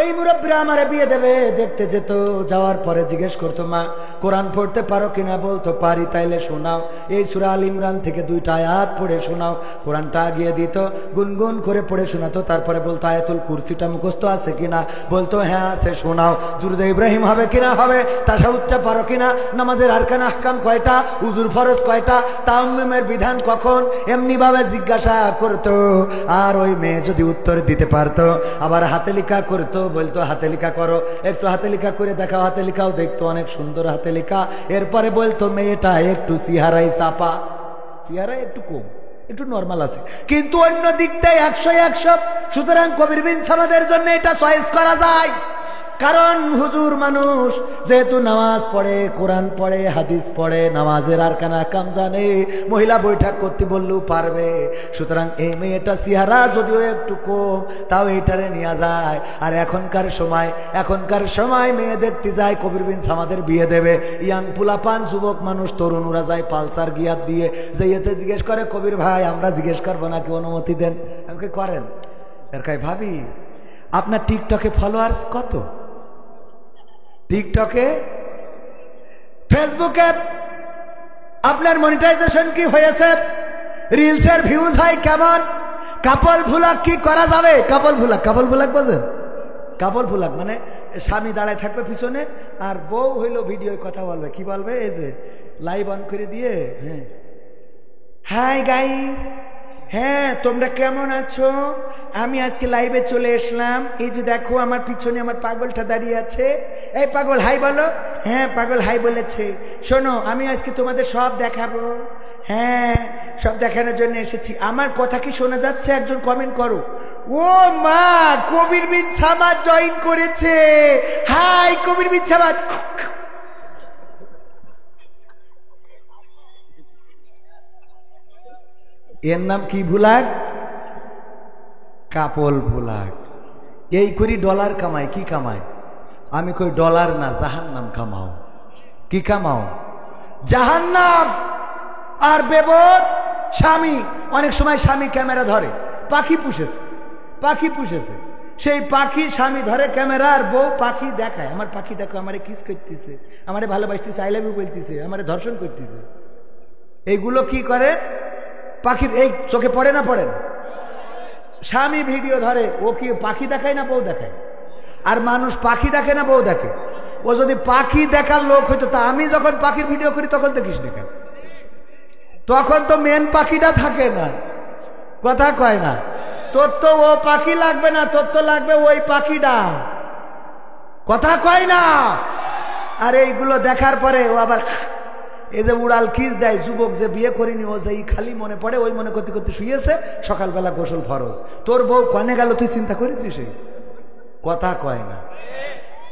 এই মুরব্বীরা আমারে বিয়ে দেবে দেখতে যেত, যাওয়ার পরে জিজ্ঞেস করতো মা কোরআন পড়তে পারো কিনা, বলতো পারি, তাইলে শোনাও, এই সূরা আল ইমরান থেকে 2টা আয়াত পড়ে শোনাও। কোরআনটা আগিয়ে দিত, গুনগুন করে পড়ে শোনাতো, তারপরে বলতো আয়াতুল কুরসিটা মুখস্থ আছে কিনা, বলতো হ্যাঁ আছে, শোনাও। দুরূদ ইব্রাহিম হবে কিনা, হবে। তাশাহুদটা পারো কিনা, নামাজের আরকান আহকাম কয়টা, উযুর ফরজ কয়টা, তায়াম্মুমের বিধান কখন, এমনি ভাবে জিজ্ঞাসা করতো। আর ওই মেয়ে যদি উত্তর দিতে পারতো, আবার হাতে লেখা করতো, বলতো হাতে লেখা করো, একটু হাতে লেখা করে দেখাও, হাতে লেখাও দেখতো অনেক সুন্দর হাতে লেখা। এরপরে বলতো মেয়েটা একটু চেহারাই চাপা, চেহারাই একটু কম, একটু নর্মাল আছে, কিন্তু অন্য দিকটাই 100-100। সুতরাং কবির বিন সামাদের জন্য এটা চয়েস করা যায়, কারণ হুজুর মানুষ, যেহেতু নামাজ পড়ে, কোরআন পড়ে, হাদিস পড়ে, নামাজের আরকান আহকাম জানে, মহিলা বৈঠক করতে বললেও পারবে। সুতরাং এই মেয়েটা চেহারা যদিও একটু কম, তাও এইটারে নিয়ে যায়। আর এখনকার সময় মেয়ে দেখতে যায়, কবির বিন সামাদের বিয়ে দেবে, ইয়াং পুলাপান যুবক মানুষ, তরুণরা যায় পালসার গিয়ার দিয়ে, যে এতে জিজ্ঞেস করে কবির ভাই আমরা জিজ্ঞেস করবো নাকি, অনুমতি দেন। আমাকে করেন। এর কাই ভাবি আপনার টিকটকে ফলোয়ার্স কত, টিকটকে, ফেসবুকে আপনার মনিটাইজেশন কি হয়েছে, রিলসের ভিউজ হয় কেমন, কাপল ভুলাক কি করা যাবে, কাপল ভুলাক বোঝেন, কাপল ভুলাক মানে স্বামী দাঁড়ায় থাকবে পিছনে আর বউ হইলো ভিডিও কথা বলবে, কি বলবে, এই যে লাইভ অন করে দিয়ে, হ্যাঁ হাই গাইস, হ্যাঁ তোমরা কেমন আছো, আমি আজকে লাইভে চলে এসলাম, এই যে দেখো আমার পিছনে আমার পাগলটা দাঁড়িয়ে আছে, এই পাগল হাই বলো, হ্যাঁ পাগল হাই বলেছে, শোনো আমি আজকে তোমাদের সব দেখাবো, হ্যাঁ সব দেখানোর জন্য এসেছি, আমার কথা কি শোনা যাচ্ছে, একজন কমেন্ট করো। ও মা কবির বিন সামাদ জয়েন করেছে, হাই কবির বিন সামাদ। এর নাম কি ভুলাক, কাপল ভুলাক। এই করি ডলার কামাই, কি কামাই, আমি কই ডলার না জাহান্নাম কামাও। কি কামাও, জাহান্নাম। আর বেবদ স্বামী, অনেক সময় স্বামী ক্যামেরা ধরে, পাখি পুষেছে, সেই পাখি স্বামী ধরে ক্যামেরা, আর বউ পাখি দেখায়, আমার পাখি দেখো, আমারে কিস করতেছে, আমারে ভালোবাসতেছে, আই লাভ ইউ বলতেছে, আমারে ধর্ষণ করতেছে। এইগুলো কি করে পাখির, এই চোখে পড়ে না, পড়ে না। স্বামী ভিডিও ধরে, ও কি পাখি দেখায় না বউ দেখায়, আর মানুষ পাখি দেখে না বউ দেখে। ও যদি পাখি দেখার লোক হইতো, তা আমি যখন পাখির ভিডিও করি তখন দেখিস দেখা, তখন তো মেন পাখিটা থাকে না, কথা কয় না, তোর তো ও পাখি লাগবে না, তোর তো লাগবে ওই পাখিটা, কথা কয় না। আর এইগুলো দেখার পরে ও আবার এই যে উড়াল কিস দেয়, যুবক যে বিয়ে করিনি ও যে খালি মনে পড়ে, ওই মনে করতে করতে শুয়েছে, সকালবেলা গোসল ফরজ, তোর বউ কনে গেল তুই চিন্তা করেছিস, সেই কথা কয় না।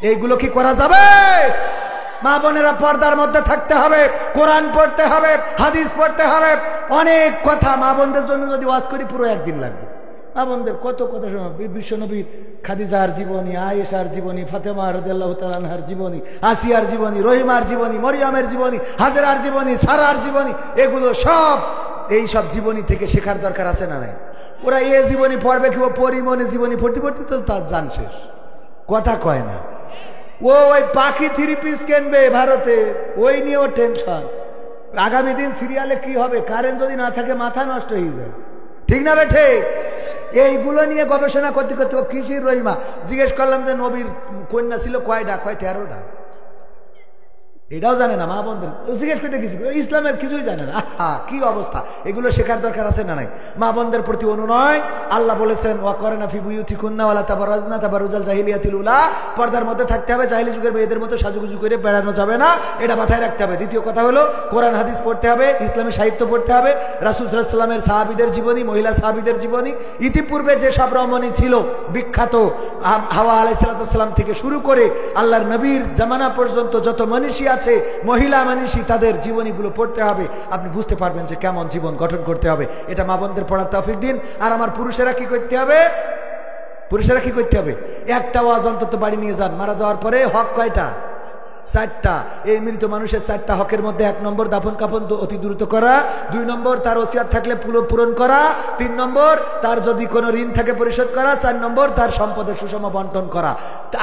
এইগুলো কি করা যাবে? মা বোনেরা পর্দার মধ্যে থাকতে হবে, কোরআন পড়তে হবে, হাদিস পড়তে হবে, অনেক কথা। মা বোনদের জন্য যদি ওয়াজ করি পুরো একদিন লাগবে। মা বোনদের কত কথা শোনা, বিশ্বনবীর খাদিজার জীবনী, আয়েশার জীবনী, ফাতেমা রাদিয়াল্লাহু তাআলা আনহার জীবনী, আসিয়ার জীবনী, রহিমার জীবনী, মরিয়মের জীবনী, হাজেরার জীবনী, সারার জীবনী, এগুলো সব এই সব জীবনী থেকে শেখার দরকার আছে না নাই? ওরা এ জীবনী পড়বে কি, ও পরিমনে জীবনী পড়তে পড়তে তো তার জান শেষ, কথা কয় না। ও ওই পাখি 3 পিস কিনবে ভারতে, ওই নিয়ে ওর টেনশন, আগামী দিন সিরিয়ালে কি হবে, কারেন্ট যদি না থাকে মাথা নষ্ট হয়ে যায়, ঠিক না বে ঠিক? এইগুলো নিয়ে গবেষণা করতে করতে কৃষির রহিমা জিজ্ঞেস করলাম যে নবীর কন্যা ছিল কয়টা, কয় 13টা। এটাও জানে না মা বোনদের জিজ্ঞেস করতে কিছু ইসলামের কিছুই জানে না। কি অবস্থা, এগুলো শেখার দরকার আছে না নাই? মা বোনদের প্রতি অনুনয়। আল্লাহ বলেছেন ওয়া করেনা ফি বুয়ুতিকুন্না ওয়ালা তাবাররাজনা তাবাররুজাল জাহিলিয়াতিল উলা, পর্দার মধ্যে থাকতে হবে, জাহিলি যুগের মেয়েদের মতো সাজুগুজু করে বেড়ানো যাবে না, এটা মাথায় রাখতে হবে। দ্বিতীয় কথা হলো কোরআন হাদিস পড়তে হবে, ইসলামী সাহিত্য পড়তে হবে, রাসূল সাল্লাল্লাহু আলাইহি ওয়াসাল্লামের সাহাবীদের জীবনী, মহিলা সাহাবীদের জীবনী, ইতিপূর্বে যে সব রমণী ছিল বিখ্যাত, হাওয়া আলাইহিস সালাম থেকে শুরু করে আল্লাহর নবীর জামানা পর্যন্ত যত মনীষী আছে, মহিলা মনীষী, তাদের জীবনীগুলো পড়তে হবে। আপনি বুঝতে পারবেন যে কেমন জীবন গঠন করতে হবে। এটা মা বোনদের পড়ার তৌফিক দিন। আর আমার পুরুষেরা কি করতে হবে? পুরুষেরা কি করতে হবে? একটা ওয়াজ অন্তত বাড়ি নিয়ে যান। মারা যাওয়ার পরে হক কয়টা? 4টা। এই মৃত মানুষের 4টা হকের মধ্যে 1 নম্বর দাফন কাফন অতি দ্রুত করা, 2 নম্বর তার ওসিয়াত থাকলে পূরণ করা, 3 নম্বর তার যদি কোনো ঋণ থাকে পরিশোধ করা, 4 নম্বর তার সম্পদের সুষম বন্টন করা।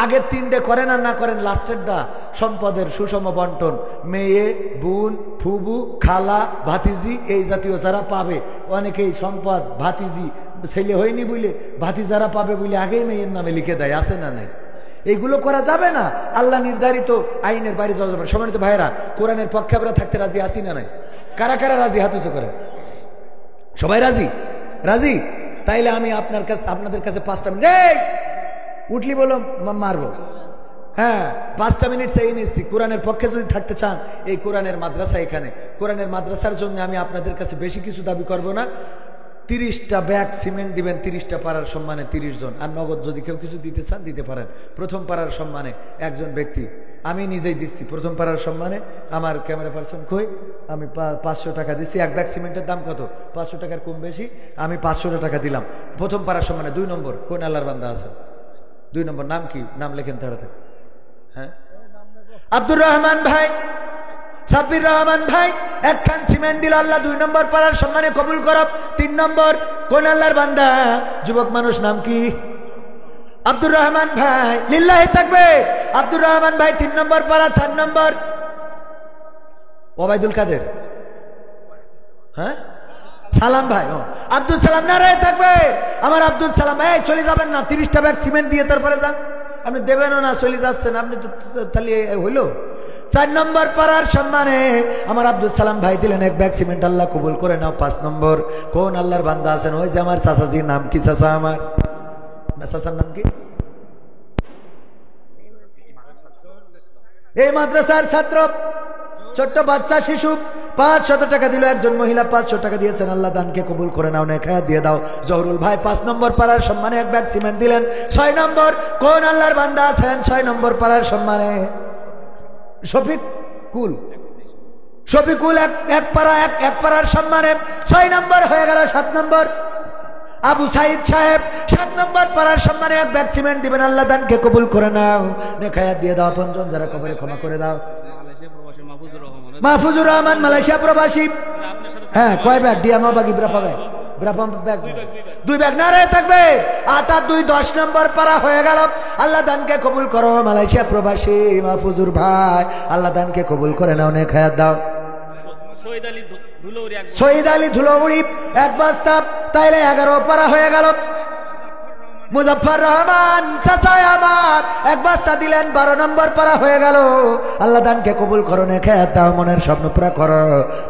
আগের 3টে করেন আর না করেন, লাস্টেরটা সম্পদের সুষম বন্টন। মেয়ে, বোন, ফুবু, খালা, ভাতিজি, এই জাতীয় যারা পাবে, অনেকেই সম্পদ ভাতিজি ছেলে হয়নি বলে ভাতিজারা পাবে বলে আগেই মেয়ের নামে লিখে দেয়, আছে না নাই? এইগুলো করা যাবে না। আল্লাহ নির্ধারিত আইনের বাইরে যাওয়া যাবে না। সম্মানিত ভাইরা, কোরআনের পক্ষে আমরা থাকতে রাজি আছি না নাই? কারা কারা রাজি? হাত উঁচু করে। সবাই রাজি? রাজি? তাইলে আমি আপনাদের কাছে 5টা মিনিট উঠলি বলো মারবো। হ্যাঁ, 5টা মিনিট চাই নিচ্ছি। কোরআনের পক্ষে যদি থাকতে চান, এই কোরআনের মাদ্রাসা, এখানে কোরআনের মাদ্রাসার জন্য আমি আপনাদের কাছে বেশি কিছু দাবি করব না। 30টা ব্যাগ সিমেন্ট দিবেন, 30টা পাড়ার সম্মানে 30 জন। আর নগদ যদি কেউ কিছু দিতে চান দিতে পারেন। প্রথম পাড়ার সম্মানে একজন ব্যক্তি, আমি নিজেই দিচ্ছি। প্রথম পাড়ার সম্মানে আমার ক্যামেরা পার্সন কই, আমি 500 টাকা দিচ্ছি। 1 ব্যাগ সিমেন্টের দাম কত? 500 টাকার কম বেশি, আমি 500 টাকা দিলাম প্রথম পাড়ার সম্মানে। 2 নম্বর কোন আল্লাহর বান্দা আছে? 2 নম্বর নাম কি? নাম লেখেন তাড়াতাড়ি। হ্যাঁ, আব্দুর রহমান ভাই, সাব্বির রহমান ভাই, 1 খান সিমেন্ট দিল আল্লাহ 2 নম্বর পাড়ার সম্মানে কবুল করব। 3 নম্বর কোন আল্লাহর বান্দা? যুবক মানুষ, নাম কি? আব্দুর রহমান ভাই, লিল্লাহি তাকবীর। আব্দুর রহমান ভাই 3 নম্বর পাড়া। 4 নম্বর ওবাইদুল কাদের, হ্যাঁ, সালাম ভাই, আব্দুল সালাম, নারায়ে তাকবীর। আমার আব্দুল সালাম, এই চলে যাবেন না, 30টা ব্যাগ সিমেন্ট দিয়ে তারপরে যান। আপনি দেবেনও না, চলে যাচ্ছেন আপনি, তো তাহলে হইল। 4 নম্বর পাড়ার সম্মানে আমার আব্দুল সালাম ভাই দিলেন 1 ব্যাগ সিমেন্ট, আল্লাহ কবুল করে নাও। 5 নম্বর কোন আল্লাহর বান্দা আছেন? ওই যে আমার চাচাজি, নাম কি চাচা? আমার চাচার নাম কি? এই মাদ্রাসার ছাত্র, ছোট্ট বাচ্চা শিশু, 500 টাকা দিল। একজন মহিলা 500 টাকা দিয়েছেন, আল্লাহ দানকে কবুল করে নাও, নেখায়াত দিয়ে দাও। জহরুল ভাই 5 নম্বর পাড়ার সম্মানে 1 ব্যাগ সিমেন্ট দিলেন। 6 নম্বর কোন আল্লাহর বান্দা আছেন? 6 নম্বর পাড়ার সম্মানে শফিকুল, শফিকুল এক পাড়ার সম্মানে 6 নম্বর হয়ে গেল। 7 নম্বর আবু সাইদ সাহেব, 7 নম্বর পাড়ার সম্মানে 1 ব্যাগ সিমেন্ট দিবেন, আল্লাহ দানকে কবুল করে নাও, নেখায়াত দিয়ে দাও। আপনজন যারা কবরে ক্ষমা করে দাও। মাহফুজুর রহমান, মালয়েশিয়া প্রবাসী, হ্যাঁ, কয় ব্যাগ? ডিয়ামাবাগি ব্রাপা ব্যাগ, 2 ব্যাগ। নারায়ে তাকবীর। 8 আর 2 10 নম্বর পারা হয়ে গেল। আল্লাহ দানকে কবুল করো। মালয়েশিয়া প্রবাসী মাহফুজুর ভাই, আল্লাহ দানকে কবুল করে নাও, নেখায়াত দাও। শহীদ আলী ধুলোউড়ি 1 বস্তা, তাইলে 11 পারা হয়ে গেল। মুজাফফর রহমান চাচা আমার 1 বস্তা দিলেন, 12 নম্বর পারা হয়ে গেল। আল্লাহ দানকে কবুল করো, নেখায়াত দাও, মনের স্বপ্ন পুরা করো।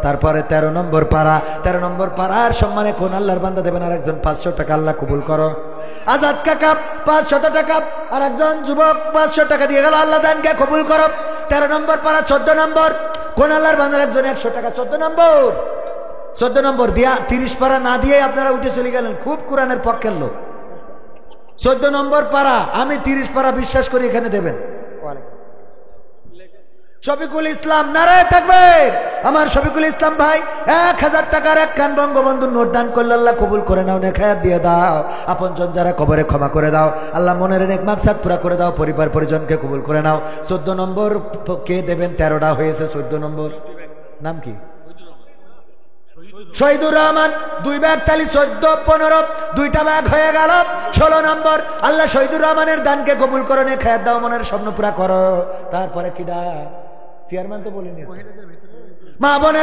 তারপরে 13 নম্বর পারা। 13 নম্বর পারার সম্মানে কোন আল্লাহর বান্দা দেবেন? আর একজন 500 টাকা, আল্লাহ কবুল করো। আজাদ কাকা 500 টাকা, আর একজন যুবক 500 টাকা দিয়ে গেল, আল্লাহ দানকে কবুল করো। 13 নম্বর পারা। 14 নম্বর কোন আল্লাহর বান্দার? একজন 100 টাকা। 14 নম্বর দিয়া 30 পারা না দিয়ে আপনারা উঠে চলে গেলেন। খুব কোরআনের পক্ষের লোক। 14 নম্বর পারা, আমি 30 পারা বিশ্বাস করি এখানে দেবেন। শফিকুল ইসলাম, নারায়ে তাকবীর। আমার শফিকুল ইসলাম ভাই 1000 টাকার 1 খান বঙ্গবন্ধু নোট দান করলে, আল্লাহ কবুল করে নাও, নেখায়াত দিয়ে দাও। আপনজন যারা কবরে ক্ষমা করে দাও, আল্লাহ মনের নেক মাকসাদ পুরা করে দাও। পরিবার পরিজনকে কবুল করে নাও। 14 নম্বর কে দেবেন? 13টা হয়েছে। 14 নম্বর নাম কি? শহীদুর রহমান, 2 ব্যাগ, তালি 14 15, 2টা ব্যাগ হয়ে গেল। 16 নম্বর আল্লাহ শহীদুর রহমানের দানকে কবুল করে, নেখায়াত দাও, মনের স্বপ্ন পুরা করো। তারপরে কিডা? চেয়ারম্যান তো বলিনি, মা বোনের